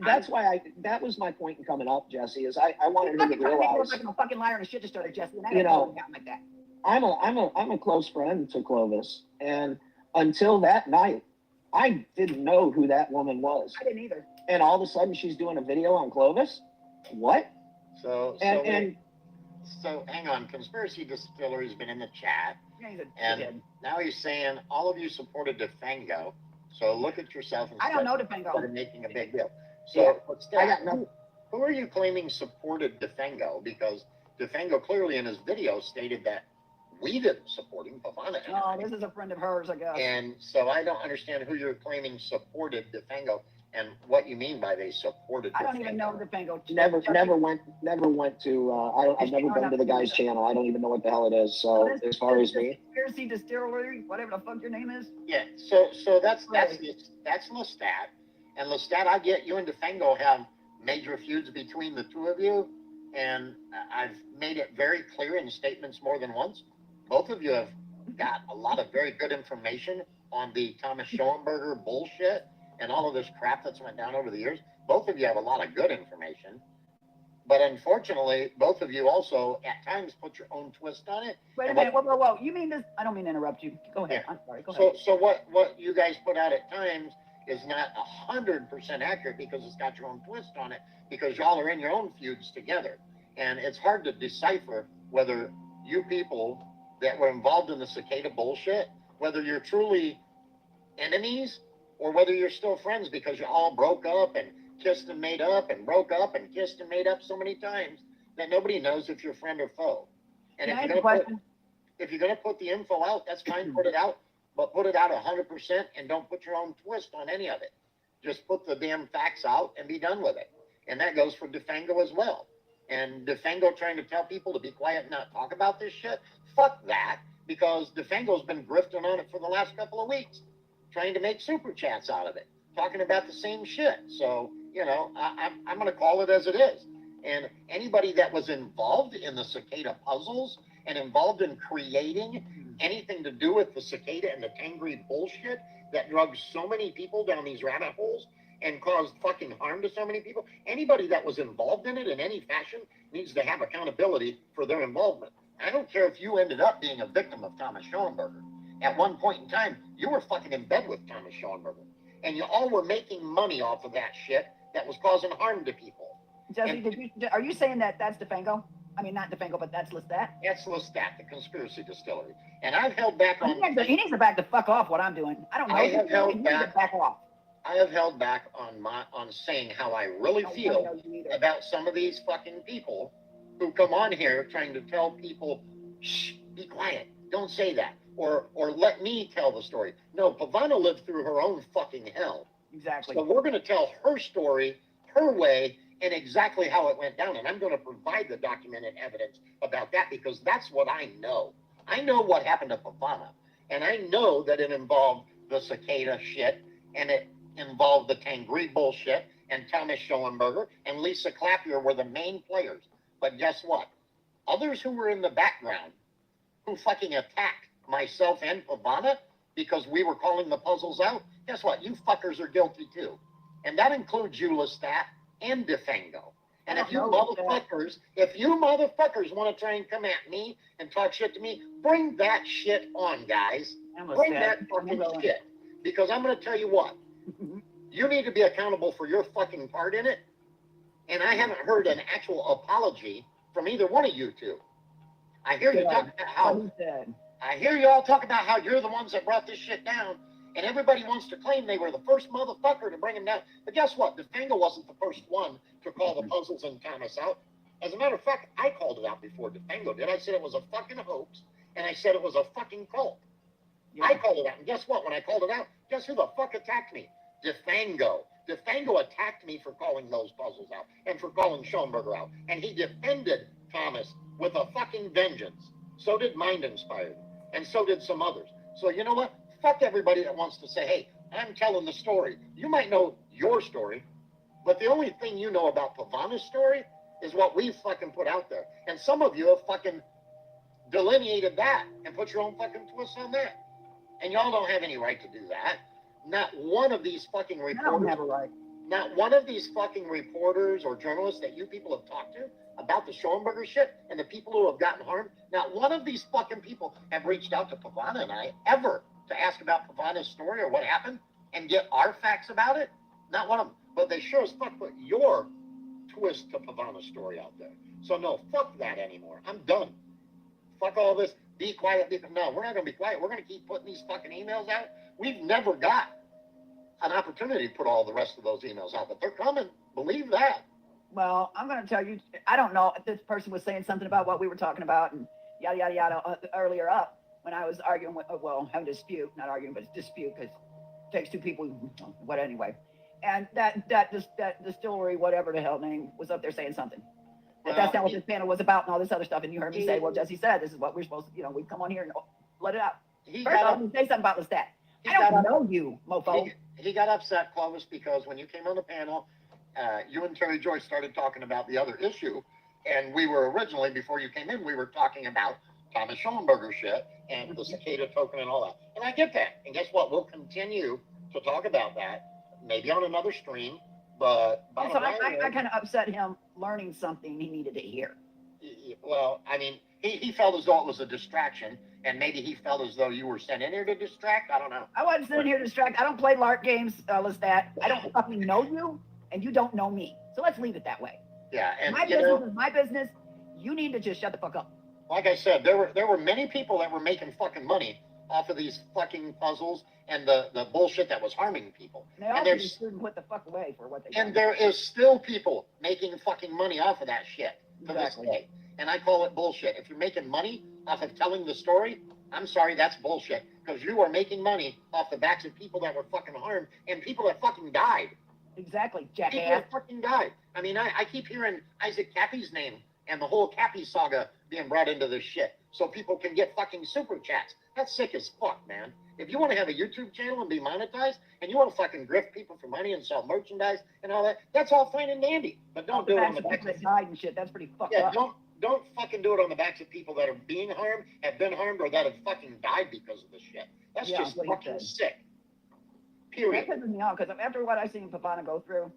that's why that was my point in coming up, Jesse, is I wanted her to realize. Like I'm a fucking liar and a shit just started, Jesse. And I don't like that. I'm a close friend to Clovis, and until that night, I didn't know who that woman was. I didn't either. And all of a sudden, she's doing a video on Clovis. What? So hang on. Conspiracy Distillery's been in the chat, and now he's saying all of you supported Defengo. So look at yourself. I don't know Defengo. Instead of making a big deal. So I got nothing. Who are you claiming supported Defengo? Because Defengo clearly in his video stated that we didn't support him. Oh, this is a friend of hers, I guess. And so I don't understand who you're claiming supported Defengo and what you mean by they supported Defengo. I don't even know Defengo. Never went to, I've never been to the guy's channel. I don't even know what the hell it is. So as far as me. Conspiracy Distillery, whatever the fuck your name is. Yeah, so that's Lestat. And Lestat, I get you and Defengo have major feuds between the two of you. And I've made it very clear in statements more than once. Both of you have got a lot of very good information on the Thomas Schoenberger bullshit and all of this crap that's went down over the years, both of you have a lot of good information. But unfortunately, both of you also at times put your own twist on it. Wait a minute. Whoa. You mean this? I don't mean to interrupt you. Go ahead. Yeah. I'm sorry. Go ahead. So what you guys put out at times is not 100% accurate because it's got your own twist on it, because y'all are in your own feuds together. And it's hard to decipher whether you people that were involved in the cicada bullshit, whether you're truly enemies or whether you're still friends, because you all broke up and kissed and made up and broke up and kissed and made up so many times that nobody knows if you're friend or foe. And Can I if ask a question? if you're gonna put the info out, that's fine, put it out, but put it out 100% and don't put your own twist on any of it. Just put the damn facts out and be done with it. And that goes for DeFango as well. And DeFango trying to tell people to be quiet and not talk about this shit, fuck that, because DeFango's been grifting on it for the last couple of weeks, trying to make super chats out of it, talking about the same shit. So, you know, I'm going to call it as it is. And anybody that was involved in the cicada puzzles and involved in creating anything to do with the cicada and the Tangri bullshit that drugged so many people down these rabbit holes and caused fucking harm to so many people, anybody that was involved in it in any fashion needs to have accountability for their involvement. I don't care if you ended up being a victim of Thomas Schoenberger. At one point in time, you were fucking in bed with Thomas Schoenberger. And you all were making money off of that shit that was causing harm to people. Jesse, are you saying that that's DeFango? I mean, not DeFango, but that's Lestat? That's Lestat, the conspiracy distillery. And I've held back on... He needs to back the fuck off what I'm doing. I don't know. I have held back. Back off. I have held back on saying how I really feel about some of these fucking people who come on here trying to tell people, shh, be quiet, don't say that, or let me tell the story. No, Pavana lived through her own fucking hell. Exactly. So we're going to tell her story, her way, and exactly how it went down. And I'm going to provide the documented evidence about that because that's what I know. I know what happened to Pavana, and I know that it involved the cicada shit, and it involved the Tangri bullshit, and Thomas Schoenberger and Lisa Clapier were the main players. But guess what? Others who were in the background, who fucking attacked myself and Pavana because we were calling the puzzles out, guess what? You fuckers are guilty too. And that includes you, Lestat, and DeFango. And if you motherfuckers want to try and come at me and talk shit to me, bring that shit on, guys. Bring that fucking shit. Because I'm going to tell you what. You need to be accountable for your fucking part in it. And I haven't heard an actual apology from either one of you two. I hear you talk about how... I hear you all talk about how you're the ones that brought this shit down, and everybody wants to claim they were the first motherfucker to bring him down. But guess what? DeFango wasn't the first one to call the puzzles and Thomas out. As a matter of fact, I called it out before DeFango did. I said it was a fucking hoax, and I said it was a fucking cult. Yeah. I called it out, and guess what? When I called it out, guess who the fuck attacked me? DeFango. DeFango attacked me for calling those puzzles out and for calling Schoenberger out, and he defended Thomas with a fucking vengeance. So did Mind Inspired. And so did some others. So you know what? Fuck everybody that wants to say, hey, I'm telling the story. You might know your story, but the only thing you know about Pavana's story is what we fucking put out there. And some of you have fucking delineated that and put your own fucking twist on that. And y'all don't have any right to do that. Not one of these fucking reporters. I don't have a right. Not one of these fucking reporters or journalists that you people have talked to about the Schoenberger shit and the people who have gotten harmed, not one of these fucking people have reached out to Pavana and I ever to ask about Pavana's story or what happened and get our facts about it. Not one of them. But they sure as fuck put your twist to Pavana's story out there. So no, fuck that anymore. I'm done. Fuck all this. Be quiet. No, we're not going to be quiet. We're going to keep putting these fucking emails out. We've never got an opportunity to put all the rest of those emails out, but they're coming. Believe that. Well, I'm going to tell you, I don't know if this person was saying something about what we were talking about and yada, yada, yada earlier up when I was arguing with, well, having a dispute, not arguing, but dispute because it takes two people, what anyway. And that distillery, whatever the hell name, was up there saying something. But that's not what this panel was about and all this other stuff. And you heard me say, well, Jesse said, this is what we're supposed to, we come on here and let it out. First off, say something about Lestat. I don't know you, mofo. He got upset, Clovis, because when you came on the panel, you and Terry Joyce started talking about the other issue. And we were originally, before you came in, we were talking about Thomas Schoenberger shit and the cicada token and all that. And I get that. And guess what? We'll continue to talk about that. maybe on another stream, but So I kind of upset him learning something he needed to hear. well, I mean, he felt as though it was a distraction, and maybe he felt as though you were sent in here to distract. I don't know. I wasn't sitting here to distract. I don't play LARP games, Lestat. I don't fucking know you, and you don't know me. So let's leave it that way. Yeah, and My business is my business. You need to just shut the fuck up. Like I said, there were many people that were making fucking money off of these fucking puzzles and the bullshit that was harming people. And they all should be screwed and put the fuck away for what they And done. there is still people making fucking money off of that shit to this day. And I call it bullshit. If you're making money off of telling the story, I'm sorry, that's bullshit. Because you are making money off the backs of people that were fucking harmed and people that fucking died. Exactly, People jackass. that fucking died. I mean, I keep hearing Isaac Cappy's name and the whole Cappy saga being brought into this shit so people can get fucking super chats. That's sick as fuck, man. If you want to have a YouTube channel and be monetized and you want to fucking grift people for money and sell merchandise and all that, that's all fine and dandy. But don't do it on the backs of that died and shit. That's pretty fucked yeah, up. don't fucking do it on the backs of people that are being harmed, have been harmed, or that have fucking died because of this shit. That's just what he fucking said. sick. Period. That pisses me off because after what I've seen Pavana go through,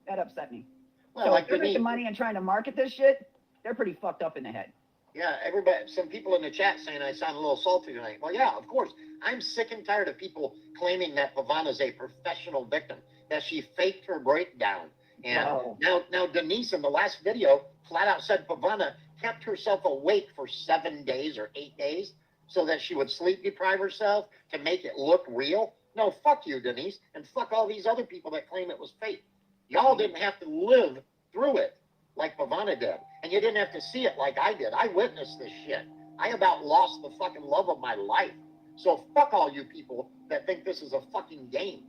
that upset me. Well, so like if they're to me- making money and trying to market this shit, they're pretty fucked up in the head. Yeah, everybody, some people in the chat saying I sound a little salty tonight. Well, yeah, of course. I'm sick and tired of people claiming that Pavana's a professional victim, that she faked her breakdown. And now Denise in the last video flat out said Pavana kept herself awake for 7 days or 8 days so that she would sleep deprive herself to make it look real. No, fuck you, Denise, and fuck all these other people that claim it was fake. Y'all didn't have to live through it like Pavana did, and you didn't have to see it like I did. I witnessed this shit. I about lost the fucking love of my life. So fuck all you people that think this is a fucking game.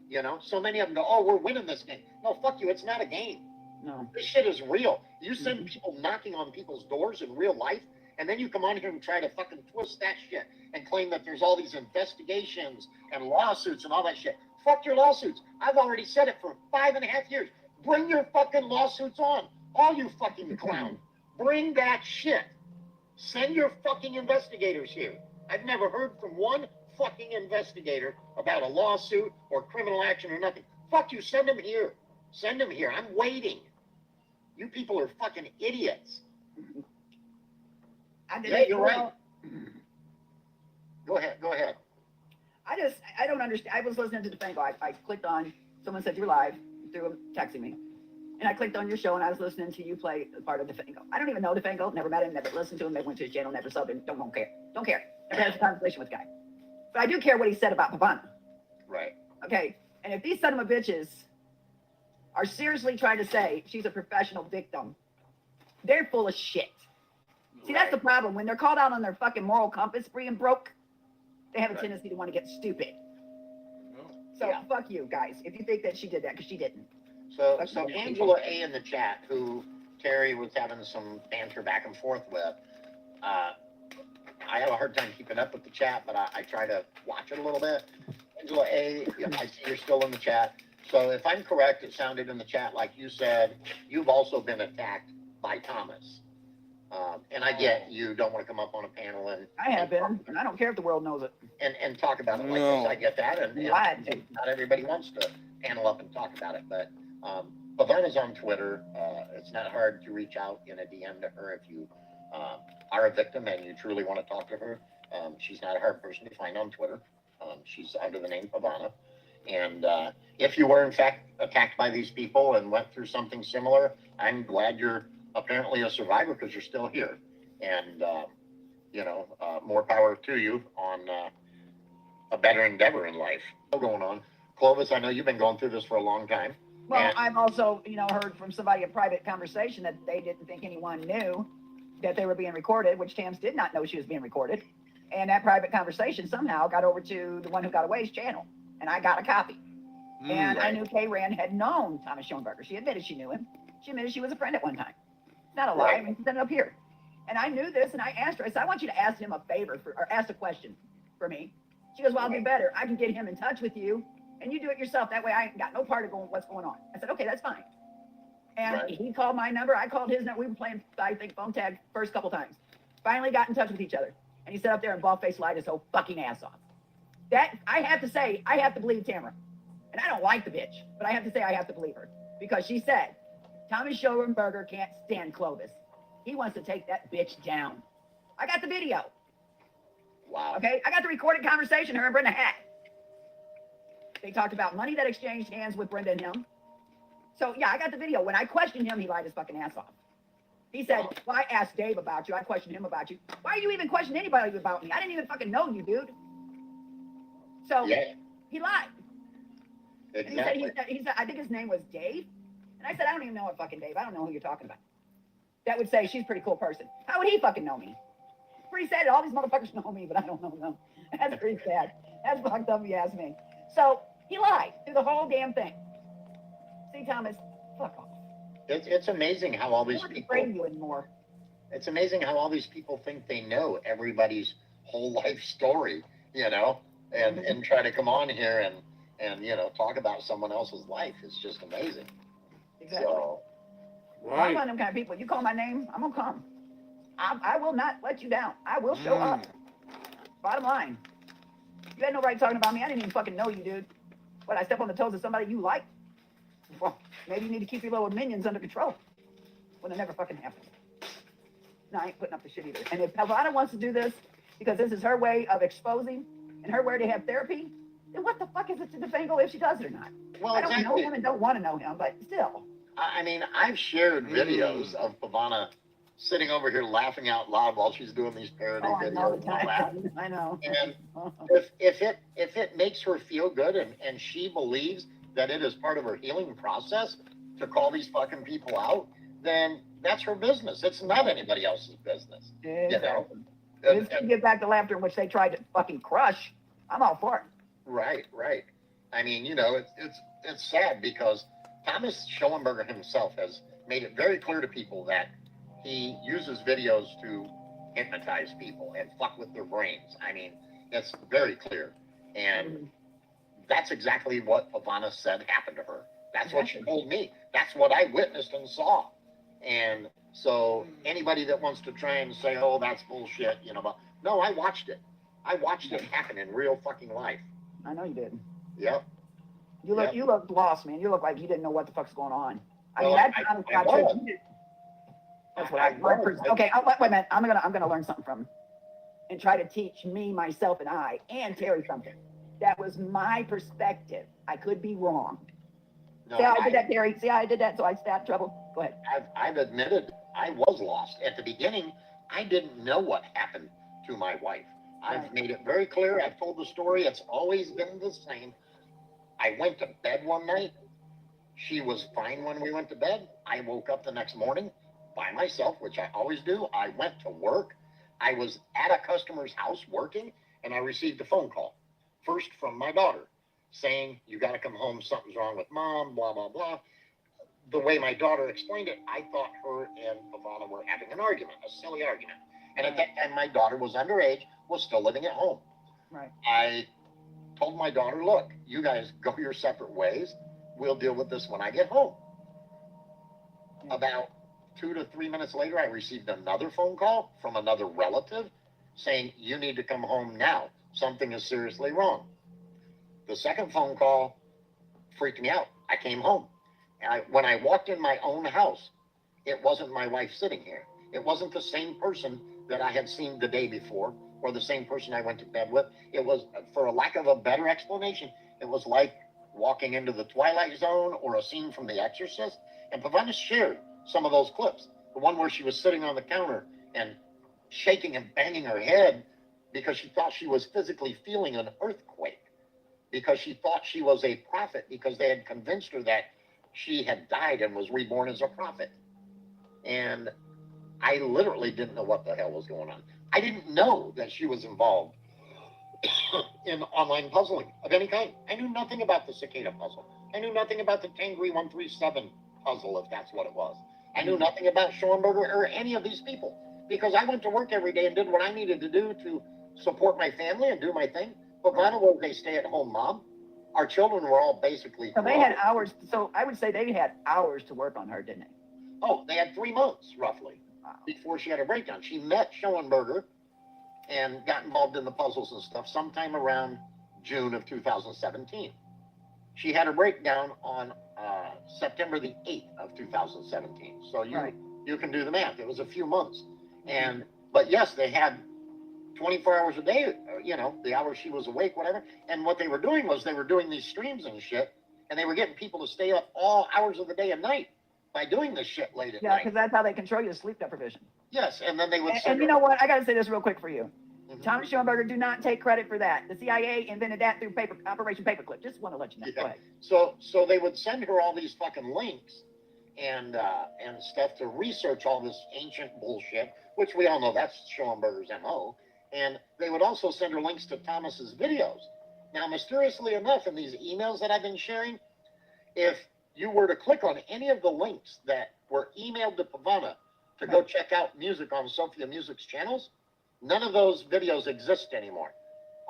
You know, so many of them go, oh, we're winning this game. No, fuck you. It's not a game. No. This shit is real. You send people knocking on people's doors in real life, and then you come on here and try to fucking twist that shit and claim that there's all these investigations and lawsuits and all that shit. Fuck your lawsuits. I've already said it for 5.5 years. Bring your fucking lawsuits on. All you fucking clowns. Bring that shit. Send your fucking investigators here. I've never heard from one fucking investigator about a lawsuit or criminal action or nothing. Fuck you. Send them here. Send them here. I'm waiting. You people are fucking idiots. Yeah, you're right. Go ahead. Go ahead. I don't understand. I was listening to DeFanco. I clicked on, someone said you're live through him texting me. And I clicked on your show and I was listening to you play part of DeFanco. I don't even know DeFanco, never met him, never listened to him, never went to his channel, never subbed him, don't care. Don't care. Never had a conversation with the guy. But I do care what he said about Pavana. Right. Okay. And if these son of a bitches are seriously trying to say she's a professional victim, they're full of shit. See, that's the problem. When they're called out on their fucking moral compass being broke, they have a tendency to want to get stupid. So fuck you guys if you think that she did that, because she didn't. So Angela A in the chat, who Terry was having some banter back and forth with, I have a hard time keeping up with the chat, but I try to watch it a little bit. Angela A, I see you're still in the chat. So if I'm correct, it sounded in the chat like you said you've also been attacked by Thomas. And I get you don't want to come up on a panel and I have been, and I don't care if the world knows it. and talk about it like this. I get that, and not everybody wants to panel up and talk about it, but Pavana's on Twitter. It's not hard to reach out in a DM to her if you are a victim and you truly want to talk to her. She's not a hard person to find on Twitter. She's under the name Pavana. And if you were in fact attacked by these people and went through something similar, I'm glad you're apparently a survivor because you're still here. And, more power to you on a better endeavor in life. Still going on. Clovis, I know you've been going through this for a long time. Well, I've also, heard from somebody, a private conversation, that they didn't think anyone knew that they were being recorded, which Tams did not know she was being recorded. And that private conversation somehow got over to the one who got away's channel. And I got a copy. And I knew Kay Rand had known Thomas Schoenberger. She admitted she knew him. She admitted she was a friend at one time. It's not a lie. I mean, she said it up here. And I knew this, and I asked her, I said, I want you to ask him a favor, or ask a question for me. She goes, well, I'll do better. I can get him in touch with you, and you do it yourself. That way I ain't got no part of what's going on. I said, okay, that's fine. And he called my number. I called his number. We were playing, I think, phone tag first couple times. Finally got in touch with each other. And he sat up there and bald-faced lied his whole fucking ass off. That, I have to say, I have to believe Tamara. And I don't like the bitch, but I have to say I have to believe her. Because she said, Thomas Schoenberger can't stand Clovis. He wants to take that bitch down. I got the video. Wow. Okay, I got the recorded conversation her and Brenda had. They talked about money that exchanged hands with Brenda and him. So yeah, I got the video. When I questioned him, he lied his fucking ass off. He said, well, I asked Dave about you. I questioned him about you. Why are you even questioning anybody about me? I didn't even fucking know you, dude. So he lied. Exactly. And he said, I think his name was Dave. And I said, I don't even know what fucking Dave. I don't know who you're talking about. That would say she's a pretty cool person. How would he fucking know me? Pretty sad. All these motherfuckers know me, but I don't know them. That's pretty sad. That's fucked up if you ask me. So he lied through the whole damn thing. See, Thomas, fuck off. It's amazing how all these I'm not people. afraid of you anymore. It's amazing how all these people think they know everybody's whole life story, you know, and try to come on here and you know talk about someone else's life. It's just amazing. Exactly. So, Well, I'm one of them kind of people. You call my name, I'm gonna come. I will not let you down. I will show up. Bottom line. You had no right talking about me. I didn't even fucking know you, dude. But I step on the toes of somebody you like. Well, maybe you need to keep your little minions under control. Well, it never fucking happens. No, I ain't putting up the shit either. And if Pavana wants to do this because this is her way of exposing and her way to have therapy, then what the fuck is it to defangle if she does it or not? well, I don't exactly. know him and don't want to know him, but still. I mean, I've shared videos of Pavana sitting over here laughing out loud while she's doing these parody Oh, I know. videos. And all that. I know. And if it makes her feel good and she believes that it is part of her healing process to call these fucking people out, then that's her business. It's not anybody else's business. Exactly. You know? It's to get back to laughter, which they tried to fucking crush. I'm all for it. Right. I mean, you know, it's sad because Thomas Schoenberger himself has made it very clear to people that he uses videos to hypnotize people and fuck with their brains. I mean, it's very clear. And that's exactly what Pavana said happened to her. That's what she told me. That's what I witnessed and saw. And so anybody that wants to try and say, oh, that's bullshit, you know, but no, I watched it. I watched it happen in real fucking life. I know you did. Yep. You look lost, man. You look like you didn't know what the fuck's going on. I mean, Well, that's I not was. true. That's what I okay, wait a minute. I'm gonna learn something from him and try to teach me, myself, and Terry something. That was my perspective. I could be wrong. No, See how I did that, Terry? See how I did that? So I stayed out of trouble. Go ahead. I've admitted I was lost. At the beginning, I didn't know what happened to my wife. I've made it very clear. I've told the story. It's always been the same. I went to bed one night. She was fine when we went to bed. I woke up the next morning by myself, which I always do. I went to work. I was at a customer's house working, and I received a phone call. First from my daughter saying, you got to come home. Something's wrong with mom, blah, blah, blah. The way my daughter explained it, I thought her and Pavana were having an argument, a silly argument. And at that time, my daughter was underage, was still living at home. Right. I told my daughter, look, you guys go your separate ways. We'll deal with this when I get home. About 2 to 3 minutes later, I received another phone call from another relative saying, you need to come home now. Something is seriously wrong. The second phone call freaked me out. I came home. And when I walked in my own house, it wasn't my wife sitting here. It wasn't the same person that I had seen the day before or the same person I went to bed with. It was, for a lack of a better explanation, it was like walking into the Twilight Zone or a scene from The Exorcist. And Pavana shared some of those clips. The one where she was sitting on the counter and shaking and banging her head because she thought she was physically feeling an earthquake, because she thought she was a prophet, because they had convinced her that she had died and was reborn as a prophet. And I literally didn't know what the hell was going on. I didn't know that she was involved in online puzzling of any kind. I knew nothing about the cicada puzzle. I knew nothing about the Tangri 137 puzzle, if that's what it was. I knew nothing about Schoenberger or any of these people, because I went to work every day and did what I needed to do to support my family and do my thing. Pavana was a stay-at-home mom. Our children were all basically. So they had hours. So I would say they had hours to work on her, didn't they? Oh, they had 3 months roughly before she had a breakdown. She met Schoenberger and got involved in the puzzles and stuff sometime around June of 2017. she had a breakdown on September the 8th of 2017. So you can do the math. It was a few months. But yes, they had 24 hours a day, the hours she was awake, whatever. And what they were doing was they were doing these streams and shit, and they were getting people to stay up all hours of the day and night by doing this shit late at night. Yeah, because that's how they control your sleep deprivation. Yes, and then they would. And you know what? I got to say this real quick for you. Thomas Schoenberger, do not take credit for that. The CIA invented that through Operation Paperclip. Just want to let you know. Yeah. Go ahead. So they would send her all these fucking links and stuff to research all this ancient bullshit, which we all know that's Schoenberger's MO. And they would also send her links to Thomas's videos. Now, mysteriously enough, in these emails that I've been sharing, if you were to click on any of the links that were emailed to Pavana to go check out music on Sophia Music's channels, none of those videos exist anymore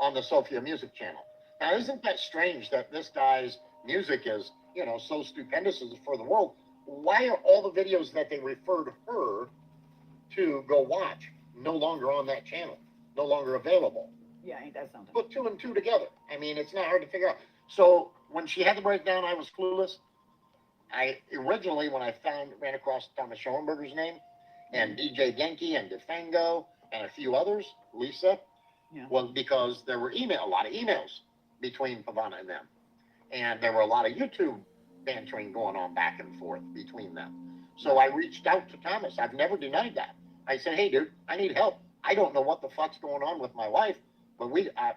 on the Sophia Music channel. Now, isn't that strange that this guy's music is, so stupendous for the world? Why are all the videos that they referred her to go watch no longer on that channel, no longer available? Yeah, ain't that something? Put 2 and 2 together. I mean, it's not hard to figure out. So when she had the breakdown, I was clueless. I originally, when I ran across Thomas Schoenberger's name and DJ Genki and DeFango and a few others, Lisa, was because there were a lot of emails between Pavana and them. And there were a lot of YouTube bantering going on back and forth between them. So I reached out to Thomas. I've never denied that. I said, hey, dude, I need help. I don't know what the fuck's going on with my wife, but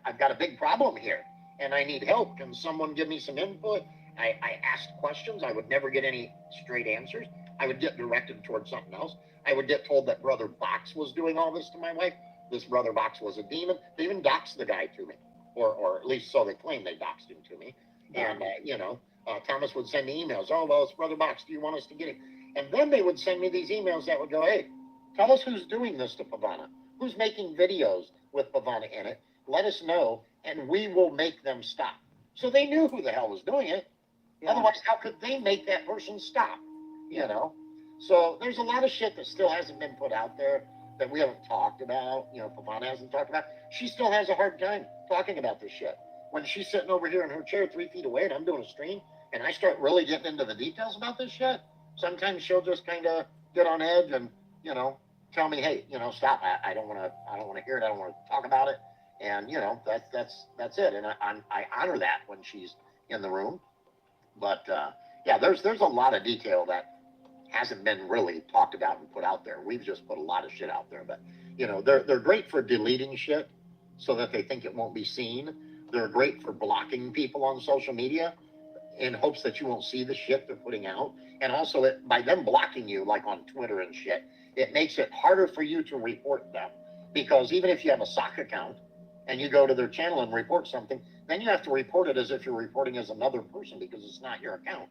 I've got a big problem here, and I need help. Can someone give me some input? I asked questions. I would never get any straight answers. I would get directed towards something else. I would get told that Brother Box was doing all this to my wife. This Brother Box was a demon. They even doxed the guy to me, or at least so they claim they doxed him to me. And, Thomas would send me emails. Oh, well, it's Brother Box. Do you want us to get him? And then they would send me these emails that would go, hey, tell us who's doing this to Pavana. Who's making videos with Pavana in it? Let us know, and we will make them stop. So they knew who the hell was doing it. Yeah. Otherwise, how could they make that person stop? So there's a lot of shit that still hasn't been put out there that we haven't talked about. Pavana hasn't talked about. She still has a hard time talking about this shit. When she's sitting over here in her chair 3 feet away and I'm doing a stream and I start really getting into the details about this shit, sometimes she'll just kind of get on edge and, tell me, hey, stop. I don't want to hear it. I don't want to talk about it. And, that's it. And I honor that when she's in the room. But, there's a lot of detail that hasn't been really talked about and put out there. We've just put a lot of shit out there. But, they're great for deleting shit so that they think it won't be seen. They're great for blocking people on social media in hopes that you won't see the shit they're putting out. And also, by them blocking you, like on Twitter and shit, it makes it harder for you to report them. Because even if you have a sock account and you go to their channel and report something, then you have to report it as if you're reporting as another person because it's not your account.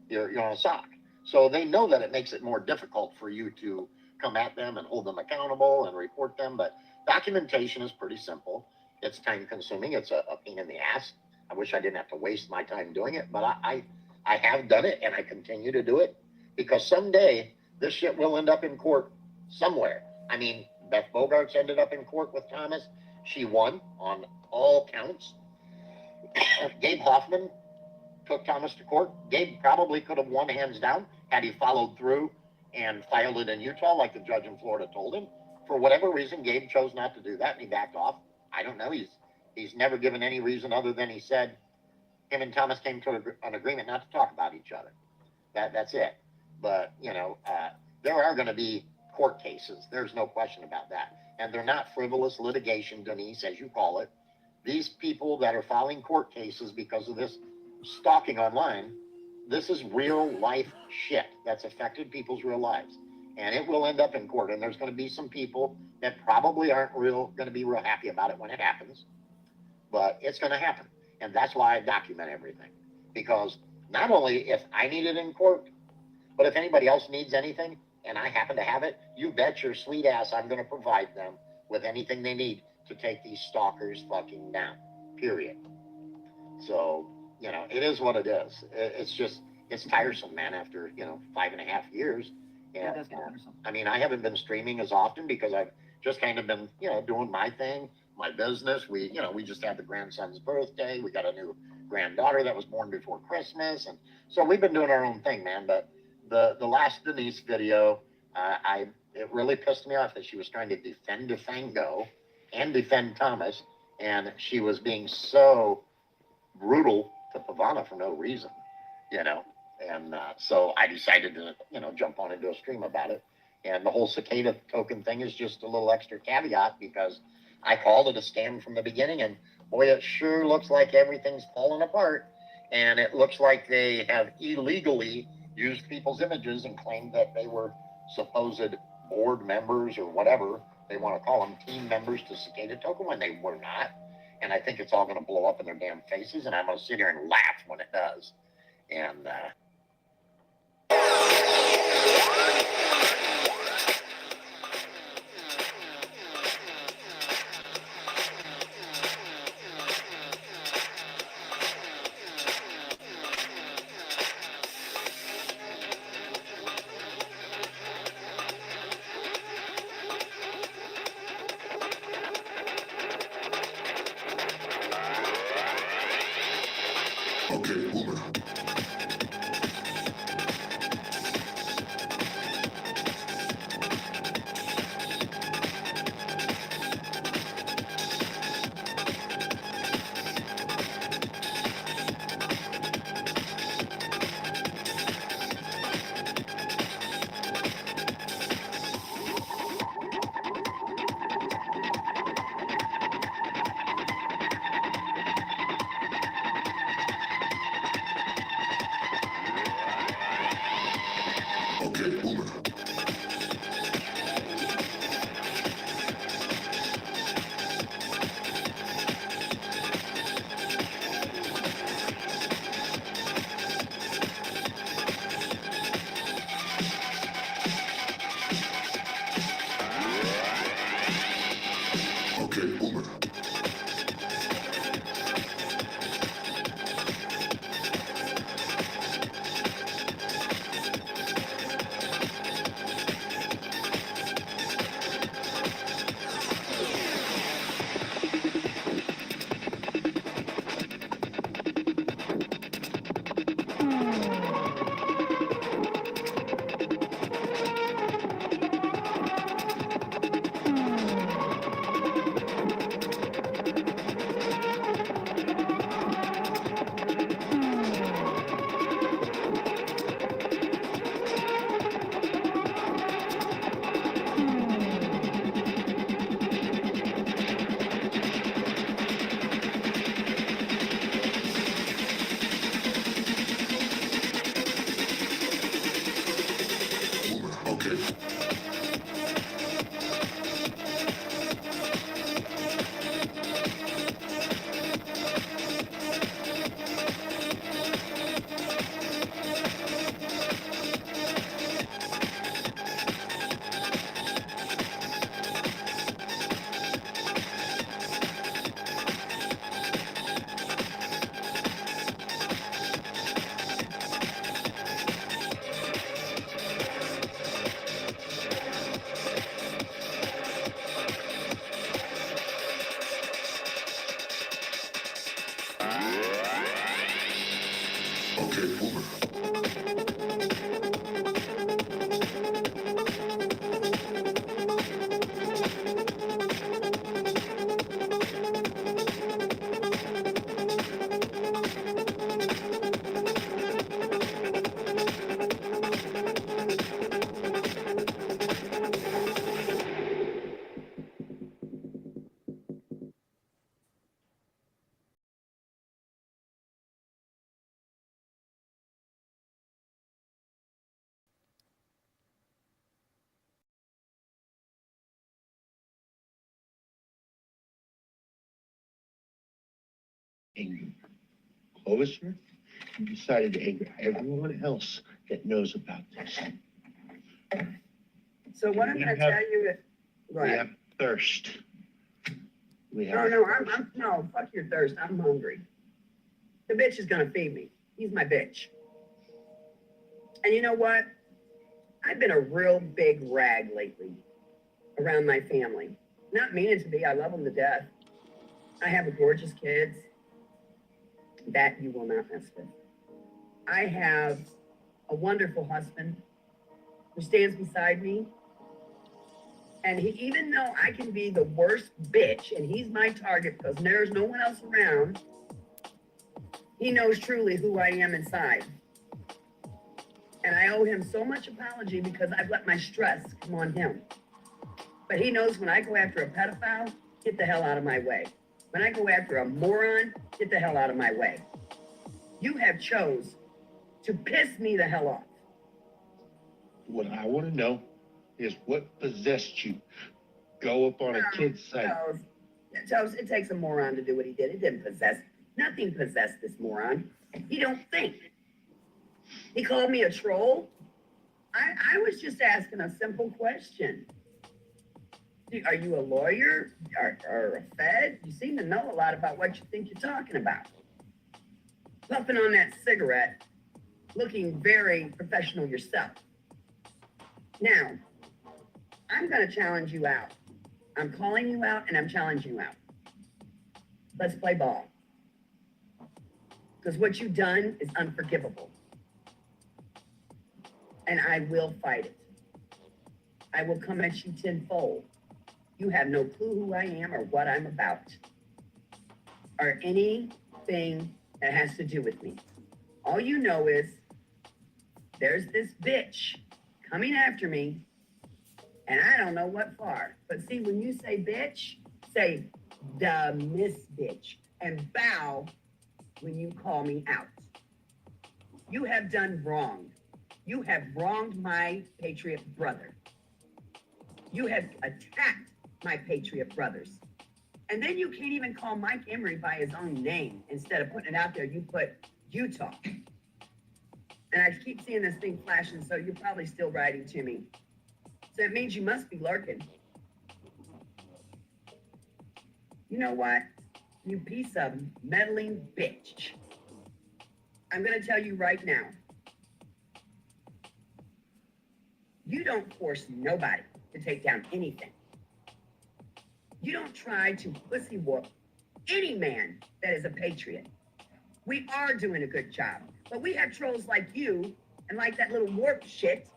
You're on a sock. So they know that it makes it more difficult for you to come at them and hold them accountable and report them. But documentation is pretty simple. It's time consuming. It's a pain in the ass. I wish I didn't have to waste my time doing it, but I have done it and I continue to do it because someday this shit will end up in court somewhere. I mean, Beth Bogarts ended up in court with Thomas. She won on all counts. Gabe Hoffman took Thomas to court. Gabe probably could have won hands down had he followed through and filed it in Utah like the judge in Florida told him. For whatever reason, Gabe chose not to do that and he backed off. I don't know. He's never given any reason other than he said him and Thomas came to an agreement not to talk about each other. That's it. But, there are going to be court cases. There's no question about that. And they're not frivolous litigation, Denise, as you call it. These people that are filing court cases because of this stalking online, this is real life shit that's affected people's real lives. And it will end up in court. And there's going to be some people that probably aren't going to be real happy about it when it happens. But it's going to happen. And that's why I document everything. Because not only if I need it in court, but if anybody else needs anything and I happen to have it, you bet your sweet ass I'm going to provide them with anything they need to take these stalkers fucking down. Period. So, it is what it is. It's tiresome, man, after, 5.5 years. Yeah, that's tiresome. I mean, I haven't been streaming as often because I've just kind of been, doing my thing, my business. We just had the grandson's birthday. We got a new granddaughter that was born before Christmas. And so we've been doing our own thing, man. But the last Denise video, it really pissed me off that she was trying to defend DeFango and defend Thomas, and she was being so brutal to Pavana for no reason, you know. And so I decided to, you know, jump on and do a stream about it. And the whole cicada token thing is just a little extra caveat because I called it a scam from the beginning, and boy, it sure looks like everything's falling apart. And it looks like they have illegally used people's images and claimed that they were supposed board members or whatever they want to call them, team members to Cicada Token, when they were not. And I think it's all going to blow up in their damn faces, and I'm going to sit here and laugh when it does. And anger Cloviser, you decided to anger everyone else that knows about this. So what I'm gonna tell you is, We have thirst. No, fuck your thirst, I'm hungry. The bitch is gonna feed me, he's my bitch. And you know what? I've been a real big rag lately around my family. Not meaning to be, I love them to death. I have gorgeous kids. That you will not mess with. I have a wonderful husband who stands beside me. And he, even though I can be the worst bitch and he's my target because there's no one else around, he knows truly who I am inside. And I owe him so much apology because I've let my stress come on him. But he knows when I go after a pedophile, get the hell out of my way. When I go after a moron, get the hell out of my way. You have chose to piss me the hell off. What I want to know is what possessed you. Go up on a kid's site. Toes, it takes a moron to do what he did. It didn't possess. Nothing possessed this moron. He don't think. He called me a troll. I was just asking a simple question. Are you a lawyer or a fed? You seem to know a lot about what you think you're talking about. Puffing on that cigarette, looking very professional yourself. Now, I'm going to challenge you out. I'm calling you out and I'm challenging you out. Let's play ball. Because what you've done is unforgivable. And I will fight it. I will come at you tenfold. You have no clue who I am or what I'm about. Or anything that has to do with me. All you know is there's this bitch coming after me, and I don't know what for. But see, when you say bitch, say the miss bitch, and bow when you call me out. You have done wrong. You have wronged my patriot brother. You have attacked my patriot brothers. And then you can't even call Mike Emery by his own name. Instead of putting it out there, you put Utah. And I keep seeing this thing flashing, so you're probably still writing to me. So it means you must be lurking. You know what? You piece of meddling bitch. I'm going to tell you right now. You don't force nobody to take down anything. You don't try to pussy whoop any man that is a patriot. We are doing a good job, but we have trolls like you and like that little warp shit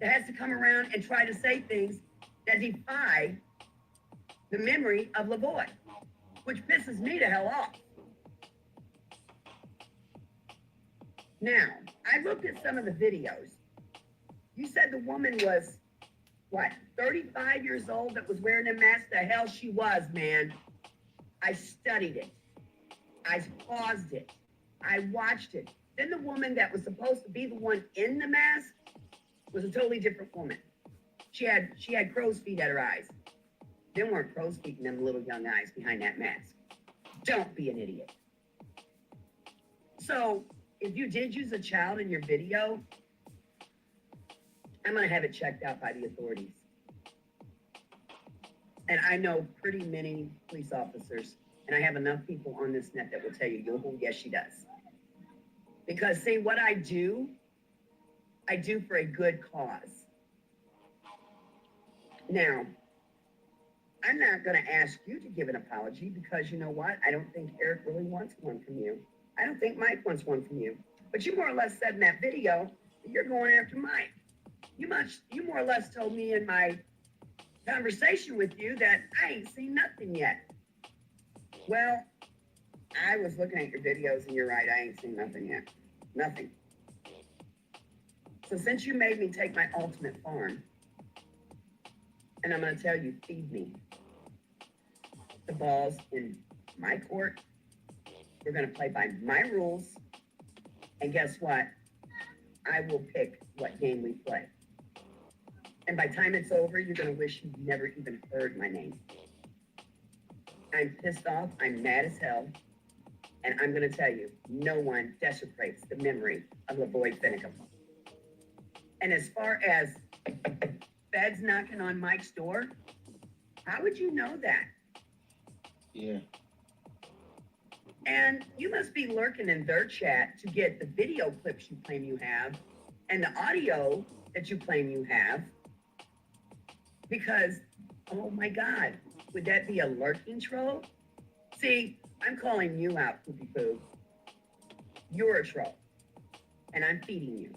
that has to come around and try to say things that defy the memory of Lavoie, which pisses me the hell off. Now, I looked at some of the videos. You said the woman was, what, 35 years old that was wearing a mask? The hell she was, man. I studied it. I paused it. I watched it. Then the woman that was supposed to be the one in the mask was a totally different woman. She had crow's feet at her eyes. There weren't crow's feet in them little young eyes behind that mask. Don't be an idiot. So, if you did use a child in your video, I'm going to have it checked out by the authorities. And I know pretty many police officers, and I have enough people on this net that will tell you, yes, she does. Because, see, what I do for a good cause. Now, I'm not going to ask you to give an apology because you know what? I don't think Eric really wants one from you. I don't think Mike wants one from you. But you more or less said in that video that you're going after Mike. You more or less told me in my conversation with you that I ain't seen nothing yet. Well, I was looking at your videos and you're right, I ain't seen nothing yet. Nothing. So since you made me take my ultimate farm, and I'm going to tell you, feed me. The ball's in my court. We're going to play by my rules. And guess what? I will pick what game we play. And by the time it's over, you're going to wish you never even heard my name. I'm pissed off. I'm mad as hell. And I'm going to tell you, no one desecrates the memory of Lavoie Finicum. And as far as feds knocking on Mike's door, how would you know that? Yeah. And you must be lurking in their chat to get the video clips you claim you have and the audio that you claim you have. Because, oh my God, would that be a lurking troll? See, I'm calling you out, Poopy Poo. You're a troll, and I'm feeding you.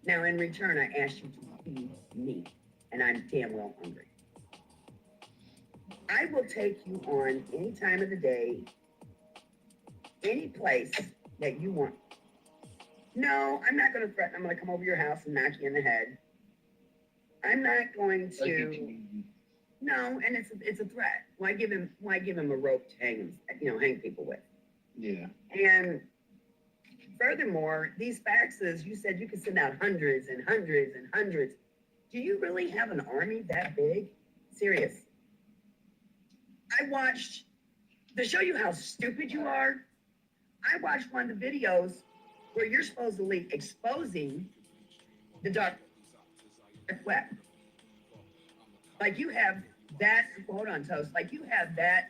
Now, in return, I asked you to feed me, and I'm damn well hungry. I will take you on any time of the day, any place that you want. No, I'm not going to threaten. I'm going to come over your house and knock you in the head. I'm not going to. No, and it's a threat. Why give him a rope to hang people with? Yeah. And furthermore, these faxes, you said you could send out hundreds and hundreds and hundreds. Do you really have an army that big? Serious. I watched, to show you how stupid you are, I watched one of the videos where you're supposedly exposing the dark web. Like you have that, hold on, Toast, like you have that,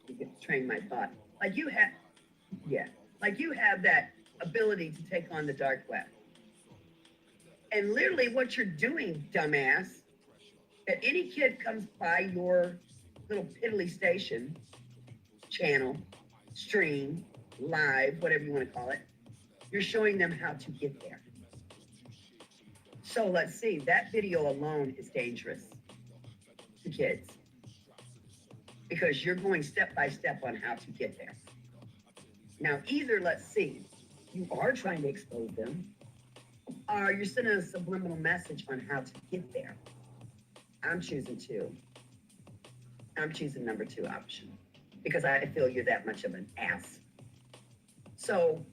you can train my thought, like you have that ability to take on the dark web. And literally what you're doing, dumbass, that any kid comes by your little piddly station, channel, stream, live, whatever you want to call it, you're showing them how to get there. So let's see, that video alone is dangerous to kids because you're going step by step on how to get there. Now, either, let's see, you are trying to expose them, or you're sending a subliminal message on how to get there. I'm choosing two. I'm choosing number 2 option because I feel you're that much of an ass. So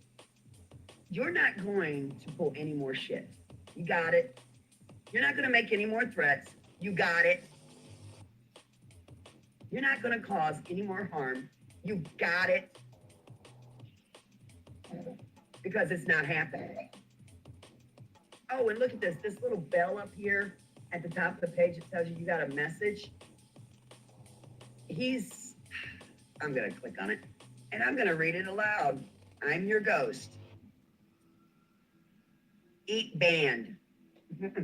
you're not going to pull any more shit. You got it. You're not going to make any more threats. You got it. You're not going to cause any more harm. You got it. Because it's not happening. Oh, and look at this little bell up here at the top of the page. It tells you got a message. I'm going to click on it and I'm going to read it aloud. I'm your ghost. Eat banned. And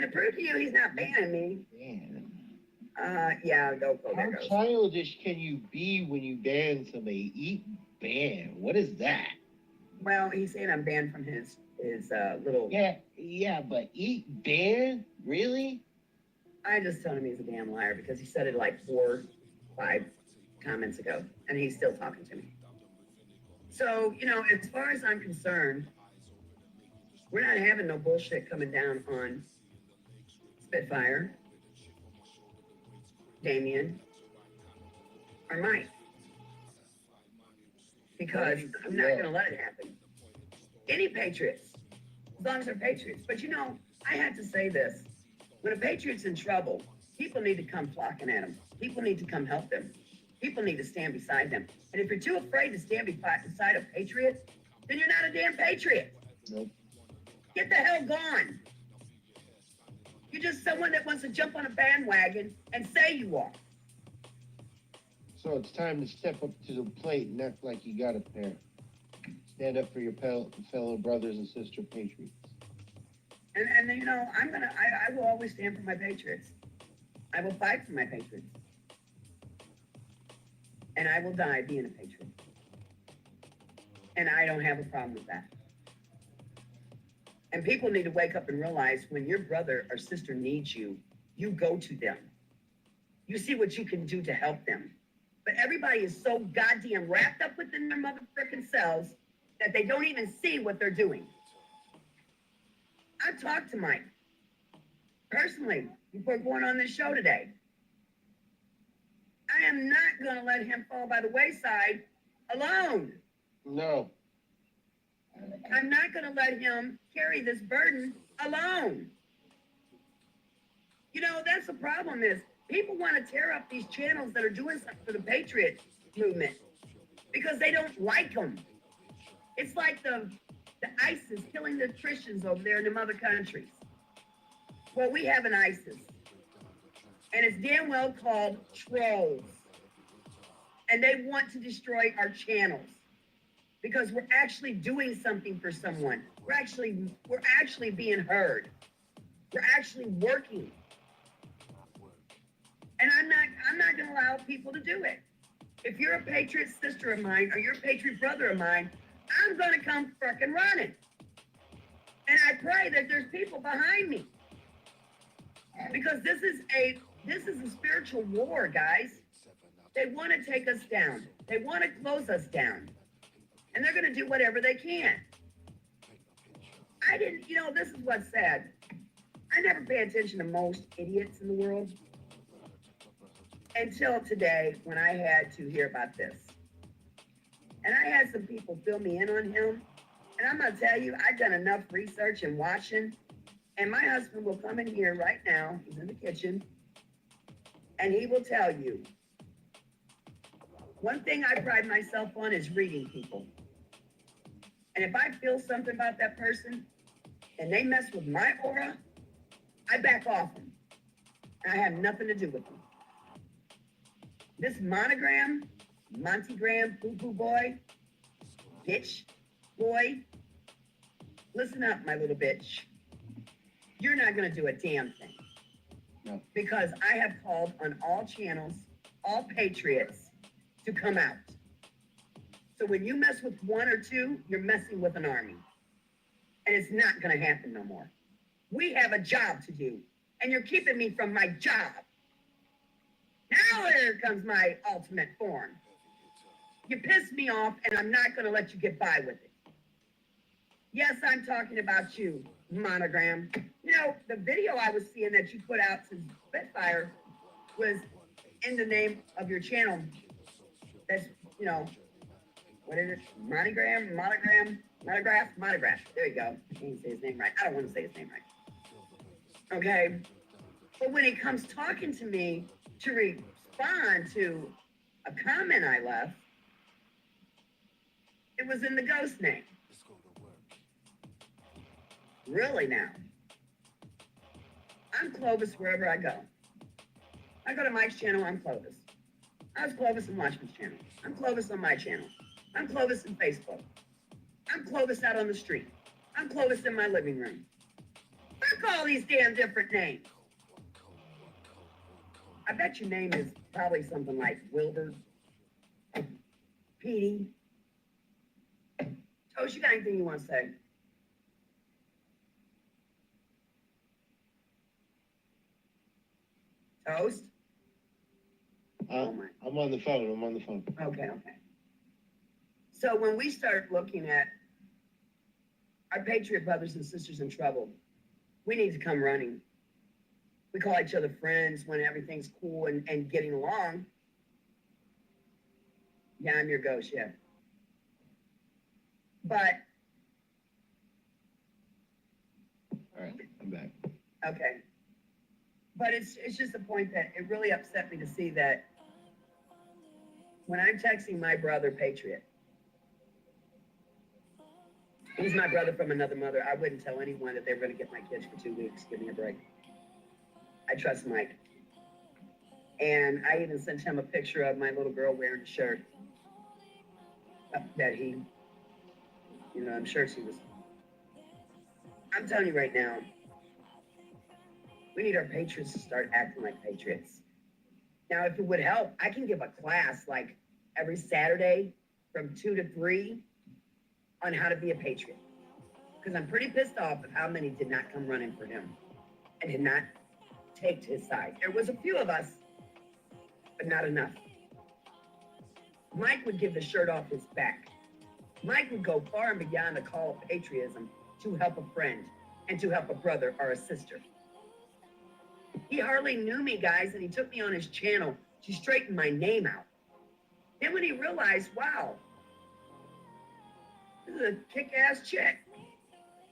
to prove to you he's not banning me. Yeah, go How there goes. childish can you be when you ban somebody? Eat ban. What is that? Well, he's saying I'm banned from his little. Yeah, but eat ban? Really? I just told him he's a damn liar because he said it like 4, 5 comments ago, and he's still talking to me. So, as far as I'm concerned, we're not having no bullshit coming down on Spitfire, Damien, or Mike. Because I'm not going to let it happen. Any Patriots, as long as they're Patriots. But I had to say this. When a Patriot's in trouble, people need to come flocking at them. People need to come help them. People need to stand beside them. And if you're too afraid to stand beside a Patriot, then you're not a damn Patriot. Nope. Get the hell gone. You're just someone that wants to jump on a bandwagon and say you are. So it's time to step up to the plate and act like you got it there. Stand up for your fellow brothers and sister patriots. And I will always stand for my Patriots. I will fight for my Patriots. And I will die being a Patriot. And I don't have a problem with that. And people need to wake up and realize when your brother or sister needs you, you go to them. You see what you can do to help them. But everybody is so goddamn wrapped up within their motherfucking selves that they don't even see what they're doing. I talked to Mike personally before going on this show today. I am not going to let him fall by the wayside alone. No. I'm not going to let him carry this burden alone. That's the problem is people want to tear up these channels that are doing something for the Patriot movement because they don't like them. It's like the ISIS killing the Christians over there in them other countries. Well, we have an ISIS. And it's damn well called trolls. And they want to destroy our channels because we're actually doing something for someone. We're actually being heard. We're actually working. And I'm not going to allow people to do it. If you're a Patriot sister of mine or you're a Patriot brother of mine, I'm gonna come fucking running. And I pray that there's people behind me. Because this is a spiritual war, guys. They want to take us down. They want to close us down. And they're going to do whatever they can. I didn't, this is what's sad. I never pay attention to most idiots in the world until today when I had to hear about this. And I had some people fill me in on him. And I'm going to tell you, I've done enough research and watching. And my husband will come in here right now. He's in the kitchen. And he will tell you, one thing I pride myself on is reading people. And if I feel something about that person and they mess with my aura, I back off them. And I have nothing to do with them. This monogram, Montygram, poo-poo boy, bitch, boy, listen up, my little bitch. You're not going to do a damn thing. No. Because I have called on all channels, all patriots, to come out. So when you mess with one or two, you're messing with an army. And it's not going to happen no more. We have a job to do. And you're keeping me from my job. Now here comes my ultimate form. You pissed me off, and I'm not going to let you get by with it. Yes, I'm talking about you, Monogram. The video I was seeing that you put out to Spitfire was in the name of your channel. That's, what is it? Monograph. There you go. I can't say his name right. I don't want to say his name right. Okay. But when he comes talking to me to respond to a comment I left, it was in the ghost name. Really now. I'm Clovis wherever I go. I go to Mike's channel, I'm Clovis. I was Clovis on Watchman's channel. I'm Clovis on my channel. I'm Clovis on Facebook. I'm Clovis out on the street. I'm Clovis in my living room. Fuck all these damn different names. I bet your name is probably something like Wilbur, Petey. Toast, you got anything you want to say? Toast? I'm on the phone. Okay. So when we start looking at our patriot brothers and sisters in trouble, we need to come running. We call each other friends when everything's cool and getting along. Yeah, I'm your ghost, yeah. But. All right, I'm back. Okay. But it's just a point that it really upset me to see that when I'm texting my brother, Patriot, he's my brother from another mother. I wouldn't tell anyone that they were going to get my kids for 2 weeks. Give me a break. I trust Mike. And I even sent him a picture of my little girl wearing a shirt that he, I'm sure she was. I'm telling you right now, we need our patriots to start acting like patriots. Now, if it would help, I can give a class like every Saturday from 2 to 3 on how to be a patriot. Because I'm pretty pissed off of how many did not come running for him and did not take to his side. There was a few of us, but not enough. Mike would give the shirt off his back. Mike would go far and beyond the call of patriotism to help a friend and to help a brother or a sister. He hardly knew me, guys, and he took me on his channel to straighten my name out. Then when he realized, wow, this is a kick-ass chick,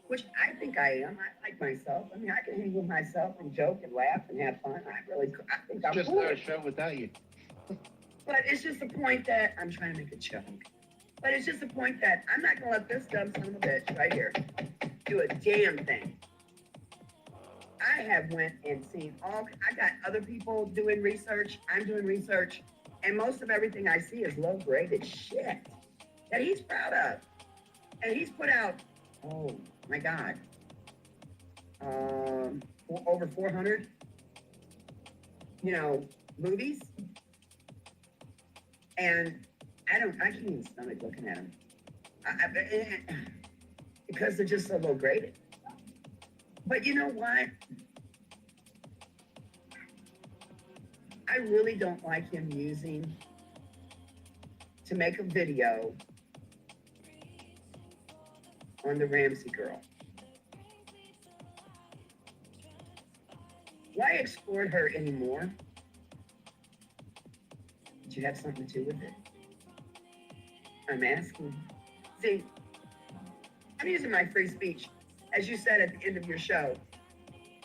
which I think I am. I like myself. I mean, I can hang with myself and joke and laugh and have fun. I think I'm Just cool. not a show without you. But it's just the point that I'm trying to make a joke. But it's just the point that I'm not going to let this dumb son of a bitch right here do a damn thing. I have went and seen I got other people doing research. I'm doing research. And most of everything I see is low-graded shit that he's proud of. And he's put out, oh my God, over 400, movies. And I can't even stomach looking at them. Because they're just so low graded. But you know what? I really don't like him using to make a video on the Ramsey girl. Why explore her anymore? Did you have something to do with it? I'm asking. See, I'm using my free speech. As you said at the end of your show,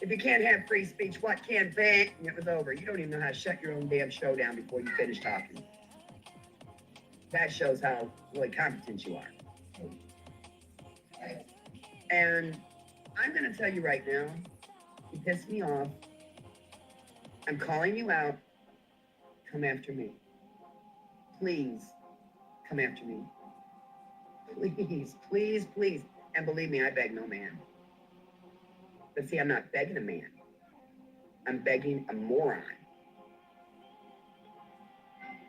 if you can't have free speech, what can? Bang, and it was over. You don't even know how to shut your own damn show down before you finish talking. That shows how really competent you are. And I'm going to tell you right now, you pissed me off. I'm calling you out. Come after me. Please, come after me. Please, please, please. And believe me, I beg no man. But see, I'm not begging a man. I'm begging a moron.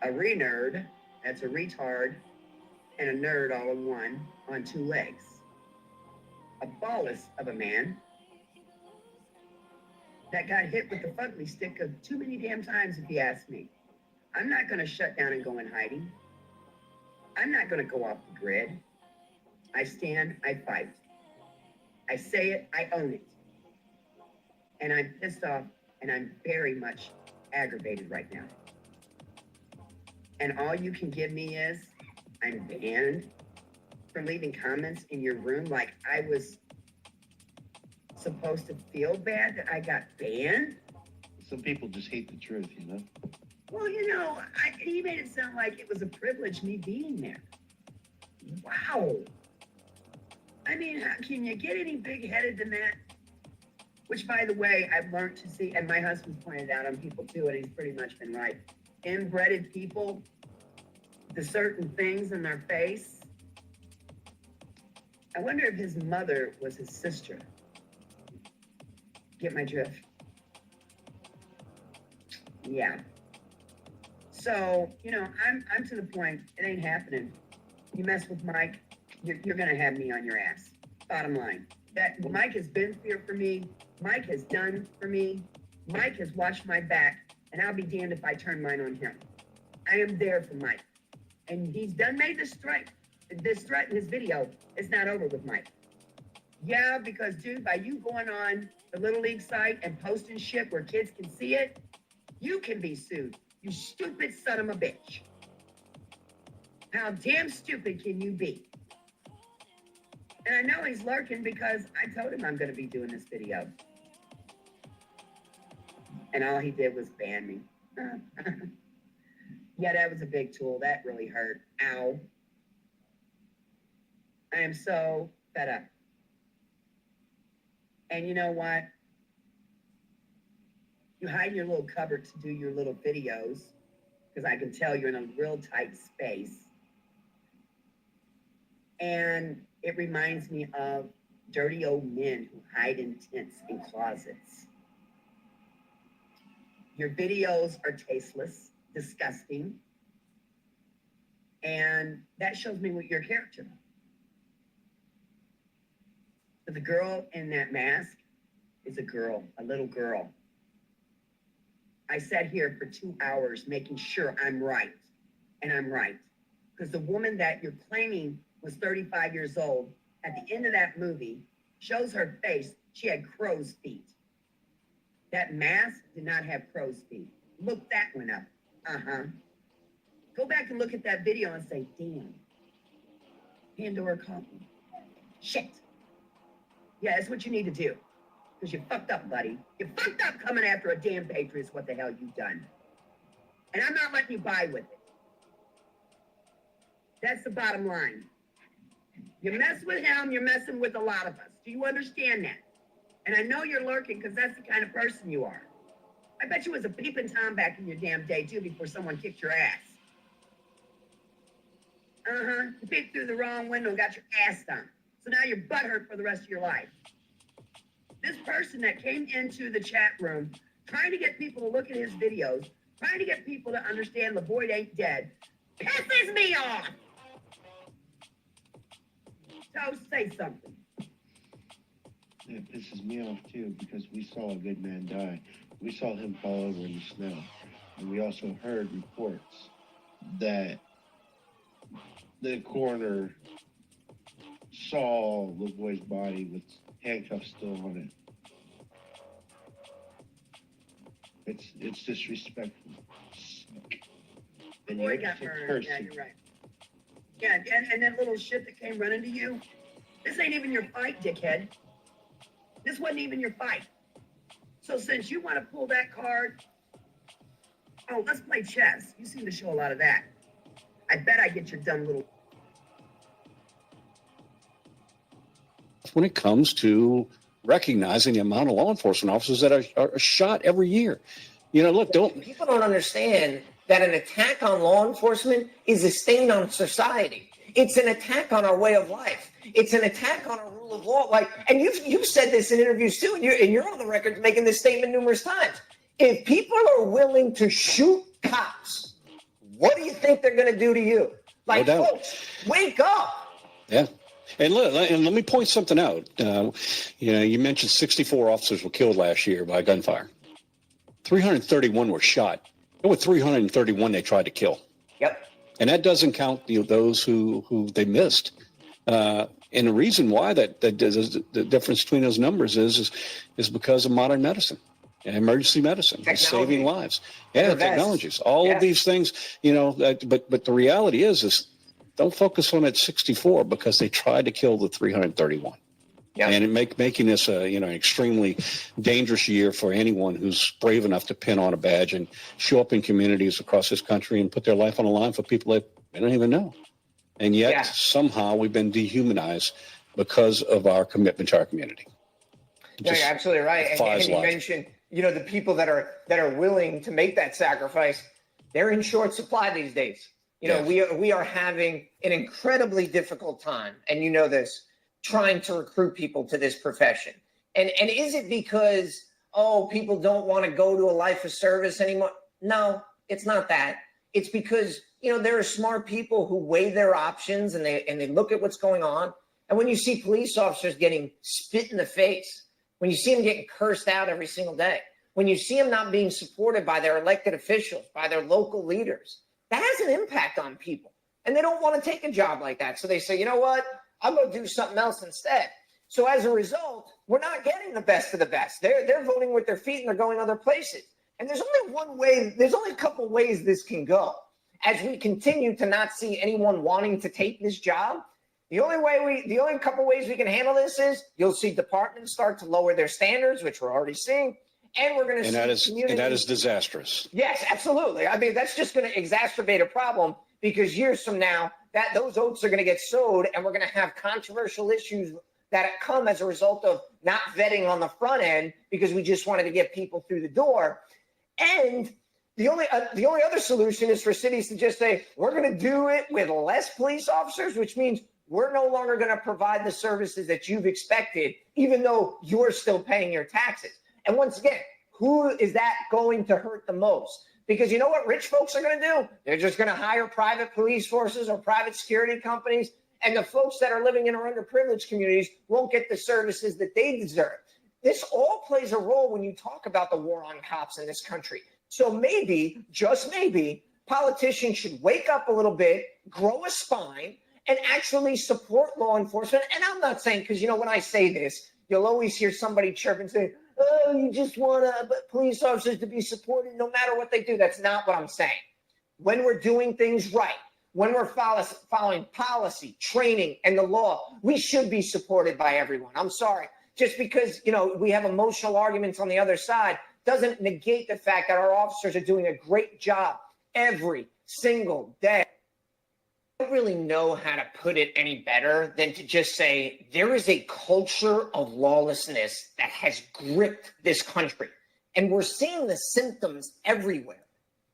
A re-nerd, that's a retard, and a nerd all in one, on two legs. A ballast of a man that got hit with the fugly stick of too many damn times, if you ask me. I'm not going to shut down and go in hiding. I'm not going to go off the grid. I stand, I fight. I say it, I own it. And I'm pissed off, and I'm very much aggravated right now. And all you can give me is, I'm banned from leaving comments in your room like I was supposed to feel bad that I got banned? Some people just hate the truth, you know? Well, you know, he made it sound like it was a privilege me being there. Wow. I mean, how can you get any big-headed than that? Which, by the way, I've learned to see, and my husband's pointed out on people too, and he's pretty much been right. Inbred people, the certain things in their face. I wonder if his mother was his sister. Get my drift? Yeah. So, you know, I'm to the point, it ain't happening. You mess with Mike, you're gonna have me on your ass. Bottom line. That Mike has been here for me. Mike has done for me. Mike has watched my back, and I'll be damned if I turn mine on him. I am there for Mike. And he's made this threat in his video. It's not over with Mike. Yeah, because dude, by you going on the Little League site and posting shit where kids can see it, you can be sued. You stupid son of a bitch. How damn stupid can you be? And I know he's lurking because I told him I'm going to be doing this video. And all he did was ban me. Yeah, that was a big tool. That really hurt. Ow. I am so fed up. And you know what? You hide in your little cupboard to do your little videos, because I can tell you're in a real tight space. And it reminds me of dirty old men who hide in tents and closets. Your videos are tasteless, disgusting, and that shows me what your character. But the girl in that mask is a girl, a little girl. I sat here for 2 hours making sure I'm right, and I'm right. Because the woman that you're claiming was 35 years old, at the end of that movie, shows her face, she had crow's feet. That mask did not have crow's feet. Look that one up. Uh-huh. Go back and look at that video and say, damn, Pandora caught me. Shit. Yeah, that's what you need to do. Because you fucked up, buddy. You fucked up coming after a damn patriot is what the hell you've done. And I'm not letting you buy with it. That's the bottom line. You mess with him, you're messing with a lot of us. Do you understand that? And I know you're lurking because that's the kind of person you are. I bet you was a peeping Tom back in your damn day, too, before someone kicked your ass. Uh-huh. You peeked through the wrong window and got your ass done. So now you're butthurt for the rest of your life. This person that came into the chat room trying to get people to look at his videos, trying to get people to understand LeBoyd ain't dead, pisses me off. So say something. It pisses me off too because we saw a good man die. We saw him fall over in the snow. And we also heard reports that the coroner saw the boy's body with handcuffs still on it. It's disrespectful. The And boy you got keep burned. cursing. Yeah, you're right. Yeah, and that little shit that came running to you. This ain't even your fight, dickhead. This wasn't even your fight. So since you want to pull that card, oh, let's play chess. You seem to show a lot of that. I bet I get your dumb little. When it comes to recognizing the amount of law enforcement officers that are shot every year. You know, look, People don't understand that an attack on law enforcement is a stain on society. It's an attack on our way of life. It's an attack on our rule of law. Like, and you've said this in interviews too, and you're on the record making this statement numerous times. If people are willing to shoot cops, what do you think they're going to do to you? Like, No doubt. folks, wake up. Yeah. And let me point something out. You know, you mentioned 64 officers were killed last year by gunfire. 331 were shot. There were 331 they tried to kill. Yep. And that doesn't count those who they missed. And the reason why the difference between those numbers is because of modern medicine and emergency medicine, saving lives. Yeah, technologies, all of these things, you know, but the reality is don't focus on that 64 because they tried to kill the 331. Yeah. And making this an extremely dangerous year for anyone who's brave enough to pin on a badge and show up in communities across this country and put their life on the line for people that they don't even know. And yet somehow we've been dehumanized because of our commitment to our community. No, you're absolutely right. And you mentioned, the people that are willing to make that sacrifice, they're in short supply these days. We are having an incredibly difficult time, and you know this, trying to recruit people to this profession. And is it because, people don't want to go to a life of service anymore? No, it's not that. It's because, there are smart people who weigh their options and they look at what's going on. And when you see police officers getting spit in the face, when you see them getting cursed out every single day, when you see them not being supported by their elected officials, by their local leaders, that has an impact on people. And they don't want to take a job like that. So they say, you know what? I'm going to do something else instead. So as a result, we're not getting the best of the best. They're voting with their feet and they're going other places. And there's only one way, there's only a couple ways this can go. As we continue to not see anyone wanting to take this job, the only couple ways we can handle this is you'll see departments start to lower their standards, which we're already seeing. And we're going to see and that is disastrous. Yes, absolutely. I mean, that's just going to exacerbate a problem because years from now, those oats are going to get sowed and we're going to have controversial issues that come as a result of not vetting on the front end because we just wanted to get people through the door. And the only other solution is for cities to just say, we're going to do it with less police officers, which means we're no longer going to provide the services that you've expected, even though you're still paying your taxes. And once again, who is that going to hurt the most? Because you know what rich folks are going to do? They're just going to hire private police forces or private security companies. And the folks that are living in our underprivileged communities won't get the services that they deserve. This all plays a role when you talk about the war on cops in this country. So maybe, just maybe, politicians should wake up a little bit, grow a spine, and actually support law enforcement. And I'm not saying, because, when I say this, you'll always hear somebody chirp and say, oh, you just want police officers to be supported no matter what they do. That's not what I'm saying. When we're doing things right, when we're following policy, training, and the law, we should be supported by everyone. I'm sorry. Just because, we have emotional arguments on the other side doesn't negate the fact that our officers are doing a great job every single day. I don't really know how to put it any better than to just say there is a culture of lawlessness that has gripped this country. And we're seeing the symptoms everywhere.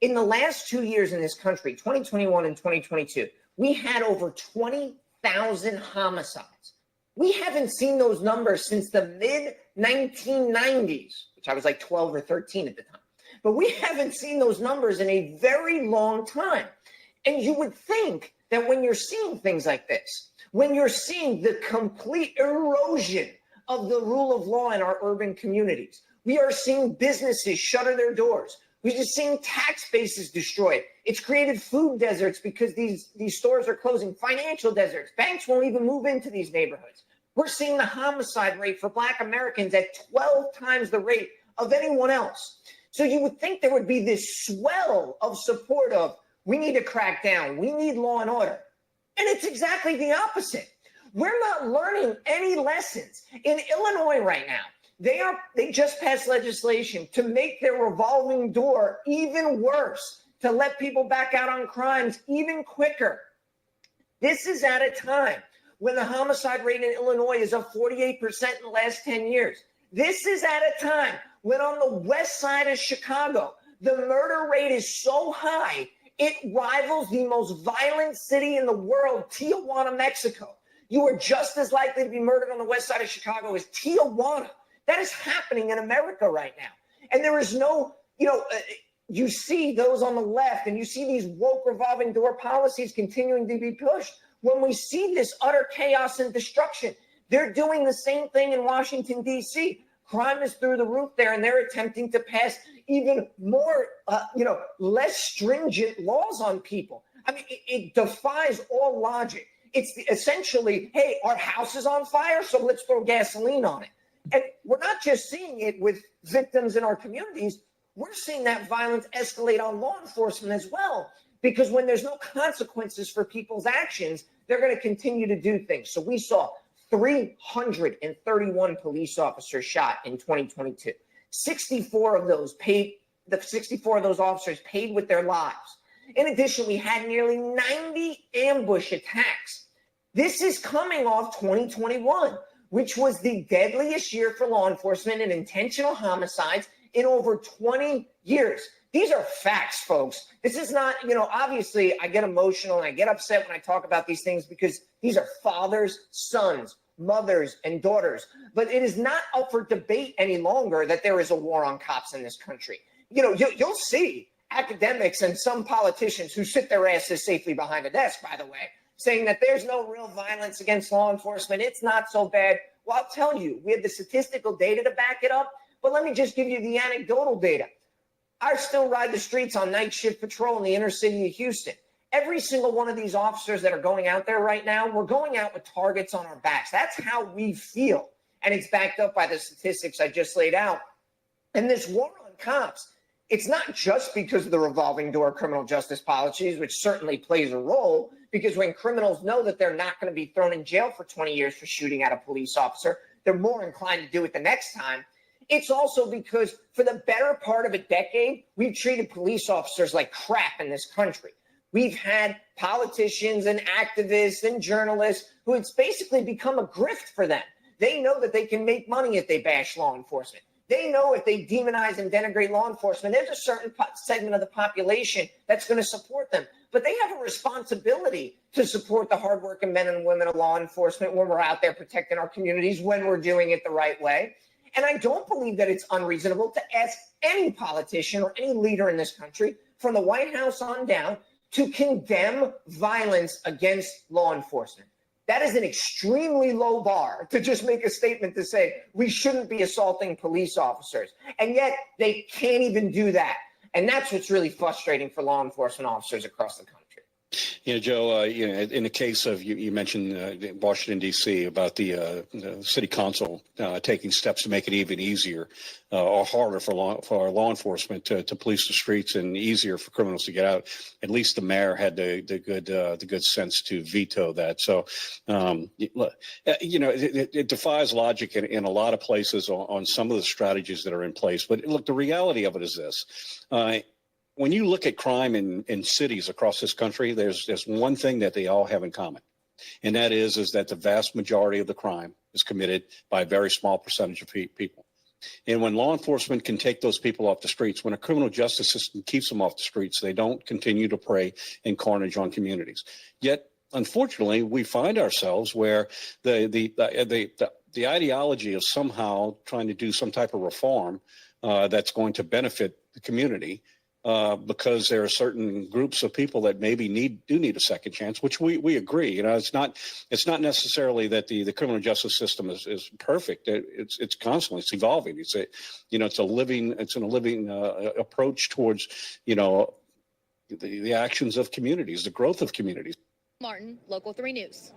In the last 2 years in this country, 2021 and 2022, we had over 20,000 homicides. We haven't seen those numbers since the mid-1990s, which I was like 12 or 13 at the time. But we haven't seen those numbers in a very long time. And you would think that when you're seeing things like this, when you're seeing the complete erosion of the rule of law in our urban communities. We are seeing businesses shutter their doors. We're just seeing tax bases destroyed. It's created food deserts because these stores are closing, financial deserts. Banks won't even move into these neighborhoods. We're seeing the homicide rate for Black Americans at 12 times the rate of anyone else. So you would think there would be this swell of support of, we need to crack down, we need law and order. And it's exactly the opposite. We're not learning any lessons. In Illinois right now, they just passed legislation to make their revolving door even worse, to let people back out on crimes even quicker. This is at a time when the homicide rate in Illinois is up 48% in the last 10 years. This is at a time when on the west side of Chicago, the murder rate is so high, it rivals the most violent city in the world, Tijuana, Mexico. You are just as likely to be murdered on the west side of Chicago as Tijuana. That is happening in America right now. And there is no, you see those on the left and you see these woke revolving door policies continuing to be pushed. When we see this utter chaos and destruction, they're doing the same thing in Washington, D.C. Crime is through the roof there, and they're attempting to pass even more, less stringent laws on people. I mean, it defies all logic. It's essentially, hey, our house is on fire, so let's throw gasoline on it. And we're not just seeing it with victims in our communities. We're seeing that violence escalate on law enforcement as well, because when there's no consequences for people's actions, they're going to continue to do things. So we saw 331 police officers shot in 2022. 64 of those officers paid with their lives. In addition, we had nearly 90 ambush attacks. This is coming off 2021, which was the deadliest year for law enforcement in intentional homicides in over 20 years. These are facts, folks. This is not, obviously I get emotional and I get upset when I talk about these things because these are fathers, sons, mothers, and daughters. But it is not up for debate any longer that there is a war on cops in this country. You'll see academics and some politicians who sit their asses safely behind a desk, by the way, saying that there's no real violence against law enforcement. It's not so bad. Well, I'll tell you, we have the statistical data to back it up. But let me just give you the anecdotal data. I still ride the streets on night shift patrol in the inner city of Houston. Every single one of these officers that are going out there right now, we're going out with targets on our backs. That's how we feel. And it's backed up by the statistics I just laid out. And this war on cops, it's not just because of the revolving door criminal justice policies, which certainly plays a role, because when criminals know that they're not going to be thrown in jail for 20 years for shooting at a police officer, they're more inclined to do it the next time. It's also because for the better part of a decade, we've treated police officers like crap in this country. We've had politicians and activists and journalists who it's basically become a grift for them. They know that they can make money if they bash law enforcement. They know if they demonize and denigrate law enforcement, there's a certain segment of the population that's going to support them. But they have a responsibility to support the hardworking men and women of law enforcement when we're out there protecting our communities, when we're doing it the right way. And I don't believe that it's unreasonable to ask any politician or any leader in this country, from the White House on down, to condemn violence against law enforcement. That is an extremely low bar to just make a statement to say we shouldn't be assaulting police officers. And yet they can't even do that. And that's what's really frustrating for law enforcement officers across the country. Joe, in the case of, you mentioned Washington, D.C., about the city council taking steps to make it even easier or harder for law enforcement to police the streets and easier for criminals to get out. At least the mayor had the good sense to veto that. So, it defies logic in a lot of places on some of the strategies that are in place. But look, the reality of it is this. When you look at crime in cities across this country, there's one thing that they all have in common. And that is that the vast majority of the crime is committed by a very small percentage of people. And when law enforcement can take those people off the streets, when a criminal justice system keeps them off the streets, they don't continue to prey in carnage on communities. Yet, unfortunately, we find ourselves where the ideology of somehow trying to do some type of reform that's going to benefit the community because there are certain groups of people that maybe do need a second chance, which we agree. You know, it's not necessarily that the criminal justice system is perfect. It's constantly, it's evolving. It's a living approach towards, you know, the actions of communities, the growth of communities. Martin, Local 3 News.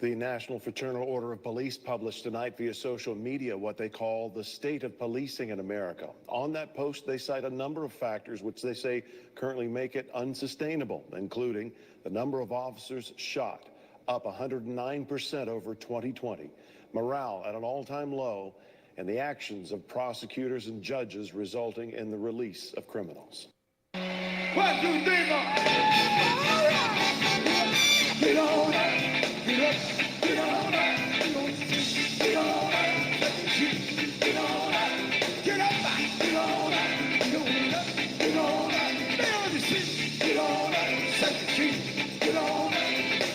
The National Fraternal Order of Police published tonight via social media what they call the state of policing in America. On that post, they cite a number of factors which they say currently make it unsustainable, including the number of officers shot, up 109% over 2020, morale at an all-time low, and the actions of prosecutors and judges resulting in the release of criminals. 1, 2, 3, 4. Get on up. Get up, get on up, get on up, get on up, get on up, get up, get on up, get on up, build the shit, get on up, set the street, get on up,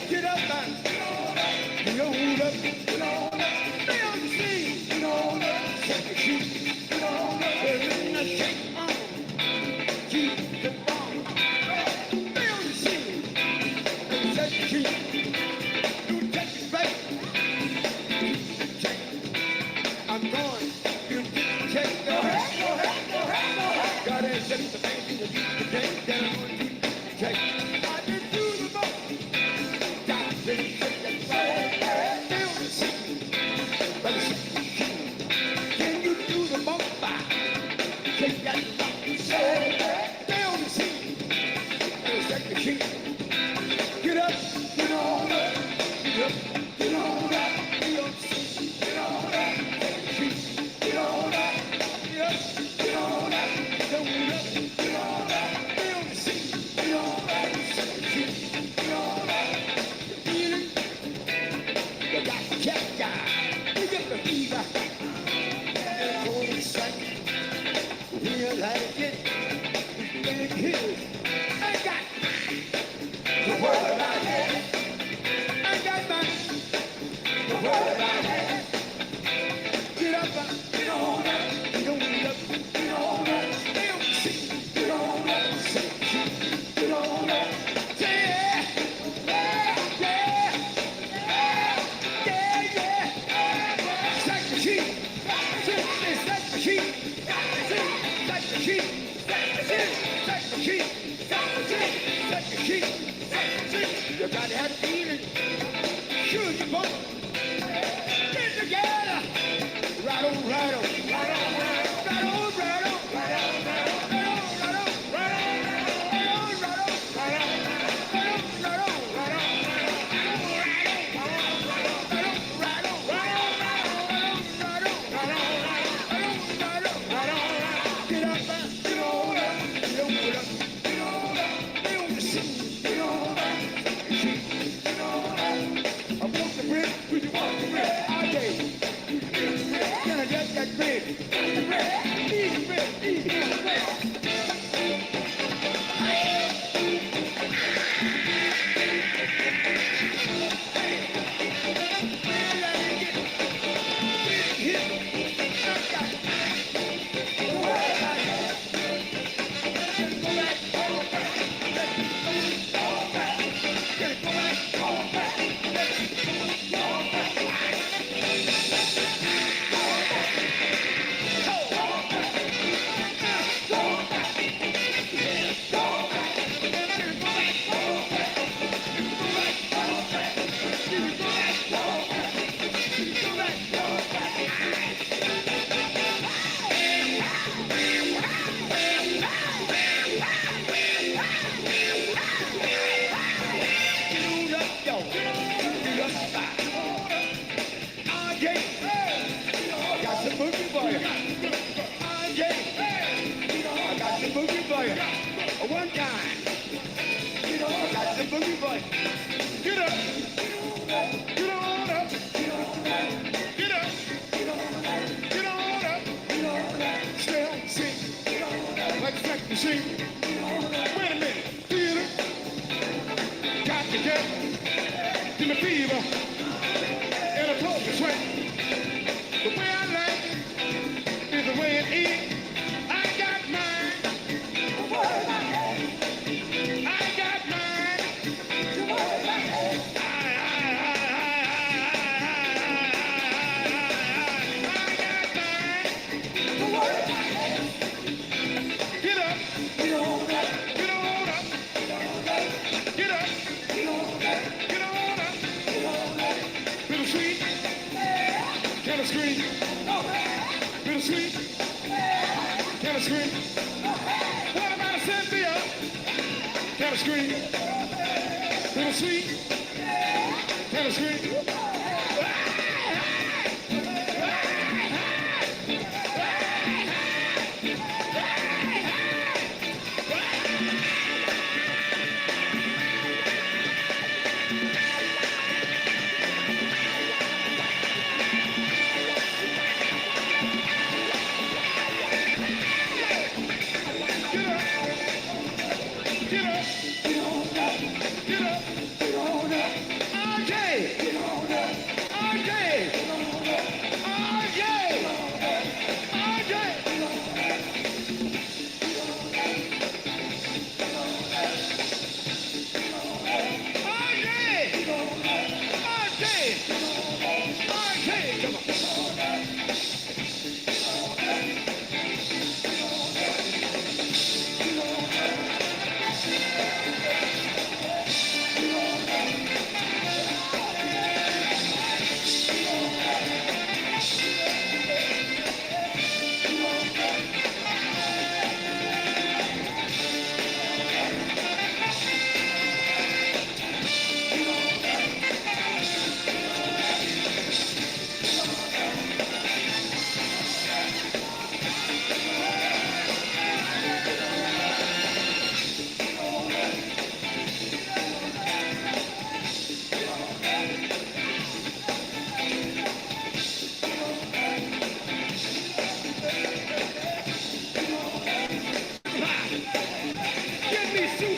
get up, get on up, get on up, get on up, build the street, get on up, set the street, get on up, build the shit on, keep the bomb, build the shit, set the street. I'm going to check the head. God has sent the things in the deep down on deep check. I didn't do the most. God said, build the city. Can you do the most? Take that build the city. Set the key. Get up, get on up, get up, get on up, get on up, get on up. Get on up, get up, get on up, get on up, get on up, build the city, get on up, get on up, feeling, you got the cat guy, you get the fever, and all the sight, feel like it, big hills, I got the world I have, I got the world I have, get up, get on up, get on up, get on up, build the city, get on up, get on up, yeah, yeah, yeah, yeah, yeah, set the key, set the key, set the key, set the key, set the key, you gotta have a feeling, shoot the bump, get together. Right on, right on, right on, right on, right on, right on, right on, right on, right on, right on, right on, get up, get on up, get on up, get on up, build the city, get on up, get on up. I want the brick, would you want the brick? I gave. Can I get that bread? Eat the bread, eat the bread. One time, I got the boogie boy. Get up, get on up, get up, get on up, stay on the scene, like a fact machine. Wait a minute, feel it, got to get to the fever, and a close to sweat. The way I like it is the way it is. I got mine. Bittersweet. Can I scream? What about a Cynthia? Can I scream? Bittersweet. Can I scream?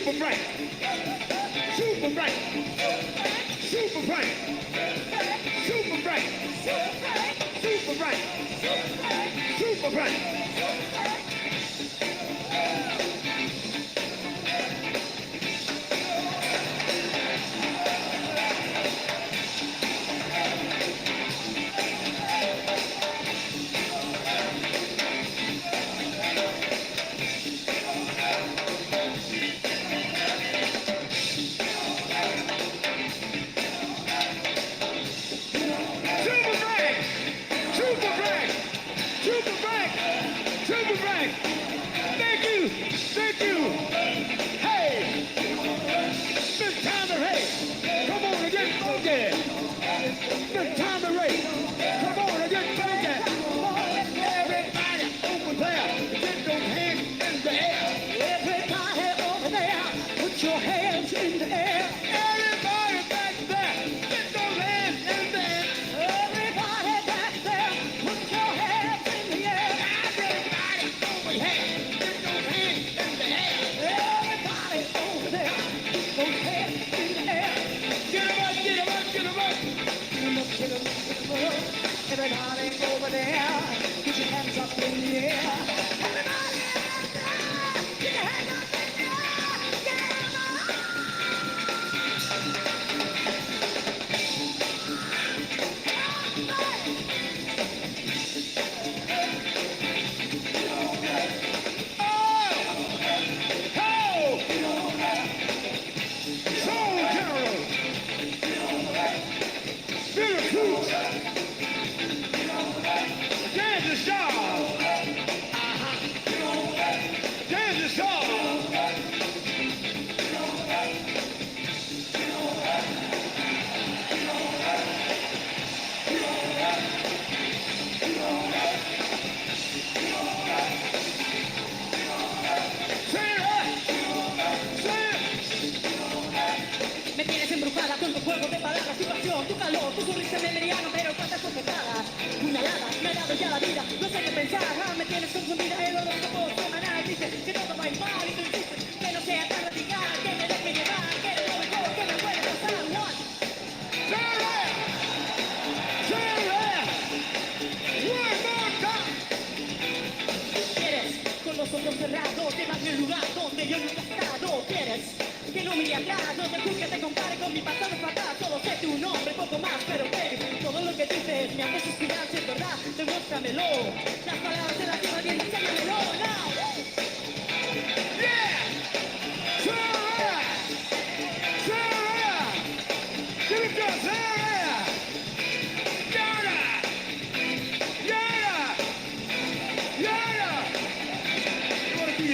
Super bright. Super bright. Super bright. Super bright. Super bright. Super bright.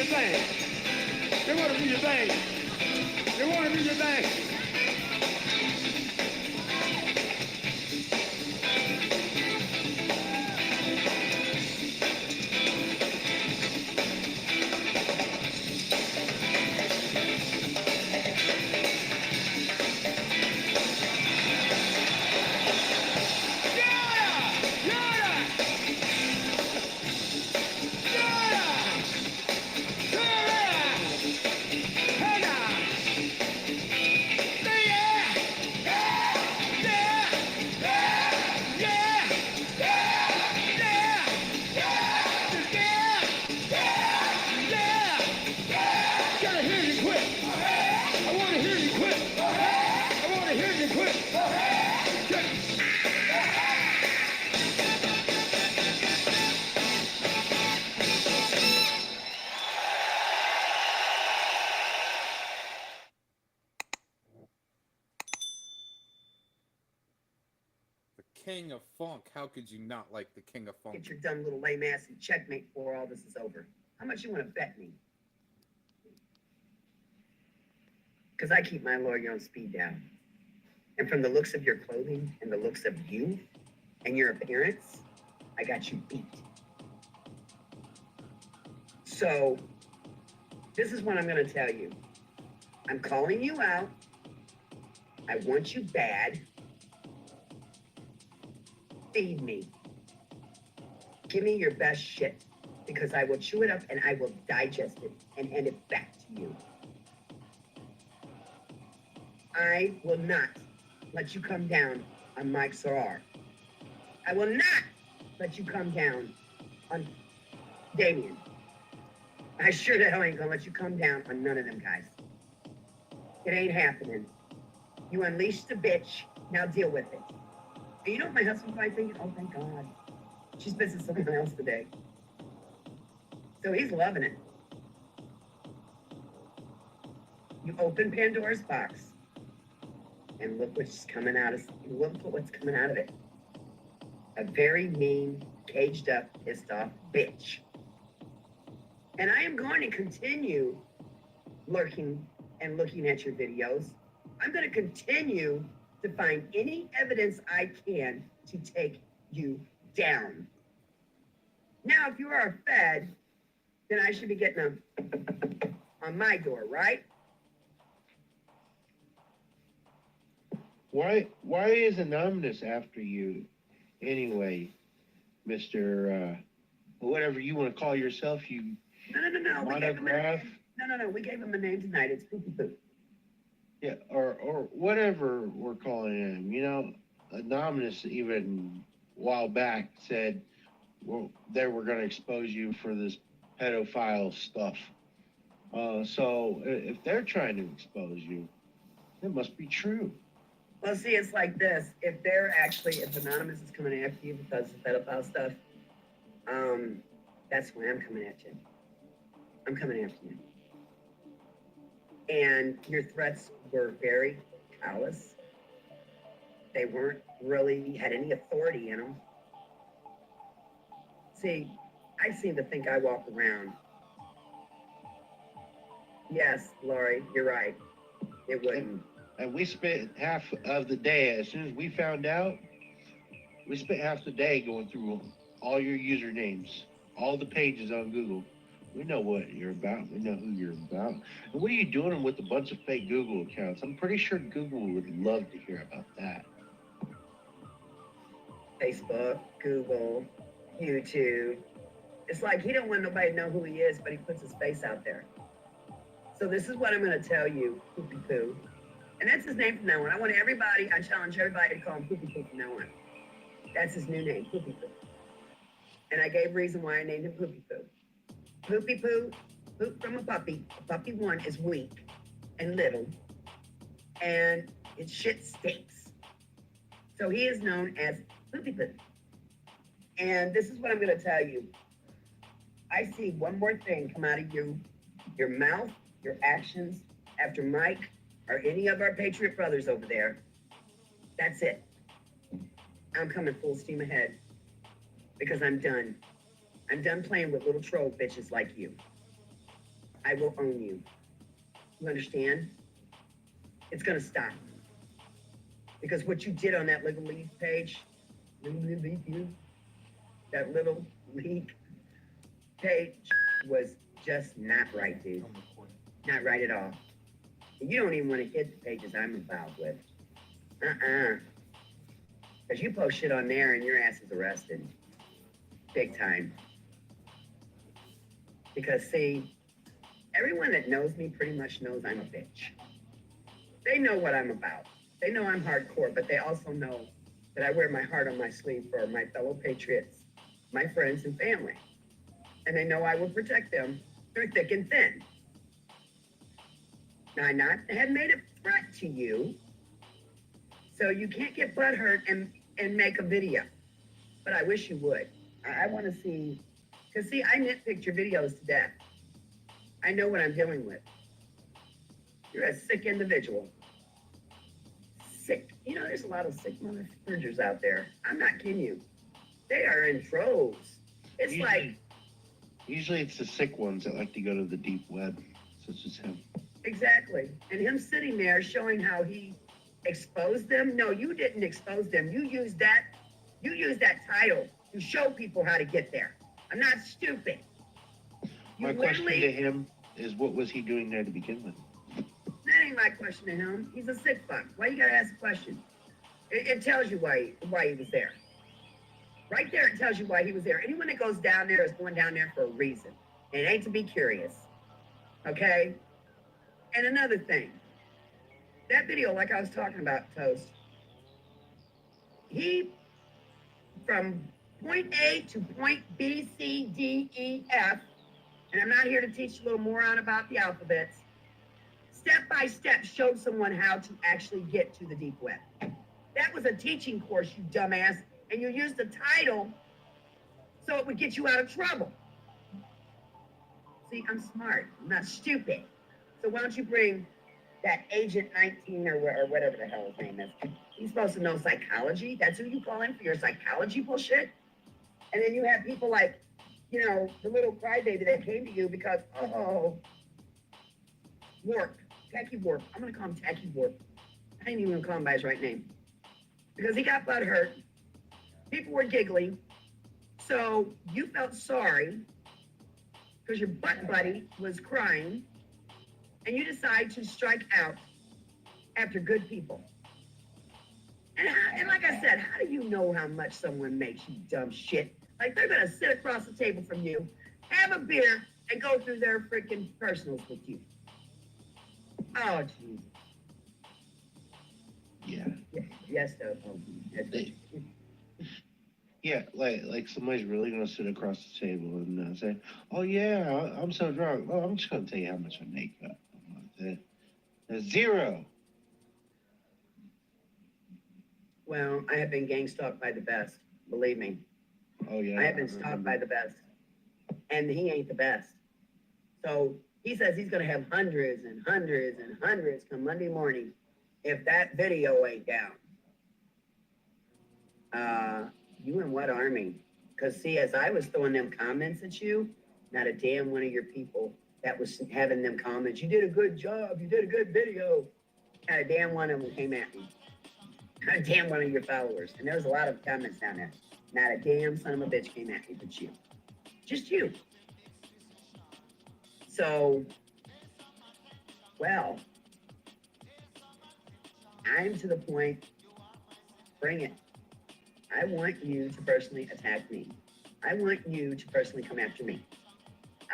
your thing. They want to do your thing. They want to do your thing. King of Funk. How could you not like the King of Funk? Get your dumb little lame ass and checkmate before all this is over. How much you want to bet me? Because I keep my lawyer on speed dial. And from the looks of your clothing and the looks of you and your appearance, I got you beat. So, this is what I'm going to tell you. I'm calling you out. I want you bad. Feed me. Give me your best shit, because I will chew it up and I will digest it and hand it back to you. I will not let you come down on Mike Sorar. I will not let you come down on Damien. I sure the hell ain't gonna let you come down on none of them guys. It ain't happening. You unleashed the bitch, now deal with it. And you know what my husband's probably thinking? Oh, thank God. She's busy with someone else today. So he's loving it. You open Pandora's box, and look what's coming out of it. A very mean, caged up, pissed off bitch. And I am going to continue lurking and looking at your videos. I'm going to continue to find any evidence I can to take you down. Now, if you are a Fed, then I should be getting them on my door, right? Why is Anonymous after you anyway, Mr. Whatever you want to call yourself, you No. monograph? No. We gave him a name tonight. It's Poopy Poop. Yeah, or whatever we're calling him. You know, Anonymous even a while back said, well, they were going to expose you for this pedophile stuff. So if they're trying to expose you, it must be true. Well, see, it's like this. If Anonymous is coming after you because of pedophile stuff, that's why I'm coming at you. I'm coming after you. And your threats were very callous. They weren't really had any authority in them. See, I seem to think I walk around. Yes, Laurie, you're right. It wouldn't. And we spent half of the day, as soon as we found out, we spent half the day going through all your usernames, all the pages on Google. We know what you're about. We know who you're about. And what are you doing with a bunch of fake Google accounts? I'm pretty sure Google would love to hear about that. Facebook, Google, YouTube. It's like he don't want nobody to know who he is, but he puts his face out there. So this is what I'm going to tell you, Poopy Poo. And that's his name from now on. I challenge everybody to call him Poopy Poo from now on. That's his new name, Poopy Poo. And I gave reason why I named him Poopy Poo. Poopy Poo, poop from a puppy. Puppy one is weak and little, and its shit stinks. So he is known as Poopy Poo. And this is what I'm going to tell you. I see one more thing come out of you, your mouth, your actions, after Mike or any of our Patriot brothers over there. That's it. I'm coming full steam ahead because I'm done. I'm done playing with little troll bitches like you. I will own you. You understand? It's gonna stop. Because what you did on that little league page, that little league page was just not right, dude. Not right at all. And you don't even want to hit the pages I'm involved with. Because you post shit on there and your ass is arrested. Big time. Because, see, everyone that knows me pretty much knows I'm a bitch. They know what I'm about. They know I'm hardcore, but they also know that I wear my heart on my sleeve for my fellow patriots, my friends and family. And they know I will protect them through thick and thin. Now, I had made a threat to you, so you can't get butthurt and make a video. But I wish you would. I want to see, because see, I nitpicked your videos to death. I know what I'm dealing with. You're a sick individual. Sick. You know, there's a lot of sick motherfuckers out there. I'm not kidding you. They are in troves. It's Usually it's the sick ones that like to go to the deep web, such as him. Exactly. And him sitting there showing how he exposed them. No, you didn't expose them. You used that title to show people how to get there. I'm not stupid. My question to him is, what was he doing there to begin with? That ain't my question to him. He's a sick fuck. Why you gotta ask a question? It tells you why he was there. Right there, it tells you why he was there. Anyone that goes down there is going down there for a reason. It ain't to be curious. Okay? And another thing. That video, like I was talking about, Toast, he, from point A to point B, C, D, E, F, and I'm not here to teach a little moron about the alphabets, step by step showed someone how to actually get to the deep web. That was a teaching course, you dumbass, and you used the title so it would get you out of trouble. See, I'm smart. I'm not stupid. So why don't you bring that Agent 19 or whatever the hell his name is? He's supposed to know psychology. That's who you call in for your psychology bullshit. And then you have people like, you know, the little crybaby that came to you because, Warp, Tacky Warp. I'm going to call him Tacky Warp. I ain't even going to call him by his right name. Because he got butt hurt. People were giggling. So you felt sorry because your butt buddy was crying. And you decide to strike out after good people. And like I said, how do you know how much someone makes, you dumb shit? Like, they're gonna sit across the table from you, have a beer, and go through their freaking personals with you. Oh, jeez. Yeah. Yes, though. Yeah, like somebody's really gonna sit across the table and say, "Oh yeah, I'm so drunk. Oh, I'm just gonna tell you how much I make up." Zero. Well, I have been gang stalked by the best. Believe me. Oh yeah. I have been stalked by the best, and he ain't the best. So he says he's gonna have hundreds and hundreds and hundreds come Monday morning if that video ain't down. You in what army? Because see, as I was throwing them comments at you, not a damn one of your people that was having them comments, you did a good job, you did a good video. Not a damn one of them came at me. Not a damn one of your followers. And there was a lot of comments down there. Not a damn son of a bitch came at me but you. Just you. So, well, I'm to the point, bring it. I want you to personally attack me. I want you to personally come after me.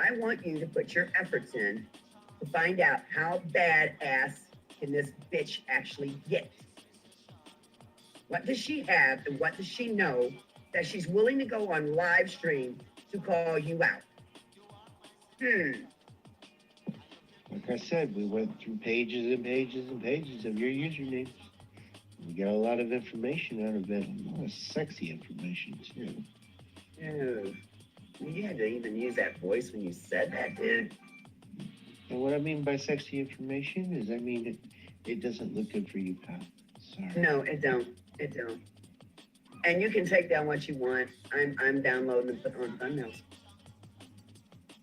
I want you to put your efforts in to find out how badass can this bitch actually get. What does she have and what does she know that she's willing to go on live stream to call you out? Like I said, we went through pages and pages and pages of your usernames. We got a lot of information out of it, a lot of sexy information too. Dude, you had to even use that voice when you said that, dude. And what I mean by sexy information is, I mean, it doesn't look good for you, pal. Sorry. No, it don't. It don't. And you can take down what you want. I'm downloading and putting on thumbnails.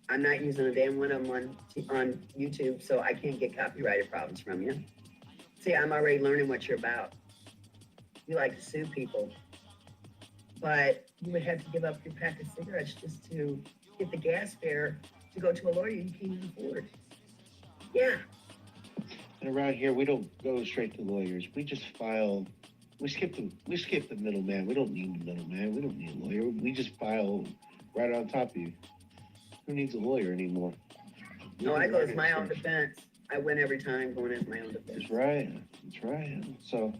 I'm not using a damn one of them on YouTube, so I can't get copyrighted problems from you. See, I'm already learning what you're about. You like to sue people, but you would have to give up your pack of cigarettes just to get the gas fare to go to a lawyer you can't even afford. Yeah. And around here, we don't go straight to lawyers. We just file. We skip the middleman. We don't need the middleman. We don't need a lawyer. We just file right on top of you. Who needs a lawyer anymore? No, I go as my own defense. I win every time going as my own defense. That's right. That's right. So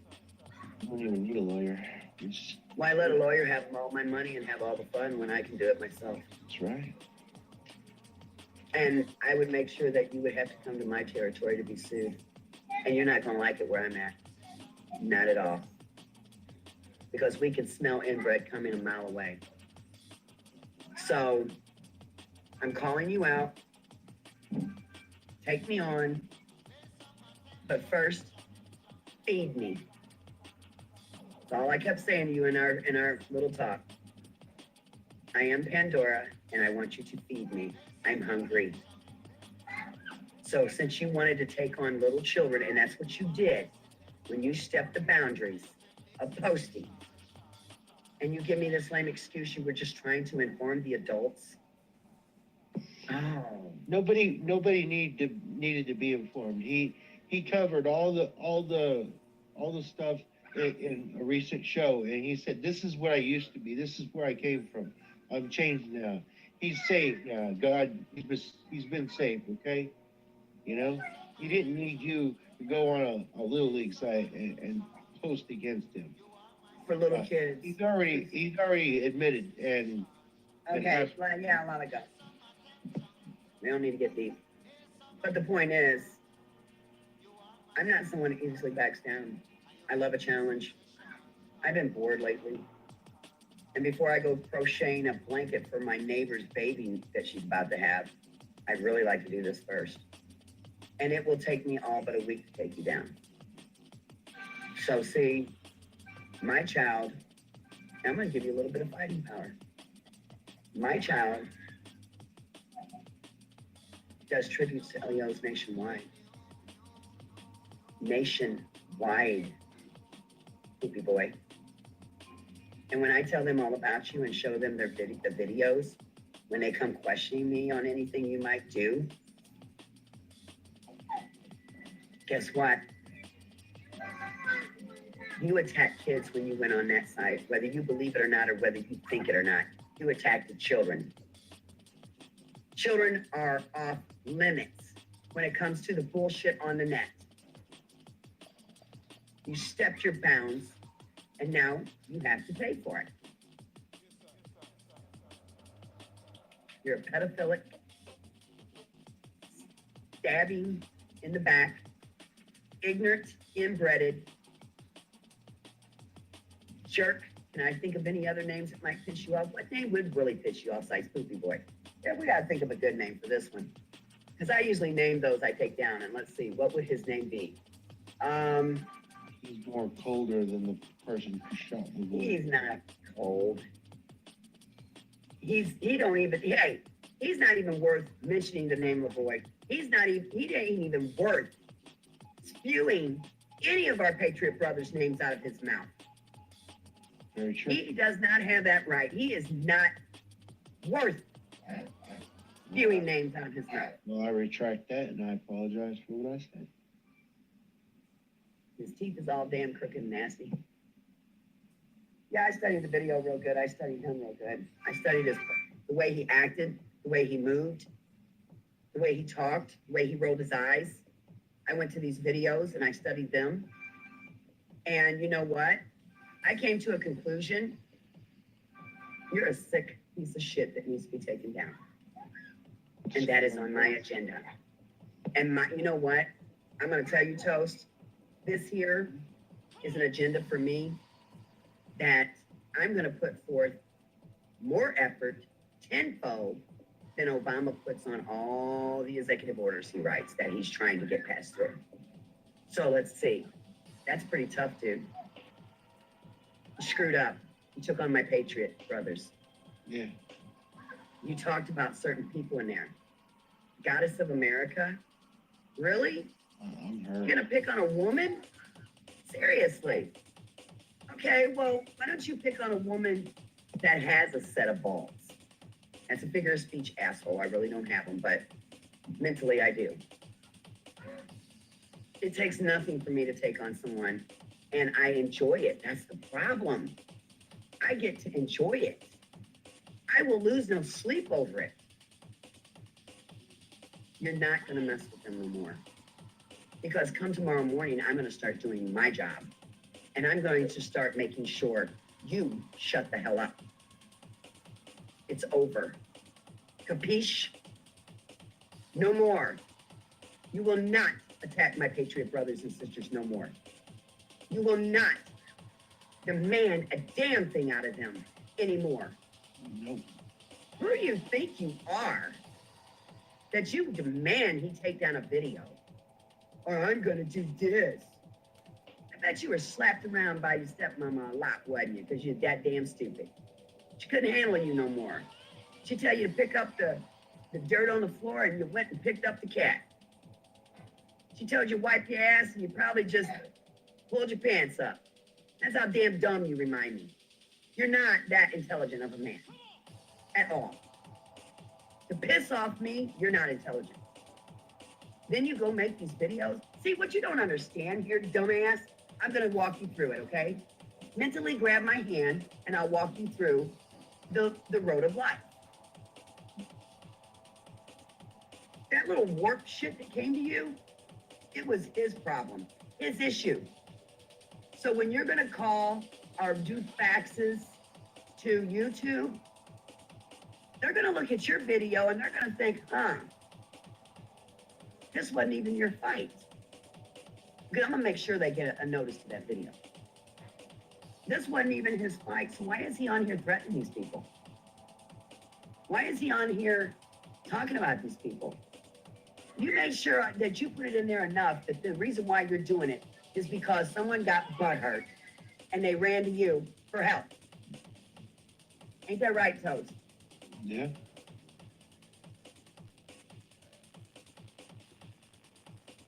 I don't even need a lawyer. Just, why let a lawyer have all my money and have all the fun when I can do it myself? That's right. And I would make sure that you would have to come to my territory to be sued. And you're not going to like it where I'm at. Not at all. Because we can smell inbred coming a mile away. So I'm calling you out. Take me on. But first, feed me. That's all I kept saying to you in our little talk. I am Pandora, and I want you to feed me. I'm hungry. So since you wanted to take on little children, and that's what you did when you stepped the boundaries of posting, and you give me this lame excuse you were just trying to inform the adults. Oh. Nobody needed to be informed. He covered all the stuff in a recent show, and he said, "This is what I used to be. This is where I came from. I'm changed now. He's saved now. God, he's been saved. Okay, you know, he didn't need you to go on a little league site and post against him for little kids. He's already admitted and okay. Well, yeah, a lot of guys. We don't need to get deep. But the point is, I'm not someone who easily backs down. I love a challenge. I've been bored lately. And before I go crocheting a blanket for my neighbor's baby that she's about to have, I'd really like to do this first. And it will take me all but a week to take you down. So see, my child, I'm going to give you a little bit of fighting power. My child does tributes to LEOs nationwide. Nationwide, poopy boy. And when I tell them all about you and show them the videos, when they come questioning me on anything you might do, guess what? You attack kids when you went on that site, whether you believe it or not, or whether you think it or not. You attack the children. Children are off limits when it comes to the bullshit on the net. You stepped your bounds, and now you have to pay for it. You're a pedophilic, stabbing in the back, ignorant, inbred, jerk. Can I think of any other names that might piss you off? What name would really piss you off, Size Poopy Boy? Yeah, we gotta think of a good name for this one. Because I usually name those I take down, and let's see, what would his name be? He's more colder than the person who shot the boy. He's not cold. He's not even worth mentioning the name of a boy. He ain't even worth spewing any of our Patriot brothers' names out of his mouth. Very true. He does not have that right. He is not worth spewing names out of his mouth. Well, I retract that, and I apologize for what I said. His teeth is all damn crooked and nasty. Yeah, I studied the video real good. I studied him real good. I studied the way he acted, the way he moved, the way he talked, the way he rolled his eyes. I went to these videos and I studied them. And you know what? I came to a conclusion. You're a sick piece of shit that needs to be taken down. And that is on my agenda. And you know what? I'm going to tell you, Toast, this here is an agenda for me that I'm going to put forth more effort, tenfold, than Obama puts on all the executive orders he writes that he's trying to get passed through. So let's see. That's pretty tough, dude. You screwed up. You took on my Patriot brothers. Yeah. You talked about certain people in there. Goddess of America? Really? I'm You're hurt. gonna pick on a woman? Seriously? Okay, well, why don't you pick on a woman that has a set of balls? That's a figure of speech, asshole. I really don't have them, but mentally I do. It takes nothing for me to take on someone, and I enjoy it. That's the problem. I get to enjoy it. I will lose no sleep over it. You're not gonna mess with them no more. Because come tomorrow morning, I'm gonna start doing my job. And I'm going to start making sure you shut the hell up. It's over. Capiche? No more. You will not attack my patriot brothers and sisters no more. You will not demand a damn thing out of them anymore. Nope. Who do you think you are that you demand he take down a video? Or I'm gonna do this. I bet you were slapped around by your stepmama a lot, wasn't you? Because you're that damn stupid. She couldn't handle you no more. She tell you to pick up the dirt on the floor and you went and picked up the cat. She told you wipe your ass and you probably just pulled your pants up. That's how damn dumb you remind me. You're not that intelligent of a man. At all. To piss off me, you're not intelligent. Then you go make these videos. See, what you don't understand here, dumbass, I'm gonna walk you through it, okay? Mentally grab my hand and I'll walk you through the road of life. That little warp shit that came to you, it was his problem, his issue. So when you're gonna call or do faxes to YouTube, they're gonna look at your video and they're gonna think, this wasn't even your fight. Because I'm gonna make sure they get a notice to that video. This wasn't even his fight, so why is he on here threatening these people? Why is he on here talking about these people? You make sure that you put it in there enough that the reason why you're doing it is because someone got butthurt and they ran to you for help. Ain't that right, Toast? Yeah.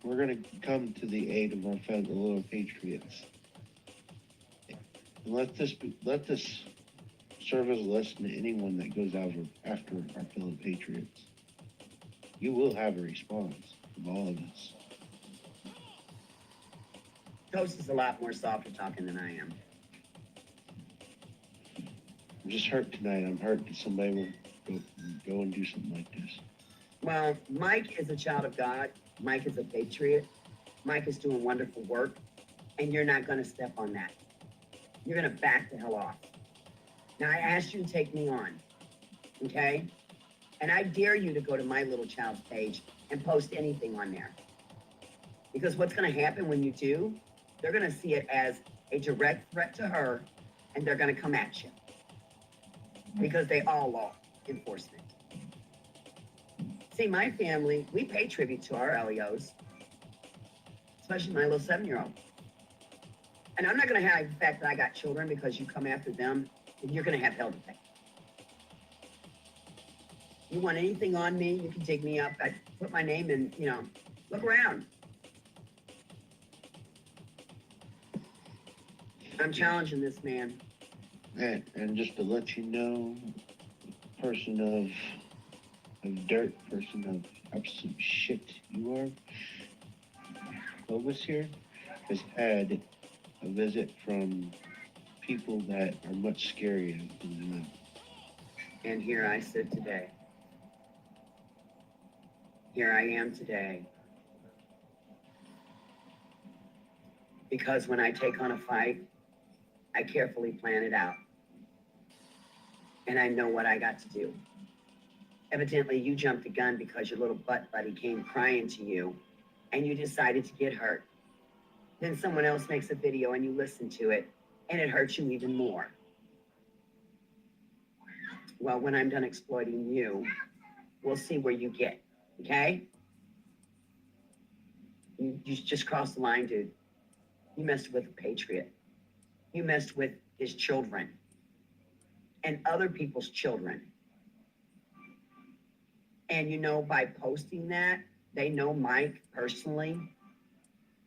We're going to come to the aid of our fellow little patriots. And let this serve as a lesson to anyone that goes out after our fellow patriots. You will have a response from all of us. Toast is a lot more softer talking than I am. I'm just hurt tonight. I'm hurt that somebody will go and do something like this. Well, Mike is a child of God. Mike is a patriot. Mike is doing wonderful work, and you're not going to step on that. You're going to back the hell off. Now, I asked you to take me on, okay? And I dare you to go to my little child's page and post anything on there. Because what's going to happen when you do, they're going to see it as a direct threat to her, and they're going to come at you. Because they are law enforcement. See, my family, we pay tribute to our LEOs, especially my little 7-year-old. And I'm not going to hide the fact that I got children because you come after them, and you're going to have hell to pay. You want anything on me, you can dig me up. I put my name in, look around. I'm challenging this man. And just to let you know, person of dirt, person of absolute shit you are, Clovis here has had a visit from people that are much scarier than them. And here I sit today. Here I am today. Because when I take on a fight, I carefully plan it out. And I know what I got to do. Evidently, you jumped the gun because your little butt buddy came crying to you and you decided to get hurt. Then someone else makes a video and you listen to it and it hurts you even more. Well, when I'm done exploiting you, we'll see where you get, okay? You just crossed the line, dude. You messed with a patriot. You messed with his children and other people's children. And you know, by posting that, they know Mike personally,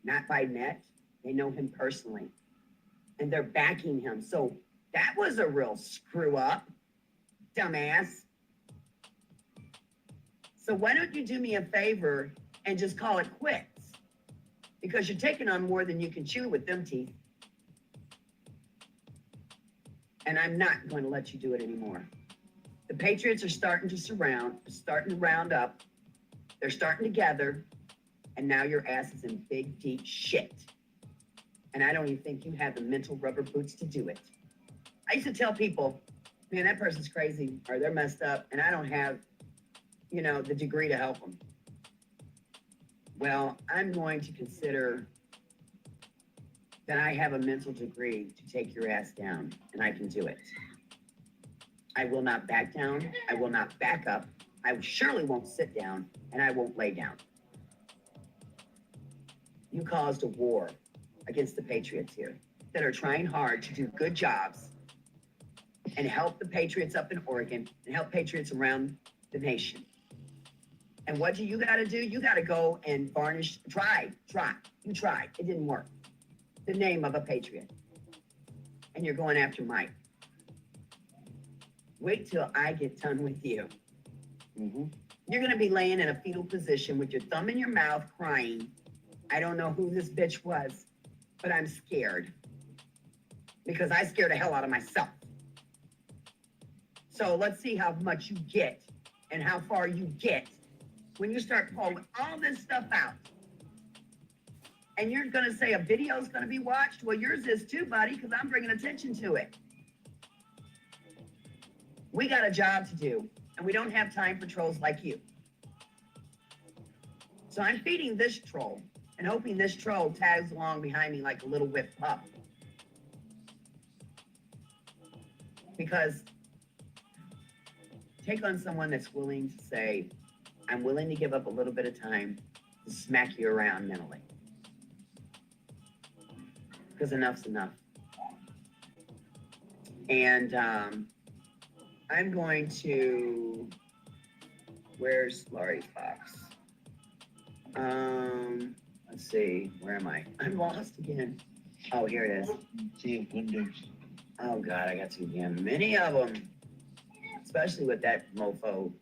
not by net. They know him personally. And they're backing him. So that was a real screw up, dumbass. So why don't you do me a favor and just call it quits? Because you're taking on more than you can chew with them teeth. And I'm not going to let you do it anymore. The Patriots are starting to round up. They're starting to gather. And now your ass is in big, deep shit. And I don't even think you have the mental rubber boots to do it. I used to tell people, man, that person's crazy or they're messed up and I don't have, you know, the degree to help them. Well, I'm going to consider that I have a mental degree to take your ass down, and I can do it. I will not back down. I will not back up. I surely won't sit down, and I won't lay down. You caused a war against the Patriots here that are trying hard to do good jobs and help the Patriots up in Oregon and help Patriots around the nation. And what do you got to do? You got to go and varnish, try. You tried. It didn't work. The name of a Patriot. And you're going after Mike. Wait till I get done with you. You're going to be laying in a fetal position with your thumb in your mouth crying. I don't know who this bitch was, but I'm scared. Because I scared the hell out of myself. So let's see how much you get and how far you get when you start pulling all this stuff out. And you're going to say a video is going to be watched? Well, yours is too, buddy, because I'm bringing attention to it. We got a job to do, and we don't have time for trolls like you. So I'm feeding this troll and hoping this troll tags along behind me like a little whipped pup. Because take on someone that's willing to say, I'm willing to give up a little bit of time to smack you around mentally. Because enough's enough. And I'm going to, where's Laurie's box? Let's see, where am I? I'm lost again. Oh, here it is. See Windows. Oh God, I got too damn many of them. Especially with that mofo.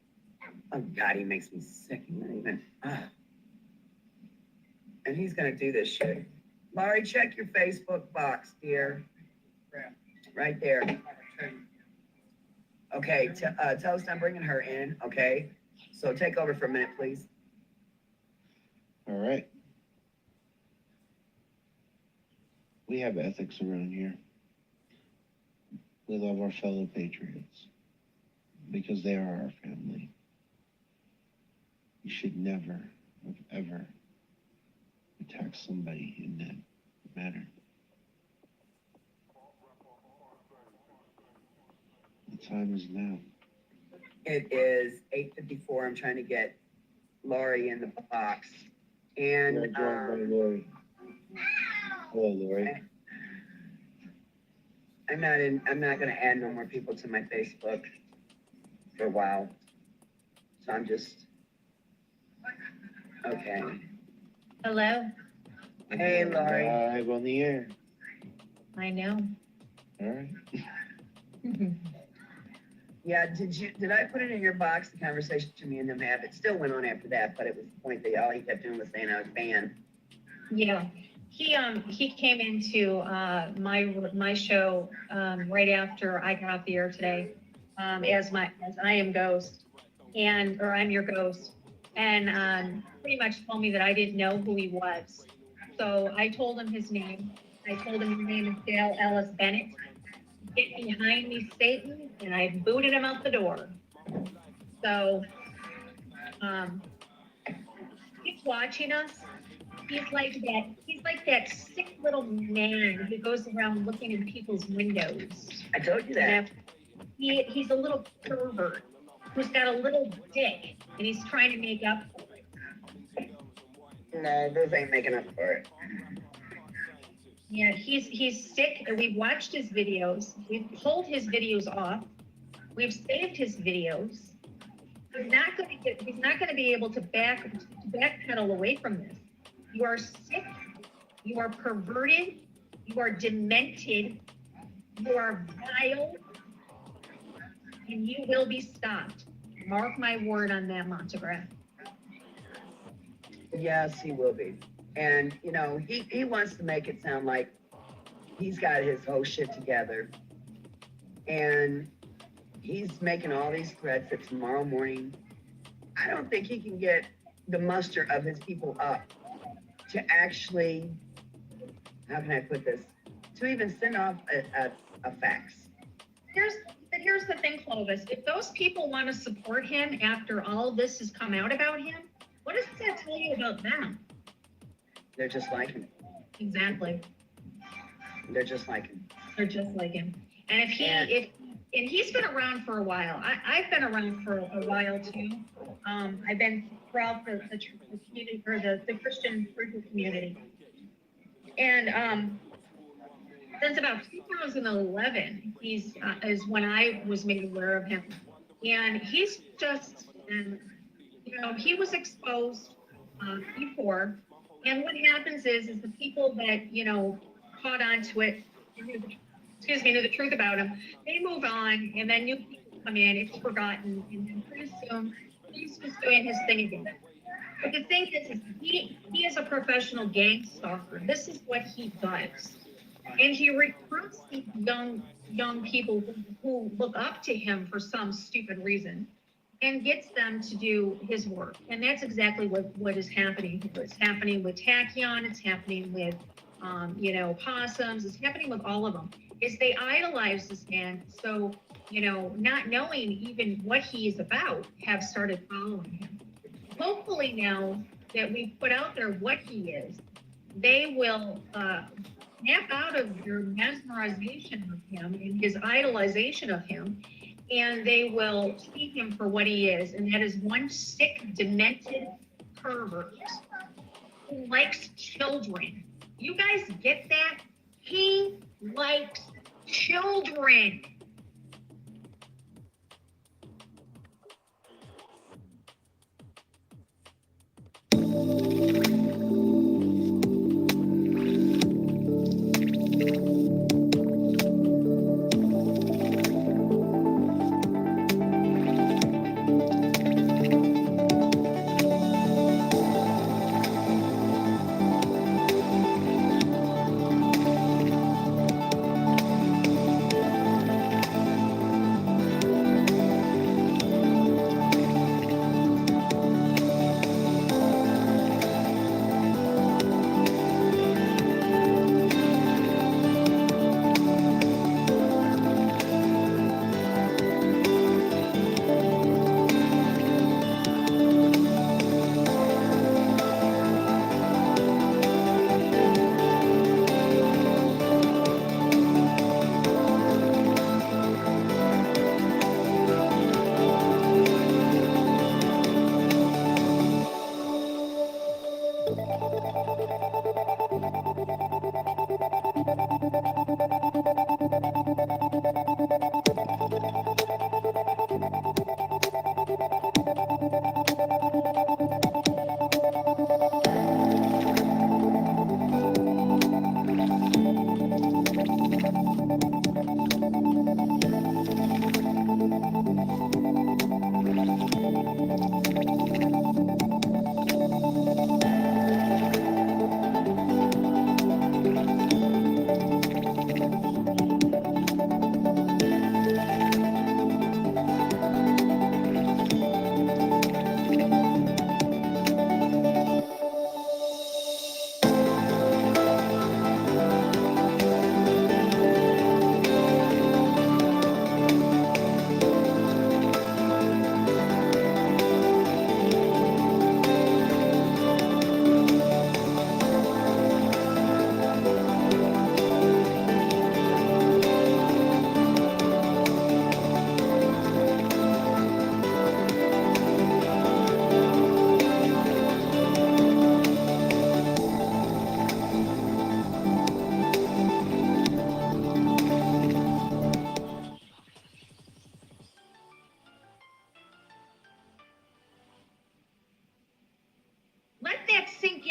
Oh God, he makes me sick. He not even. And he's gonna do this shit. Laurie, check your Facebook box, dear. Right there. Okay, Toast, I'm bringing her in. Okay, so take over for a minute, please. All right. We have ethics around here. We love our fellow patriots because they are our family. You should never have ever attacked somebody in that manner. The time is now. It is 8:54. I'm trying to get Laurie in the box. And Laurie. Hello, Laurie. I'm not gonna add no more people to my Facebook for a while. So I'm just okay. Hello. Hey, Laurie. Live on the air. I know. All right. Yeah, did I put it in your box, the conversation me and them had? It still went on after that, but it was the point that all he kept doing was saying I was banned. Yeah. He came into my show right after I got off the air today as I am Ghost or I'm your ghost, and pretty much told me that I didn't know who he was. So I told him his name. I told him his name is Dale Ellis Bennett. Get behind me, Satan, and I booted him out the door. So he's watching us. He's like that sick little man who goes around looking in people's windows. I told you that. He's a little pervert who's got a little dick, and he's trying to make up for it. No, those ain't making up for it. Yeah, he's sick, and we've watched his videos. We've pulled his videos off. We've saved his videos. He's not going to be able to backpedal away from this. You are sick. You are perverted. You are demented. You are vile. And you will be stopped. Mark my word on that, Montegraph. Yes, he will be. And, you know, he wants to make it sound like he's got his whole shit together. And he's making all these threats that tomorrow morning, I don't think he can get the muster of his people up to actually, how can I put this, to even send off a fax. Here's the thing, Clovis. If those people want to support him after all this has come out about him, what does that tell you about them? They're just like him. Exactly. They're just like him. They're just like him. And and he's been around for a while. I've been around for a while too. I've been throughout the community, or the Christian community. And since about 2011, is when I was made aware of him. And he's just, he was exposed before. And what happens is the people that, caught on to it, knew the truth about him, they move on, and then new people come in, it's forgotten, and then pretty soon, he's just doing his thing again. But the thing is he is a professional gang stalker. This is what he does. And he recruits these young people who look up to him for some stupid reason and gets them to do his work. And that's exactly what is happening here. It's happening with Tachyon, it's happening with possums, it's happening with all of them. Is they idolize this man, so not knowing even what he is about, have started following him. Hopefully now that we've put out there what he is, they will snap out of their mesmerization of him and his idolization of him, and they will see him for what he is, and that is one sick, demented pervert who likes children. You guys get that? He likes children.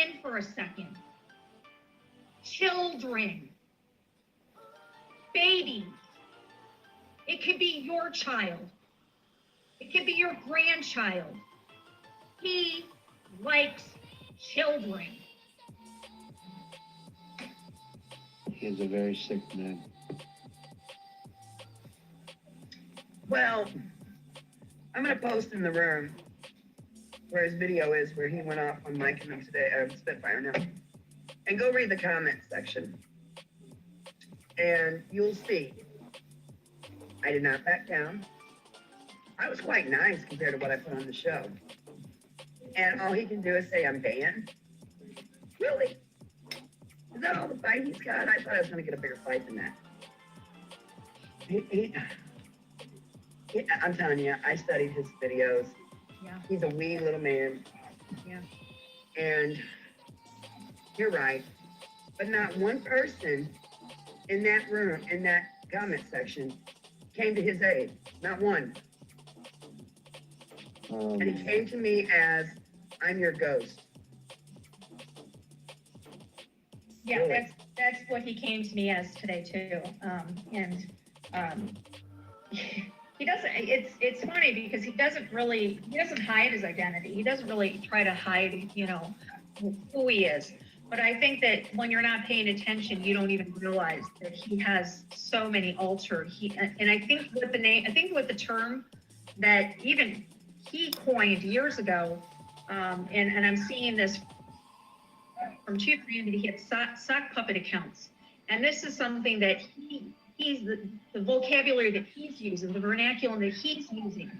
in for a second. Children, babies. It could be your child. It could be your grandchild. He likes children. He is a very sick man. Well, I'm gonna post in the room where his video is, where he went off on Mike and me today, Spitfire now. And go read the comment section. And you'll see. I did not back down. I was quite nice compared to what I put on the show. And all he can do is say, I'm banned? Really? Is that all the fight he's got? I thought I was gonna get a bigger fight than that. I'm telling you, I studied his videos. Yeah. He's a wee little man. Yeah. And you're right. But not one person in that room, in that comment section, came to his aid. Not one. And he came to me as, I'm your ghost. Yeah, Really? that's what he came to me as today too. He doesn't, it's funny because he doesn't hide his identity. He doesn't really try to hide, who he is. But I think that when you're not paying attention, you don't even realize that he has so many altered. And I think with the term that even he coined years ago, and I'm seeing this from Chief Randy, he had sock puppet accounts. And this is something that he's the vocabulary that he's using, the vernacular that he's using.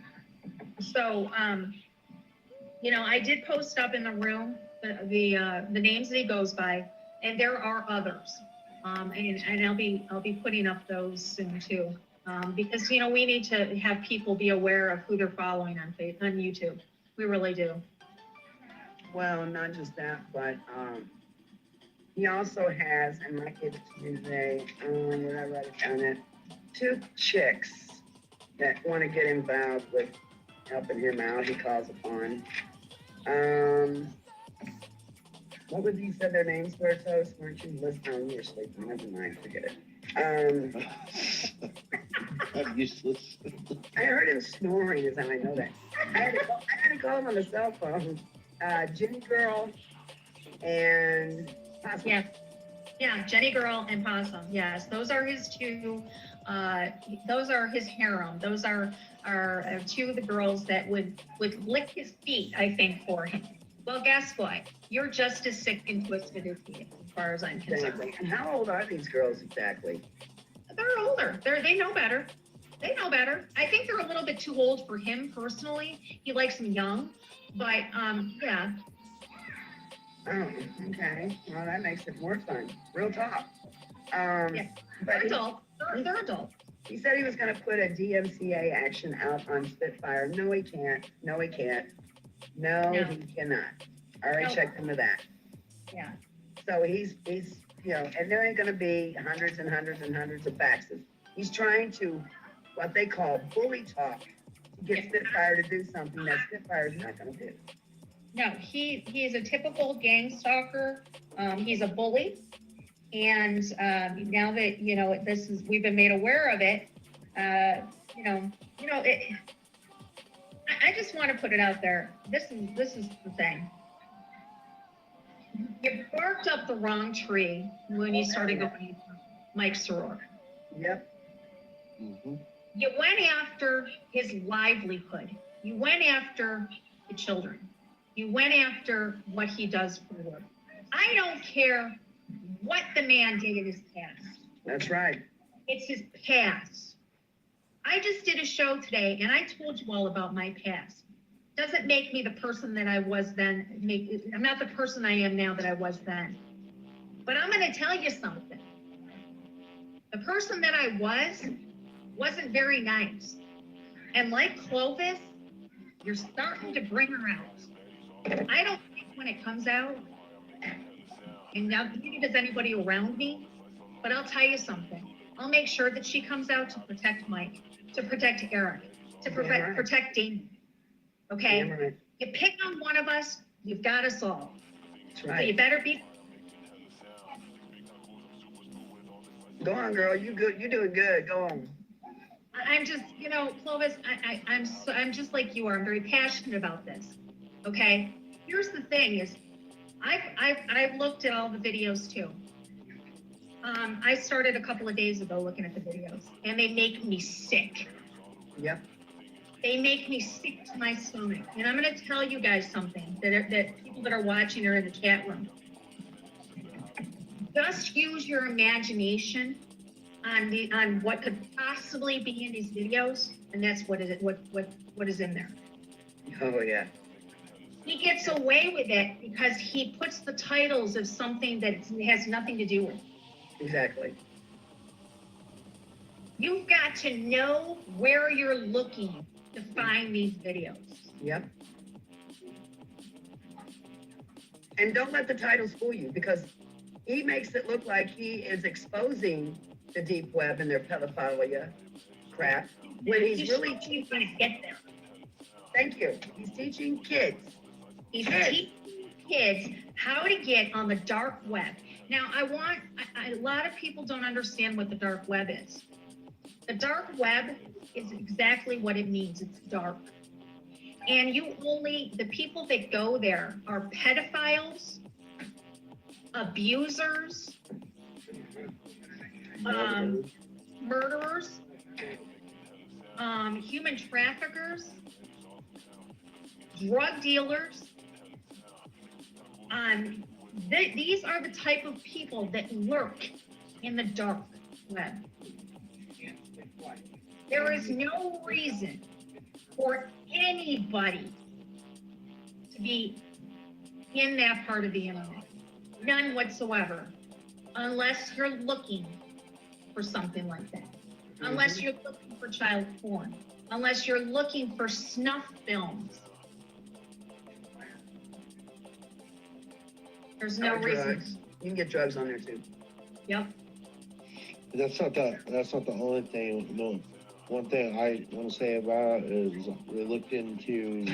So, I did post up in the room the names that he goes by, and there are others. And I'll be putting up those soon too, because we need to have people be aware of who they're following on YouTube. We really do. Well, not just that, but he also has, and I gave it to you today, where I write it down at, 2 chicks that want to get involved with helping him out. He calls upon. What was he said their names were, Toast? Weren't you listening? You were sleeping. Never mind, forget it. I'm useless. I heard him snoring, is how I know that. I had to call him on the cell phone. Jenny Girl and Possum. Yeah, Jenny Girl and Possum. Yes, those are his 2. Those are his harem. Those are 2 of the girls that would lick his feet, I think, for him. Well, guess what? You're just as sick and twisted as he is, as far as I'm concerned. And how old are these girls exactly? They're older. They know better. They know better. I think they're a little bit too old for him personally. He likes them young, but yeah. Oh, okay. Well, that makes it more fun. Real talk. Yeah, they're adult. They're adult. He said he was going to put a DMCA action out on Spitfire. No, he can't. No, he can't. No, he cannot. I already checked into that. Yeah. So he's and there ain't going to be hundreds and hundreds and hundreds of faxes. He's trying to, what they call bully talk, to get Spitfire to do something that Spitfire's not going to do. No, he is a typical gang stalker. He's a bully. And now that, we've been made aware of it, I just want to put it out there. This is the thing. You barked up the wrong tree when you started going Mike Soror. Yep. Mm-hmm. You went after his livelihood. You went after the children. You went after what he does for work. I don't care what the man did in his past. That's right. It's his past. I just did a show today and I told you all about my past. Doesn't make me the person that I was then. I'm not the person I am now that I was then. But I'm going to tell you something. The person that I wasn't very nice. And like Clovis, you're starting to bring her out. I don't think when it comes out, and now neither does anybody around me, but I'll tell you something. I'll make sure that she comes out to protect Mike, to protect Eric, to protect Damon. Okay? You pick on one of us, you've got us all. That's So you right. better be. Go on, girl. You good? You doing good. Go on. I'm just, Clovis, I'm just like you are. I'm very passionate about this. Okay. Here's the thing is, I've looked at all the videos too. I started a couple of days ago looking at the videos, and they make me sick. Yep. They make me sick to my stomach. And I'm going to tell you guys something that people that are watching are in the chat room. Just use your imagination on what could possibly be in these videos, and that's what is in there. Oh yeah. He gets away with it because he puts the titles of something that has nothing to do with. Exactly. You've got to know where you're looking to find these videos. Yep. And don't let the titles fool you, because he makes it look like he is exposing the deep web and their pedophilia crap, when he's really teaching. Get there. Thank you. He's teaching kids. He's teaching kids how to get on the dark web. Now, a lot of people don't understand what the dark web is. The dark web is exactly what it means. It's dark. And the people that go there are pedophiles, abusers, murderers, human traffickers, drug dealers. These are the type of people that lurk in the dark web. There is no reason for anybody to be in that part of the internet. None whatsoever. Unless you're looking for something like that. Unless you're looking for child porn. Unless you're looking for snuff films. There's no reason. Drugs. You can get drugs on there too. Yep. That's not the only thing. No, one thing I want to say about it is we looked into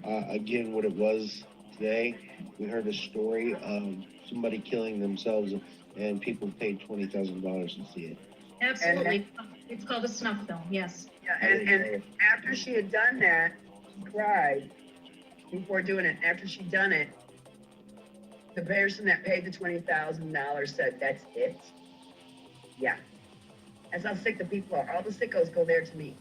again what it was today. We heard a story of somebody killing themselves, and people paid $20,000 to see it. Absolutely. It's called a snuff film. Yes. Yeah, and after she had done that, she cried before doing it. After she'd done it, the person that paid the $20,000 said, "That's it." Yeah. That's how sick the people are. All the sickos go there to me.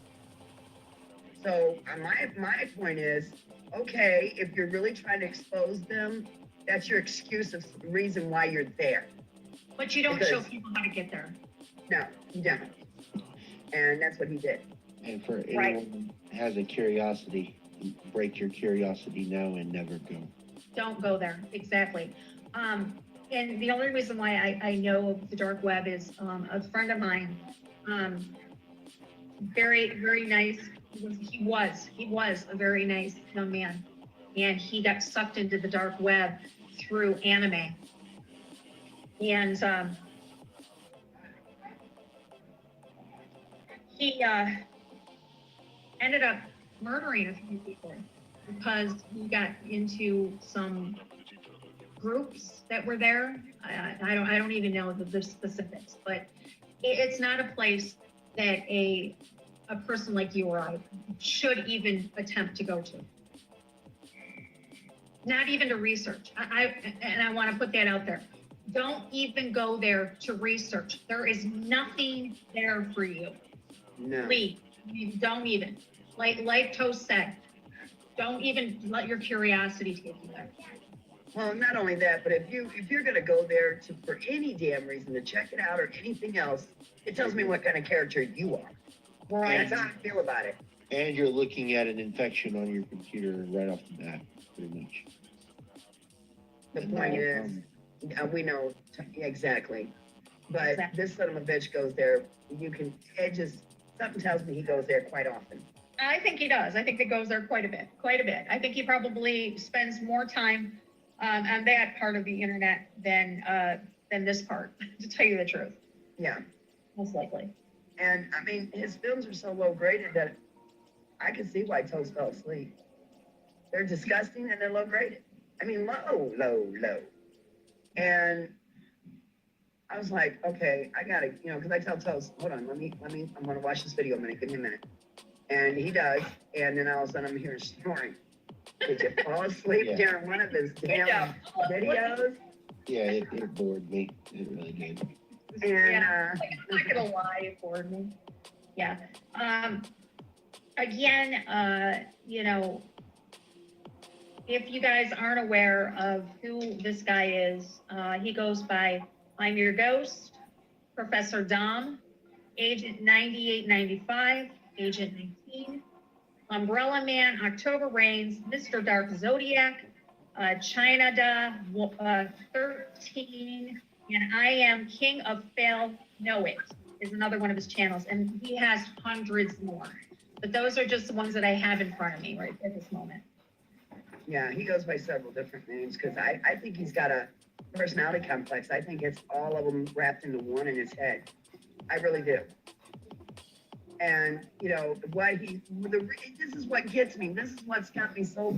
So my point is, okay, if you're really trying to expose them, that's your excuse of reason why you're there. But you don't show people how to get there. No, you don't. And that's what he did. And for anyone who has a curiosity, break your curiosity now and never go. Don't go there. Exactly. And the only reason why I know the dark web is a friend of mine, very, very nice. He was a very nice young man. And he got sucked into the dark web through anime. And he ended up murdering a few people because he got into some groups that were there. I don't even know the specifics, but it's not a place that a person like you or I should even attempt to go to. Not even to research. I want to put that out there. Don't even go there to research. There is nothing there for you. No. Please, you don't even. Like Toast said, don't even let your curiosity take you there. Well, not only that, but if you're gonna go there for any damn reason to check it out or anything else, it tells me what kind of character you are. Right. That's how I feel about it. And you're looking at an infection on your computer right off the bat, pretty much. The point is, we know exactly. But this son of a bitch goes there. Something tells me he goes there quite often. I think he does. I think he goes there quite a bit. I think he probably spends more time on that part of the internet than this part, to tell you the truth. Yeah. Most likely. And I mean, his films are so low graded that I can see why Toast fell asleep. They're disgusting and they're low graded. I mean, low, low, low. And I was like, okay, I gotta, because I tell Toast, hold on, I'm gonna watch this video a minute, give me a minute. And he does, and then all of a sudden I'm hearing snoring. Did you fall asleep during one of his damn videos? Yeah, it bored me. It really did. And I'm not gonna lie, it bored me. Yeah. Again, if you guys aren't aware of who this guy is, he goes by I'm Your Ghost, Professor Dom, Agent 9895, Agent 19, Umbrella Man, October Rains, Mr. Dark Zodiac, China Da 13, and I Am King of Fail Know It is another one of his channels, and he has hundreds more. But those are just the ones that I have in front of me right at this moment. yeah, he goes by several different names because I think he's got a personality complex. I think it's all of them wrapped into one in his head. I really do. And, this is what gets me. This is what's got me so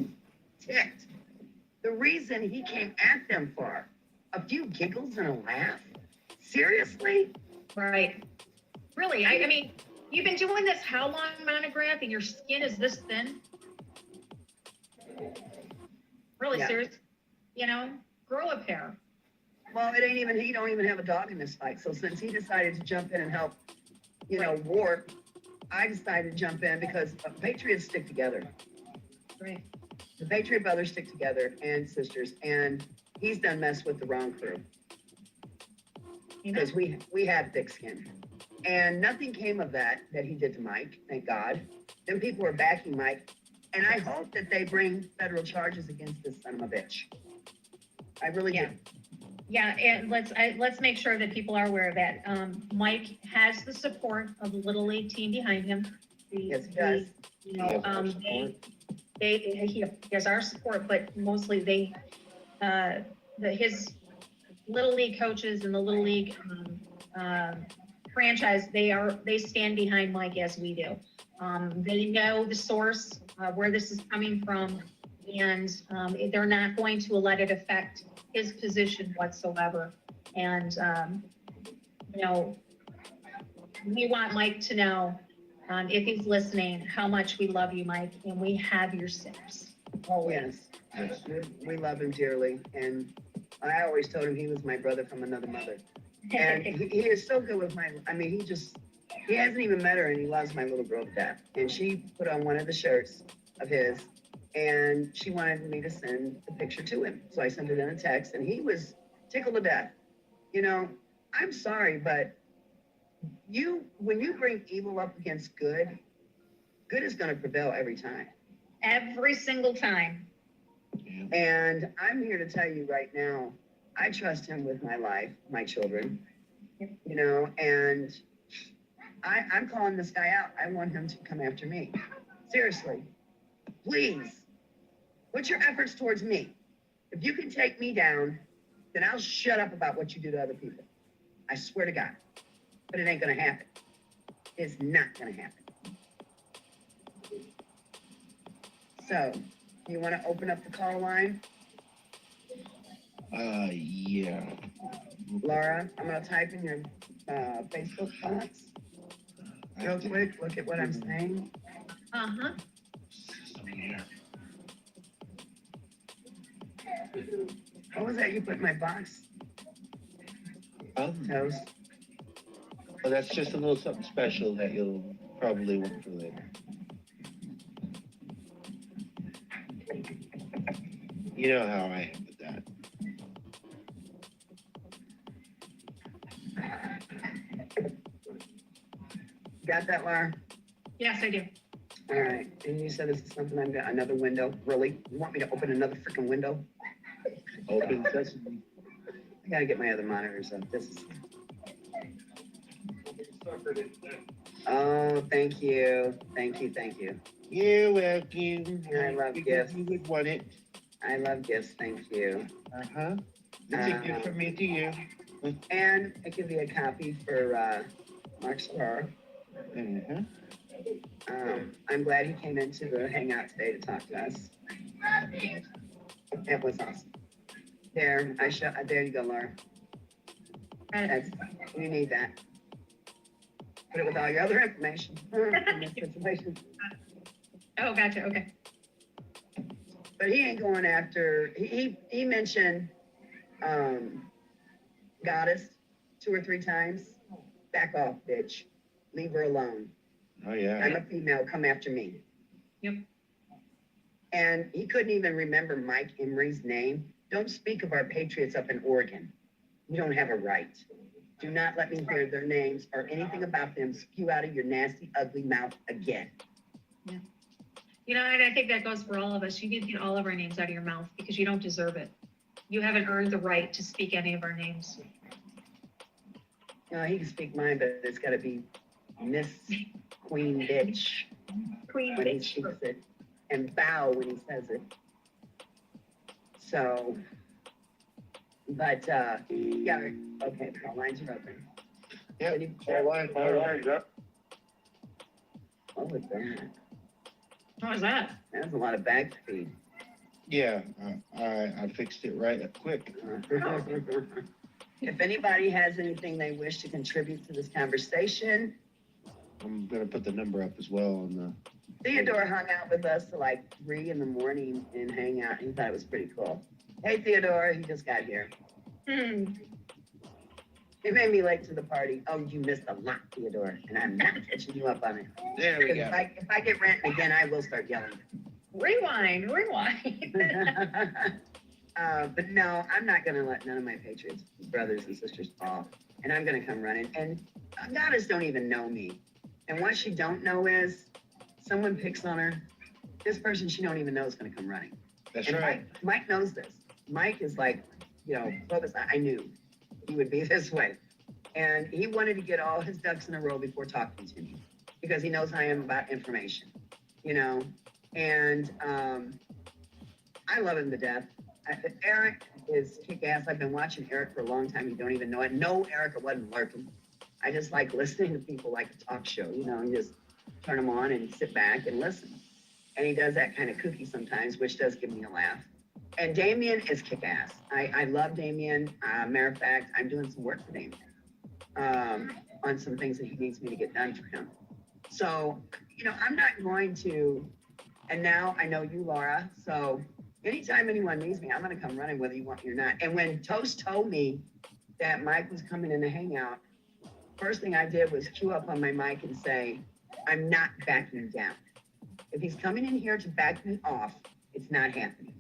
ticked. The reason he came at them for a few giggles and a laugh. Seriously? Right. Really, I mean, you've been doing this how long, Monograph, and your skin is this thin? Really, Yeah. serious? Grow a pair. Well, he don't even have a dog in this fight. So since he decided to jump in and help, Warp, I decided to jump in because Patriots stick together. Right. The Patriot brothers stick together and sisters, and he's done mess with the wrong crew. Because we had thick skin. And nothing came of that he did to Mike, thank God. Then people were backing Mike. And I hope that they bring federal charges against this son of a bitch. I really do. Yeah, and let's make sure that people are aware of that. Mike has the support of the Little League team behind him. Yes, he does. He has our support, but mostly his Little League coaches and the Little League franchise, they stand behind Mike as we do. They know the source, where this is coming from, and they're not going to let it affect his position whatsoever. And, we want Mike to know, if he's listening, how much we love you, Mike, and we have your six. Yes, we love him dearly. And I always told him he was my brother from another mother. And he is so good with he hasn't even met her and he loves my little girl to death. And she put on one of the shirts of his and she wanted me to send the picture to him. So I sent it in a text and he was tickled to death. I'm sorry, but when you bring evil up against good, good is going to prevail every time. Every single time. And I'm here to tell you right now, I trust him with my life, my children, and I'm calling this guy out. I want him to come after me. Seriously, please, put your efforts towards me. If you can take me down, then I'll shut up about what you do to other people. I swear to God. But it ain't gonna happen. It's not gonna happen. So, you want to open up the call line? Yeah. Laura, I'm gonna type in your Facebook box. Real quick, look at what I'm saying. Uh-huh. What was that you put in my box? Toast. Well, that's just a little something special that you'll probably want for later. You know how I am with that. Got that, Laura? Yes, I do. All right. And you said this is something another window. Really? You want me to open another freaking window? Open sesame. I gotta get my other monitors up. This is. Oh, thank you. Thank you. Thank you. You're welcome. I love gifts. You would want it. I love gifts. Thank you. Uh-huh. It's a gift from me to you. And I give you a copy for Mark Sparrow. Mm-hmm. I'm glad he came into the hangout today to talk to us. It was awesome. There, there you go, Laura. That's, you need that. Put it with all your other information. In this situation. Oh, gotcha. Okay. But he ain't going after. He mentioned goddess 2 or 3 times. Back off, bitch. Leave her alone. Oh yeah. I'm a female. Come after me. Yep. And he couldn't even remember Mike Emery's name. Don't speak of our patriots up in Oregon. You don't have a right. Do not let me hear their names or anything about them spew out of your nasty, ugly mouth again. Yeah. You know, and I think that goes for all of us. You need to get all of our names out of your mouth because you don't deserve it. You haven't earned the right to speak any of our names. No, he can speak mine, but it's got to be Miss Queen Bitch. Queen when Bitch. he speaks it, and bow when he says it. So, but yeah, okay, the lines are open. Yeah, all lines up. What was that? What was that? That was a lot of bag feed. Yeah, I fixed it right up quick. If anybody has anything they wish to contribute to this conversation, I'm gonna put the number up as well on the. Theodore hung out with us till like 3 in the morning and hang out. He thought it was pretty cool. Hey, Theodore, he just got here. It made me late to the party. Oh, you missed a lot, Theodore, and I'm not catching you up on it. There we go. If I get ranting again, I will start yelling. Rewind. But no, I'm not going to let none of my Patriots brothers and sisters fall. And I'm going to come running. And goddess don't even know me. And what she don't know is someone picks on her. This person she don't even know is going to come running. That's and right. Mike knows this. Mike is like, you know, Clovis, I knew he would be this way. And he wanted to get all his ducks in a row before talking to me because he knows how I am about information, you know. And I love him to death. Eric is kick-ass. I've been watching Eric for a long time. You don't even know it. No, Eric, I wasn't lurking. I just like listening to people like a talk show, you know, and just turn them on and sit back and listen. And he does that kind of kooky sometimes, which does give me a laugh. And Damien is kick-ass. I love Damien. Matter of fact, I'm doing some work for Damien on some things that he needs me to get done for him. So, you know, I'm not going to, and now I know you, Laura, so anytime anyone needs me, I'm going to come running whether you want me or not. And when Toast told me that Mike was coming in to hang out, first thing I did was queue up on my mic and say, I'm not backing down. If he's coming in here to back me off, it's not happening.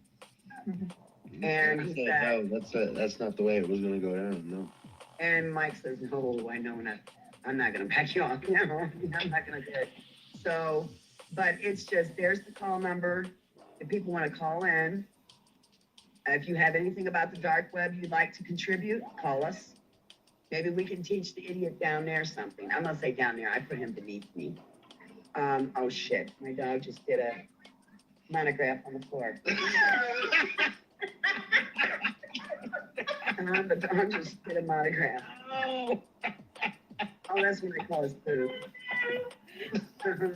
And he said, no, that's not the way it was going to go down. No. And Mike says, no, I know not. I'm not going to back you off. No, I'm not going to do it. So, but it's just, there's the call number. If people want to call in, if you have anything about the dark web you'd like to contribute, call us. Maybe we can teach the idiot down there something. I'm going to say down there. I put him beneath me. Oh, shit. My dog just did a monograph on the floor. The dog just did a monograph. Oh, that's what I call his poop.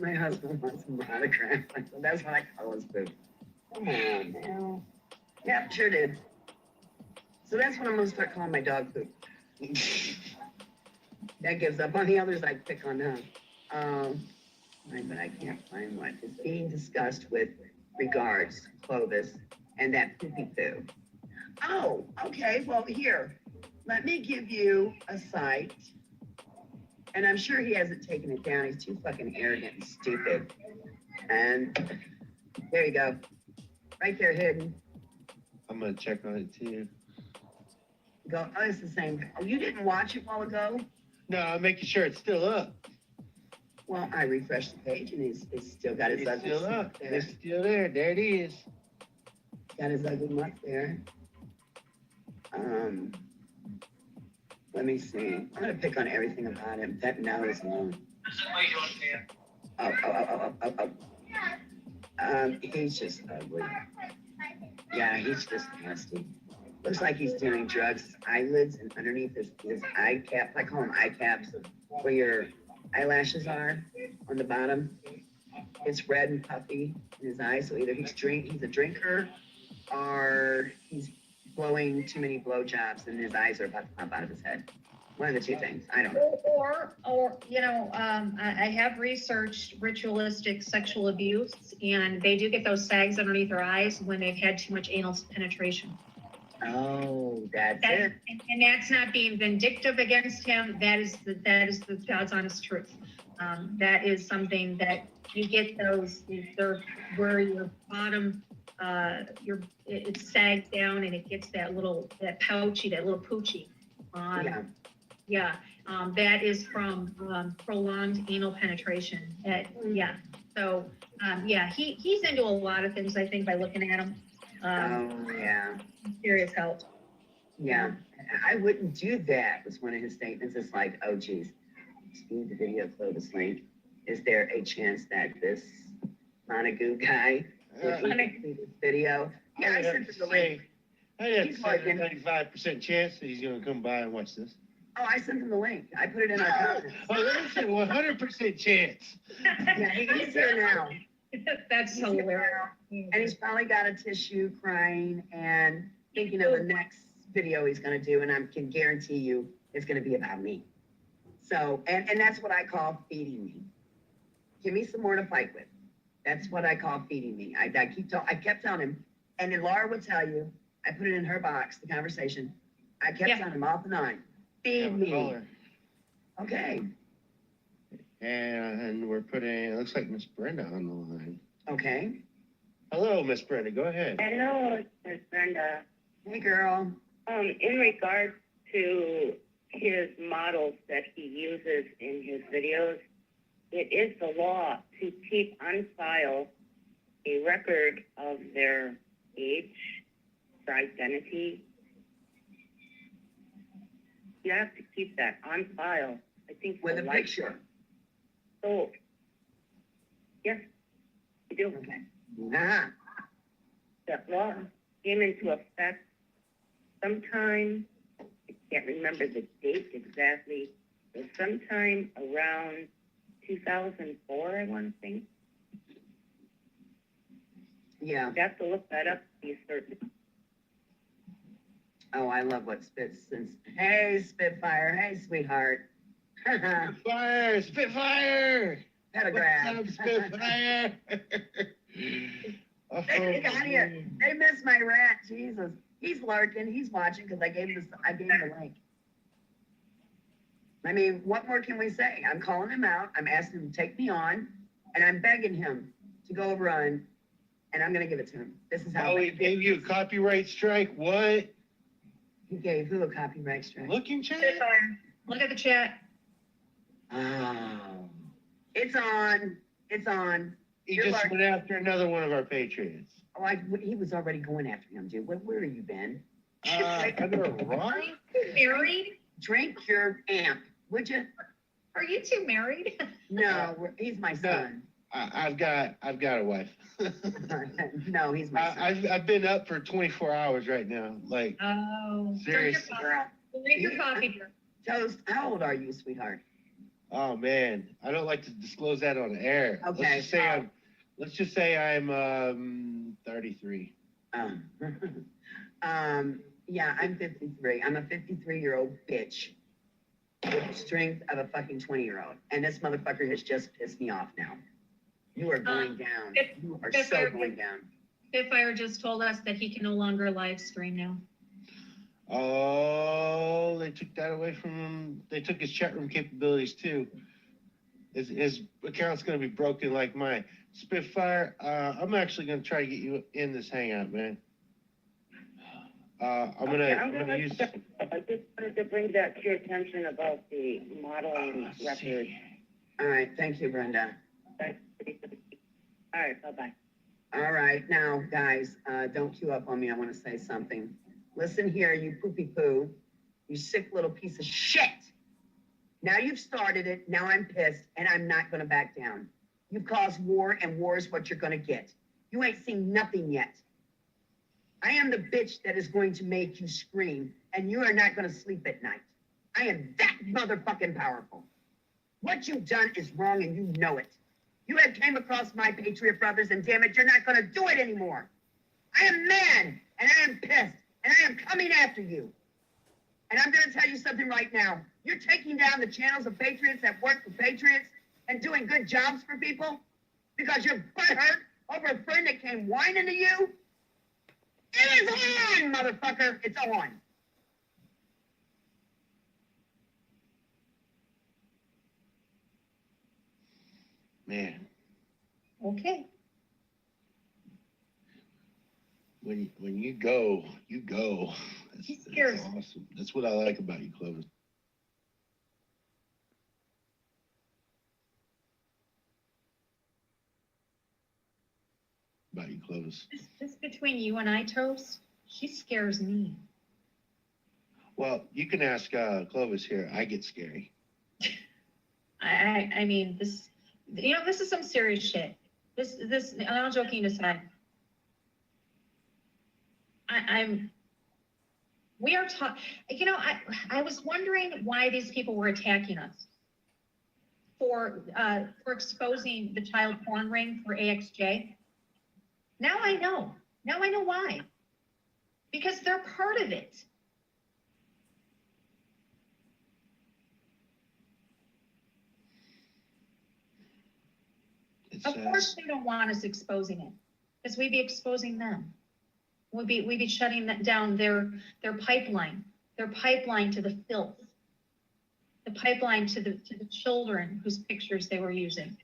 My husband wants a monograph. So that's what I call his poop. Come on now. Yep, sure did. So that's what I'm going to start calling my dog poop. That gives up on the others I pick on now. But I can't find what is being discussed with regards, Clovis, and that poopy poo. Oh, okay. Well, here, let me give you a site. And I'm sure he hasn't taken it down. He's too fucking arrogant and stupid. And there you go. Right there hidden. I'm going to check on it too. Go. Oh, it's the same. Oh, you didn't watch it a while ago? No, I'm making sure it's still up. Well, I refreshed the page and it's still got his ugly still up. there. It's still there. There it is. Got his ugly mutt there. Let me see. I'm gonna pick on everything about him. That nose alone. He's just ugly. Yeah, he's just nasty. Looks like he's doing drugs. His eyelids and underneath his eye cap. I call them eye caps, where your eyelashes are on the bottom. It's red and puffy in his eyes. So either he's a drinker, or he's blowing too many blowjobs and his eyes are about to pop out of his head. One of the two things. I don't know. Or you know, I have researched ritualistic sexual abuse, and they do get those sags underneath their eyes when they've had too much anal penetration. Oh, that's it. And that's not being vindictive against him. That is the God's honest truth. That is something that you get those, they're where your bottom, it sags down and it gets that little poochie. Yeah. That is from prolonged anal penetration. So he's into a lot of things, I think, by looking at him. Serious help. Yeah, I wouldn't do that, was one of his statements. It's like, oh, geez, speed the video, throw this link. Is there a chance that this Montague guy will see this video? Yeah, I sent him the link. I have a 95% chance that he's going to come by and watch this. Oh, I sent him the link. I put it in our comments. Oh, that's a 100% chance. Yeah, he's here now. That's hilarious. And he's probably got a tissue crying and thinking of the next video he's going to do. And I can guarantee you it's going to be about me. So, and that's what I call feeding me. Give me some more to fight with. That's what I call feeding me. I kept telling him, and then Laura would tell you, I put it in her box, the conversation. I kept telling him off and on, feed me. Okay. And we're putting, it looks like Miss Brenda on the line. Okay. Hello, Miss Brenda. Go ahead. Hello, Miss Brenda. Hey, girl. In regards to his models that he uses in his videos, it is the law to keep on file a record of their age, their identity. You have to keep that on file. I think with a picture. So, yes, you do. Okay. That law came into effect sometime, I can't remember the date exactly, but sometime around 2004, I want to think. Yeah. You have to look that up to be certain. Oh, I love what Spitfire. Hey, Spitfire. Hey, sweetheart. Spitfire! Spitfire! Pentagram. What's up, Spitfire? They got here. They missed my rat. Jesus. He's lurking. He's watching because I gave him the link. I mean, what more can we say? I'm calling him out. I'm asking him to take me on, and I'm begging him to go over on, and I'm going to give it to him. This is how. Oh, he gave you a copyright strike? What? He gave who a copyright strike? Look in chat. Look at the chat. Oh. It's on. It's on. He just went after another one of our Patriots. Oh, he was already going after him, dude. Where have you been? Under a rock? Are you married? Drink your amp, would you? Are you two married? No, he's my son. I've got a wife. No, he's my son. I've been up for 24 hours right now. Like, seriously. Drink your coffee, dear. Toast, how old are you, sweetheart? Oh man, I don't like to disclose that on air. Okay. Let's just say I'm 33. Yeah, I'm 53. I'm a 53-year-old bitch with the strength of a fucking 20-year-old. And this motherfucker has just pissed me off now. You are going down. You are so going down. Spitfire just told us that he can no longer live stream now. Oh, they took that away from him. They took his chat room capabilities too. His account's going to be broken like mine. Spitfire, I'm actually going to try to get you in this hangout, man. I'm gonna use. I just wanted to bring that to your attention about the modeling record. All right, thank you, Brenda. All right, bye-bye. All right, now, guys, don't queue up on me. I want to say something. Listen here, you poopy poo, you sick little piece of shit. Now you've started it. Now I'm pissed, and I'm not going to back down. You've caused war, and war is what you're going to get. You ain't seen nothing yet. I am the bitch that is going to make you scream, and you are not going to sleep at night. I am that motherfucking powerful. What you've done is wrong, and you know it. You have came across my Patriot brothers, and damn it, you're not going to do it anymore. I am mad, and I am pissed, and I am coming after you. And I'm going to tell you something right now. You're taking down the channels of patriots that work for patriots and doing good jobs for people because you're butthurt over a friend that came whining to you. It is on, motherfucker. It's on. Man, Okay. when you go, you go. That's awesome. That's what I like about you, Clovis. About you, Clovis. Just between you and I, Toast, she scares me. Well, you can ask Clovis here. I get scary. I mean, this is some serious shit. This, all joking aside, we are talking, I was wondering why these people were attacking us for exposing the child porn ring for AXJ. Now I know why. Because they're part of it. Of course they don't want us exposing it, because we'd be exposing them. We'd be shutting down their pipeline to the filth, the pipeline to the children whose pictures they were using.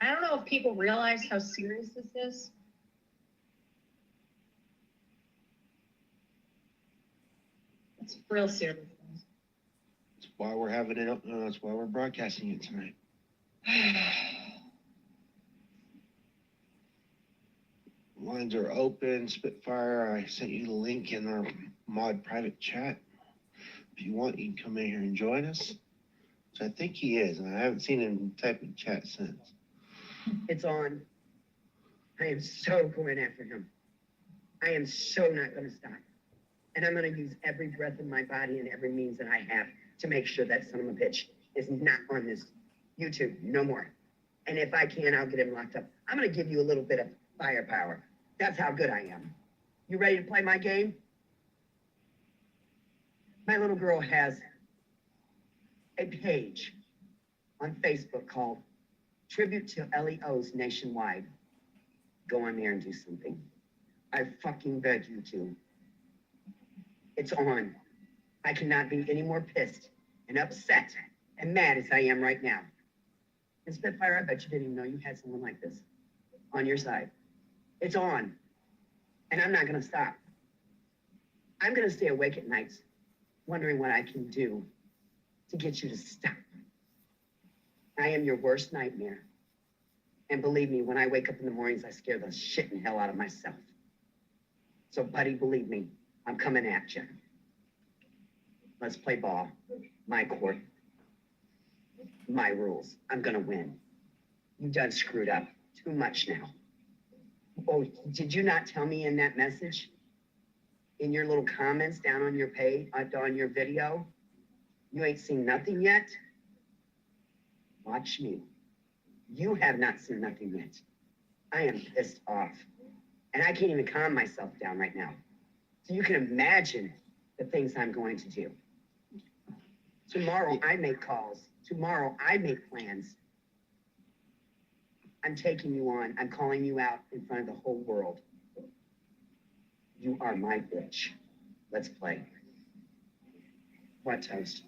I don't know if people realize how serious this is. It's real serious. That's why we're having it up. That's why we're broadcasting it tonight. Lines are open. Spitfire, I sent you the link in our mod private chat. If you want, you can come in here and join us. So I think he is, and I haven't seen him type in chat since. It's on. I am so going after him. I am so not going to stop. And I'm going to use every breath in my body and every means that I have to make sure that son of a bitch is not on this YouTube no more. And if I can, I'll get him locked up. I'm going to give you a little bit of firepower. That's how good I am. You ready to play my game? My little girl has a page on Facebook called Tribute to LEOs Nationwide. Go on there and do something. I fucking beg you to. It's on. I cannot be any more pissed and upset and mad as I am right now. And Spitfire, I bet you didn't even know you had someone like this on your side. It's on. And I'm not going to stop. I'm going to stay awake at nights wondering what I can do to get you to stop. I am your worst nightmare. And believe me, when I wake up in the mornings, I scare the shit and hell out of myself. So, buddy, believe me, I'm coming at you. Let's play ball. My court. My rules. I'm going to win. You done screwed up. Too much now. Oh, did you not tell me in that message? In your little comments down on your page, on your video? You ain't seen nothing yet? Watch me. You have not seen nothing yet. I am pissed off. And I can't even calm myself down right now. So you can imagine the things I'm going to do. Tomorrow I make calls. Tomorrow I make plans. I'm taking you on. I'm calling you out in front of the whole world. You are my bitch. Let's play. What, Toast?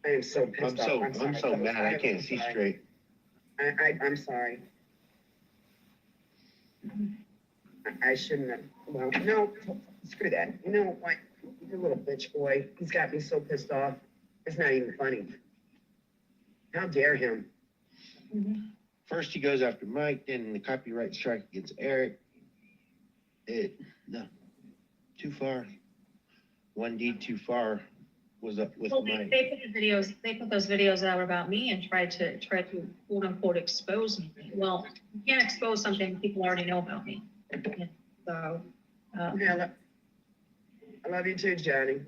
I am so pissed off. I'm so mad I can't see straight. I'm sorry. I shouldn't have. Well, no, screw that. You know what? You little bitch boy. He's got me so pissed off. It's not even funny. How dare him? First he goes after Mike, then the copyright strike against Eric. No, too far. One deed too far was up with Mike. They put those videos out about me and tried to quote unquote expose me. Well, you can't expose something people already know about me. So Yeah, I love you too, Johnny.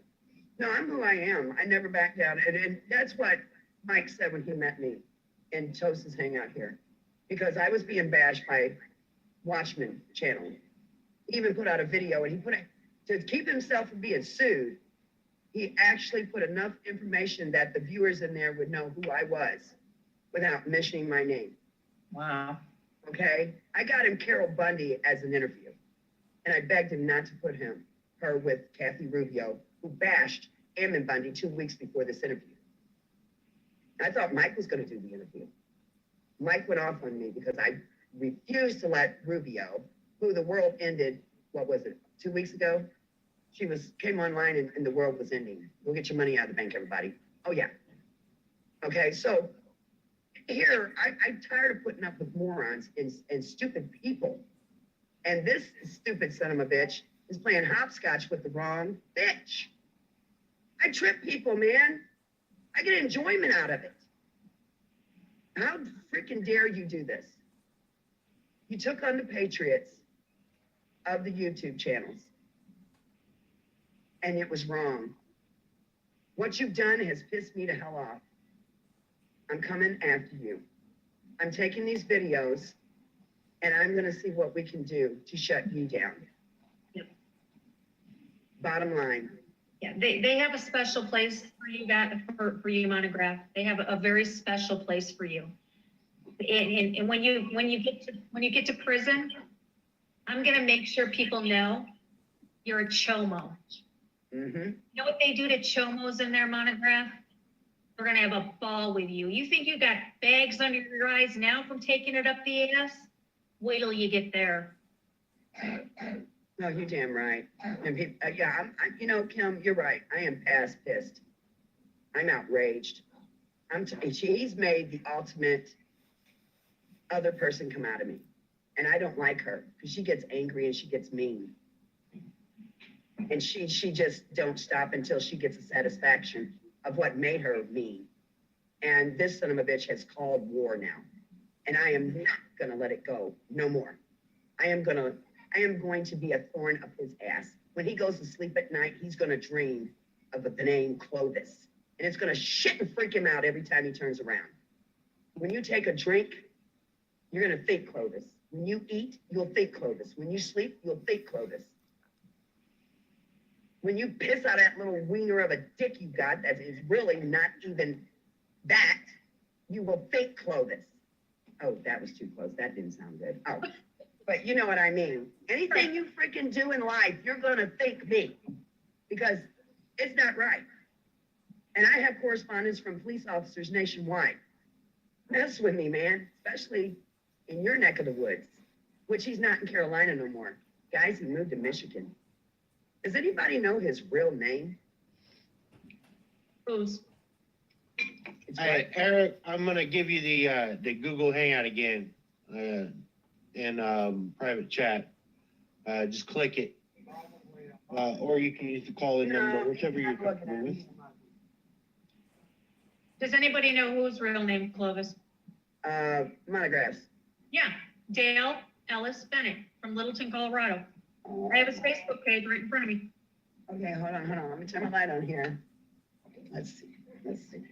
No, I'm who I am. I never back down. And that's what Mike said when he met me in Toast's hangout here. Because I was being bashed by Watchmen channel. He even put out a video and he put it to keep himself from being sued. He actually put enough information that the viewers in there would know who I was without mentioning my name. Wow. Okay? I got him Carol Bundy as an interview. And I begged him not to put her with Kathy Rubio, who bashed Ammon Bundy 2 weeks before this interview. I thought Mike was going to do the interview. Mike went off on me because I refused to let Rubio, who the world ended, what was it, 2 weeks ago? She came online and the world was ending. Go get your money out of the bank, everybody. Oh, yeah. Okay, so here, I'm tired of putting up with morons and stupid people. And this stupid son of a bitch is playing hopscotch with the wrong bitch. I trip people, man. I get enjoyment out of it. How freaking dare you do this? You took on the patriots of the YouTube channels. And it was wrong. What you've done has pissed me to hell off. I'm coming after you. I'm taking these videos and I'm going to see what we can do to shut you down. Yep. Bottom line. Yeah, they have a special place for you, for you, Monograph. They have a very special place for you. And when you get to prison, I'm gonna make sure people know you're a chomo. Mm-hmm. You know what they do to chomos in their Monograph? They're gonna have a ball with you. You think you got bags under your eyes now from taking it up the ass? Wait till you get there. No, you're damn right. And people, yeah, you know, Kim, you're right. I am past pissed. I'm outraged. He's made the ultimate other person come out of me. And I don't like her because she gets angry and she gets mean. And she just don't stop until she gets a satisfaction of what made her mean. And this son of a bitch has called war now. And I am not going to let it go no more. I am going to be a thorn up his ass. When he goes to sleep at night, he's going to dream of the name Clovis. And it's going to shit and freak him out every time he turns around. When you take a drink, you're going to think Clovis. When you eat, you'll think Clovis. When you sleep, you'll think Clovis. When you piss out that little wiener of a dick you got that is really not even that, you will think Clovis. Oh, that was too close. That didn't sound good. Oh, but you know what I mean. Anything you freaking do in life, you're going to think me because it's not right. And I have correspondence from police officers nationwide. Mess with me, man, especially in your neck of the woods, which he's not in Carolina no more. Guys, he moved to Michigan. Does anybody know his real name? Who's? Hey, Eric, I'm gonna give you the Google Hangout again in private chat. Just click it, or you can use the call-in number, whichever you're comfortable with. Does anybody know whose real name, Clovis? Monographs. Yeah, Dale Ellis Bennett from Littleton, Colorado. I have his Facebook page right in front of me. Okay, hold on. Let me turn my light on here. Let's see. Let's see.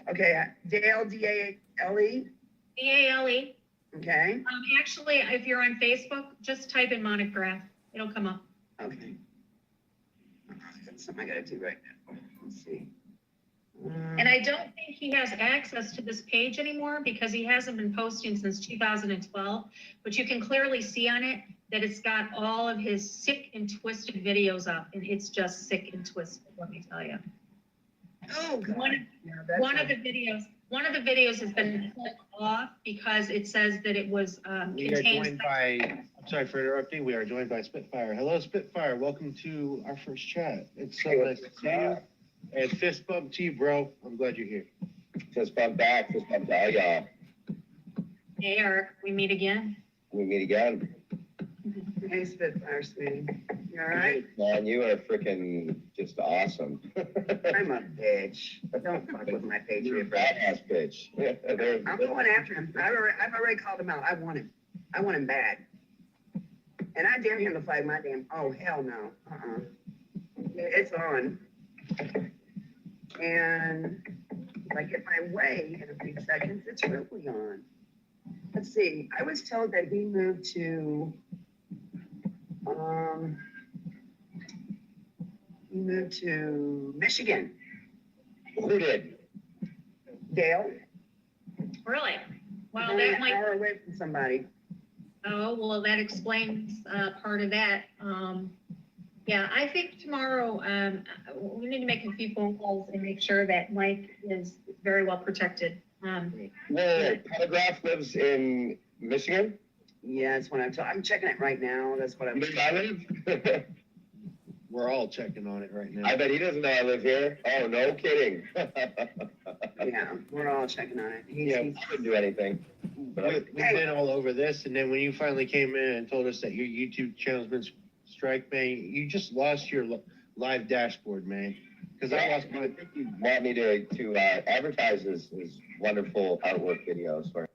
Okay, Dale, D-A-L-E? D-A-L-E. Okay. Actually, if you're on Facebook, just type in Monograph. It'll come up. Okay. That's something I gotta do right now. Let's see. And I don't think he has access to this page anymore because he hasn't been posting since 2012. But you can clearly see on it that it's got all of his sick and twisted videos up, and it's just sick and twisted, let me tell you. Oh, God. One of the videos has been pulled off because it says that it was We are joined by, I'm sorry for interrupting, we are joined by Spitfire. Hello, Spitfire. Welcome to our first chat. It's so nice to see you. And fist bump to you, bro. I'm glad you're here. Fist bump back, fist bump down, y'all. Hey, Eric, we meet again. We meet again. Hey, Spitfire, sweetie. You all right? Man, you are freaking just awesome. I'm a bitch. Don't fuck with my Patriot brother. Badass bitch. I'm going after him. I've already called him out. I want him bad. And I dare him to flag my damn, oh, hell no. It's on. And if I get my way in a few seconds, it's really on. Let's see. I was told that he moved to, Michigan. Who did? Dale. Really? Well, Only that an might. hour away from somebody. Oh, well, that explains part of that. Yeah, I think tomorrow we need to make a few phone calls and make sure that Mike is very well protected. Telegraph lives in Michigan? Yeah, that's what I'm checking it right now. That's what I'm. I live? We're all checking on it right now. I bet he doesn't know I live here. Oh, no kidding. Yeah, we're all checking on it. I couldn't do anything. We've been all over this, and then when you finally came in and told us that your YouTube channel's been strike, man, you just lost your live dashboard, man. Because I lost my. I think you want me to advertise his wonderful artwork videos for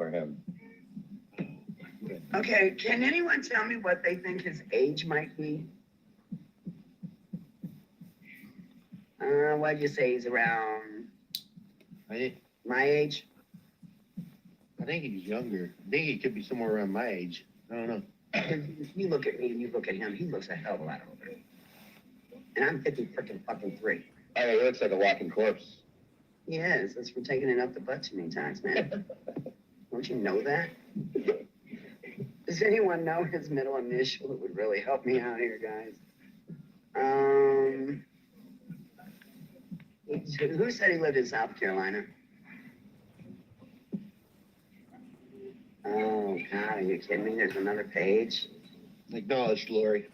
him. Okay, can anyone tell me what they think his age might be? What'd you say? He's around my age? I think he's younger. I think he could be somewhere around my age. I don't know. If you look at me and you look at him, he looks a hell of a lot older. And I'm 50 freaking fucking 3. Oh, he looks like a walking corpse. He is. That's for taking it up the butt too many times, man. Don't you know that? Does anyone know his middle initial? It would really help me out here, guys. Who said he lived in South Carolina? Oh, God, are you kidding me? There's another page. Acknowledged, Lori.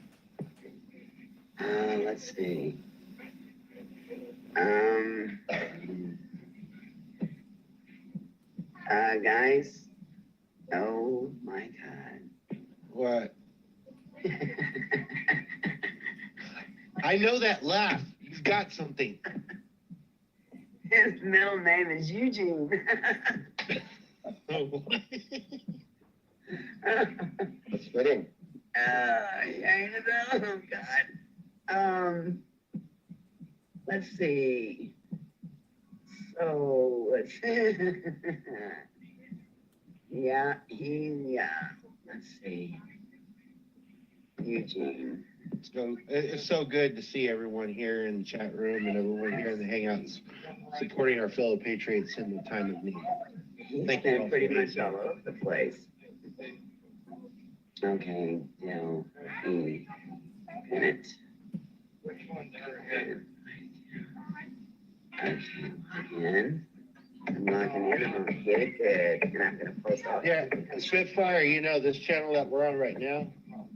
Let's see. Guys. Oh, my God. What? I know that laugh. You've got something. His middle name is Eugene. That's fitting. Oh, God. Let's see. So, let's let's see. Eugene. So it's so good to see everyone here in the chat room and everyone here in the hangouts supporting our fellow patriots in the time of need. He's Thank been you pretty much all over the place. Okay, now, minute. Again. I'm logging in. I'm gonna get it good, and I'm gonna post all. Yeah, Spitfire, you know, this channel that we're on right now,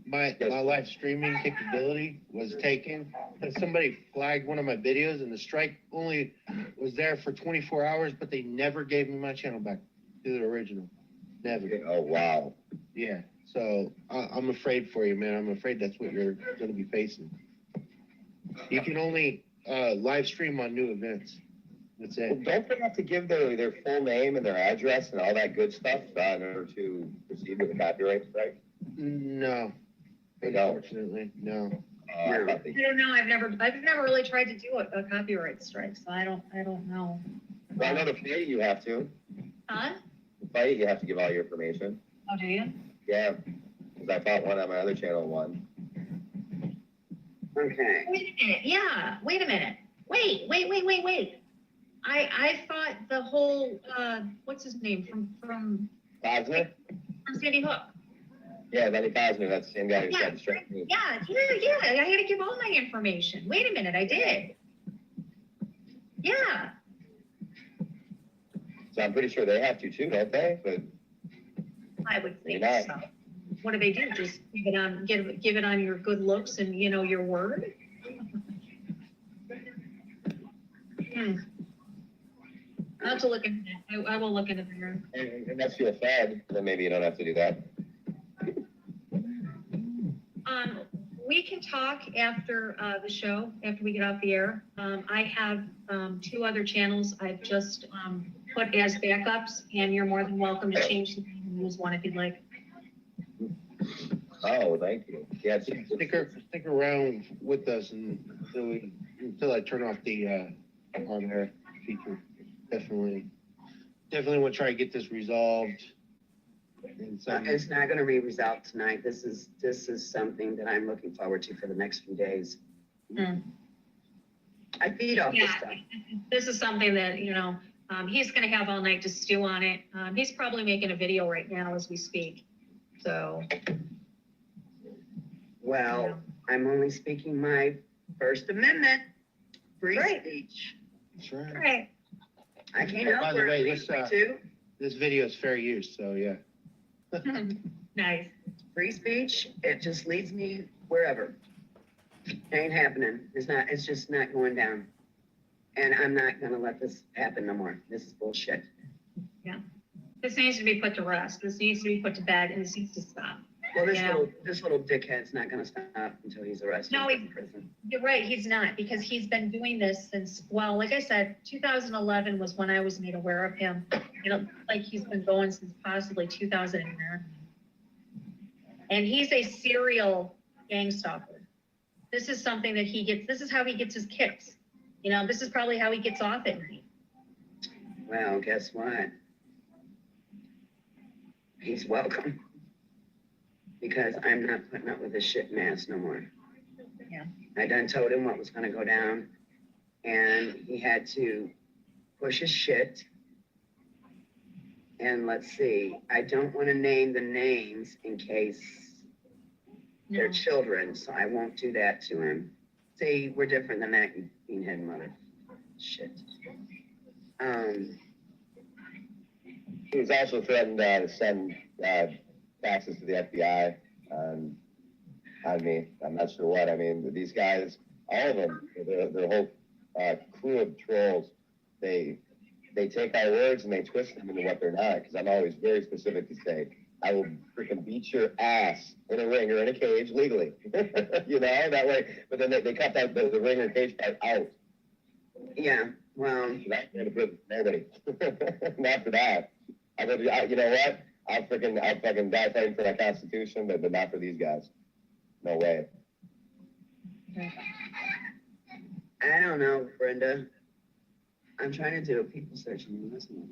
my live streaming capability was taken. And somebody flagged one of my videos, and the strike only was there for 24 hours, but they never gave me my channel back to the original. Never. Oh, wow. Yeah, so I'm afraid for you, man. I'm afraid that's what you're going to be facing. You can only live stream on new events. That's it. Well, don't they have to give their full name and their address and all that good stuff in order to proceed with the copyright strike? No. They don't. Unfortunately, no. I don't know. I've never really tried to do a copyright strike, so I don't know. Well, I know to fight you have to. Huh? To fight you have to give all your information. Oh, do you? Yeah, because I fought one on my other channel one. Okay. Wait a minute. Yeah. Wait a minute. Wait. I thought the whole what's his name from Cosner? From Sandy Hook. Yeah, Lenny Cosner. That's the same guy who Yeah. tried to strike me. Yeah. I had to give all my information. Wait a minute. I did. Yeah. So I'm pretty sure they have to too, don't they? But I would think You're so. What do they do? Just give it on your good looks and your word? I'll have to look into it. I will look into it. unless you're a fed, then maybe you don't have to do that. We can talk after the show, after we get off the air. I have 2 other channels I've just put as backups, and you're more than welcome to change the name and use one if you'd like. Oh, thank you. Yeah, Stick around with us until I turn off the on air feature. Definitely want to try to get this resolved. It's not going to be resolved tonight. This is something that I'm looking forward to for the next few days. I feed off this stuff. This is something that, he's going to have all night to stew on it. He's probably making a video right now as we speak. So. Well, I'm only speaking my First Amendment, free speech. That's right. Right. I can't help By the way, this video is fair use, so yeah. Nice. Free speech, it just leads me wherever. Ain't happening. It's just not going down. And I'm not gonna let this happen no more. This is bullshit. Yeah. This needs to be put to rest. This needs to be put to bed, and this needs to stop. Well, this little dickhead's not gonna stop until he's arrested. No, in prison. You're right, he's not, because he's been doing this since, well, like I said, 2011 was when I was made aware of him. Like he's been going since possibly 2009. And he's a serial gang stalker. This is something that this is how he gets his kicks. This is probably how he gets off at night. Well, guess what? He's welcome. Because I'm not putting up with this shit mess no more. Yeah. I done told him what was gonna go down, and he had to push his shit. And let's see, I don't want to name the names in case they're children, so I won't do that to him. See, we're different than that, you beanhead mother. Shit. He was also threatened to send faxes to the FBI on me. I'm not sure what. I mean, these guys, all of them, their whole crew of trolls, they take our words and they twist them into what they're not. Because I'm always very specific to say, I will freaking beat your ass in a ring or in a cage legally. That way. But then they cut that the ring or cage part out. Yeah, well. Not going to put nobody. Not for that. You know what? I'll fucking die fighting for that Constitution, but not for these guys. No way. I don't know, Brenda. I'm trying to do a people search and listen.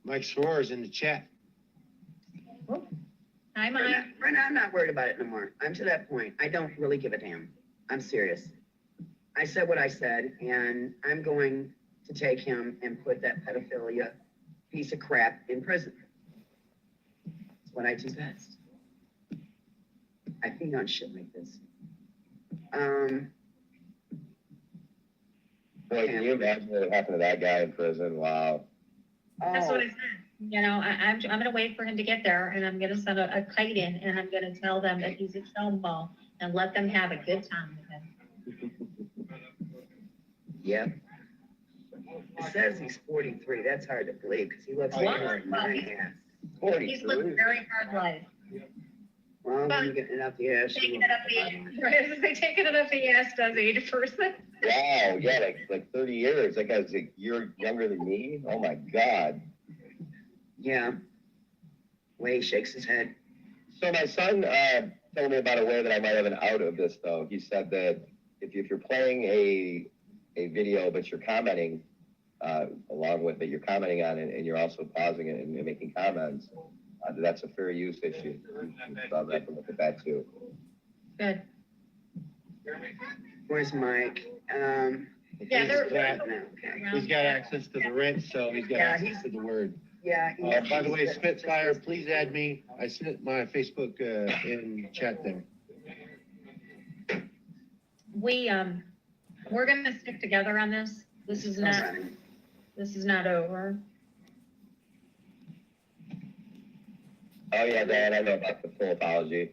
Mike Schwar's in the chat. Hi, Mike. Brenda, I'm not worried about it no more. I'm to that point. I don't really give a damn. I'm serious. I said what I said, and I'm going to take him and put that pedophilia piece of crap in prison. It's what I do best. I feed on shit like this. Boy, can you imagine what happened to that guy in prison? Wow. That's what I said. I'm going to wait for him to get there, and I'm going to send a kite in, and I'm going to tell them that he's a showball and let them have a good time with him. Yep. It says he's 43. That's hard to believe because he looks like He's lived a very hard life. Well, I'm getting it up the ass. Taking it up the ass does age a person. Wow, yeah, like 30 years. That guy's a year younger than me. Oh my God. Yeah. Way he shakes his head. So my son told me about a way that I might have an out of this, though. He said that if you're playing a video, but you're commenting along with it, you're commenting on it, and you're also pausing it and making comments, that's a fair use issue. So I have to look at that too. Good. Where's Mike? Yeah, he's got access to the rent, so he's got access to the word. Yeah. By the way, Spitfire, please add me. I sent my Facebook in chat there. We're going to stick together on this. This is not over. Oh yeah, Dan, I know about the full apology.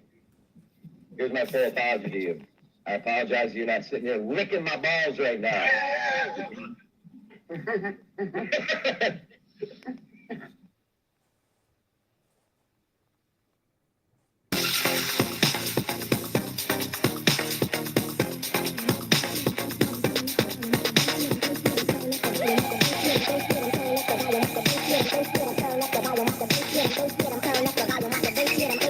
Here's my full apology to you. I apologize you're not sitting here licking my balls right now. I'm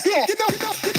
yes, you know.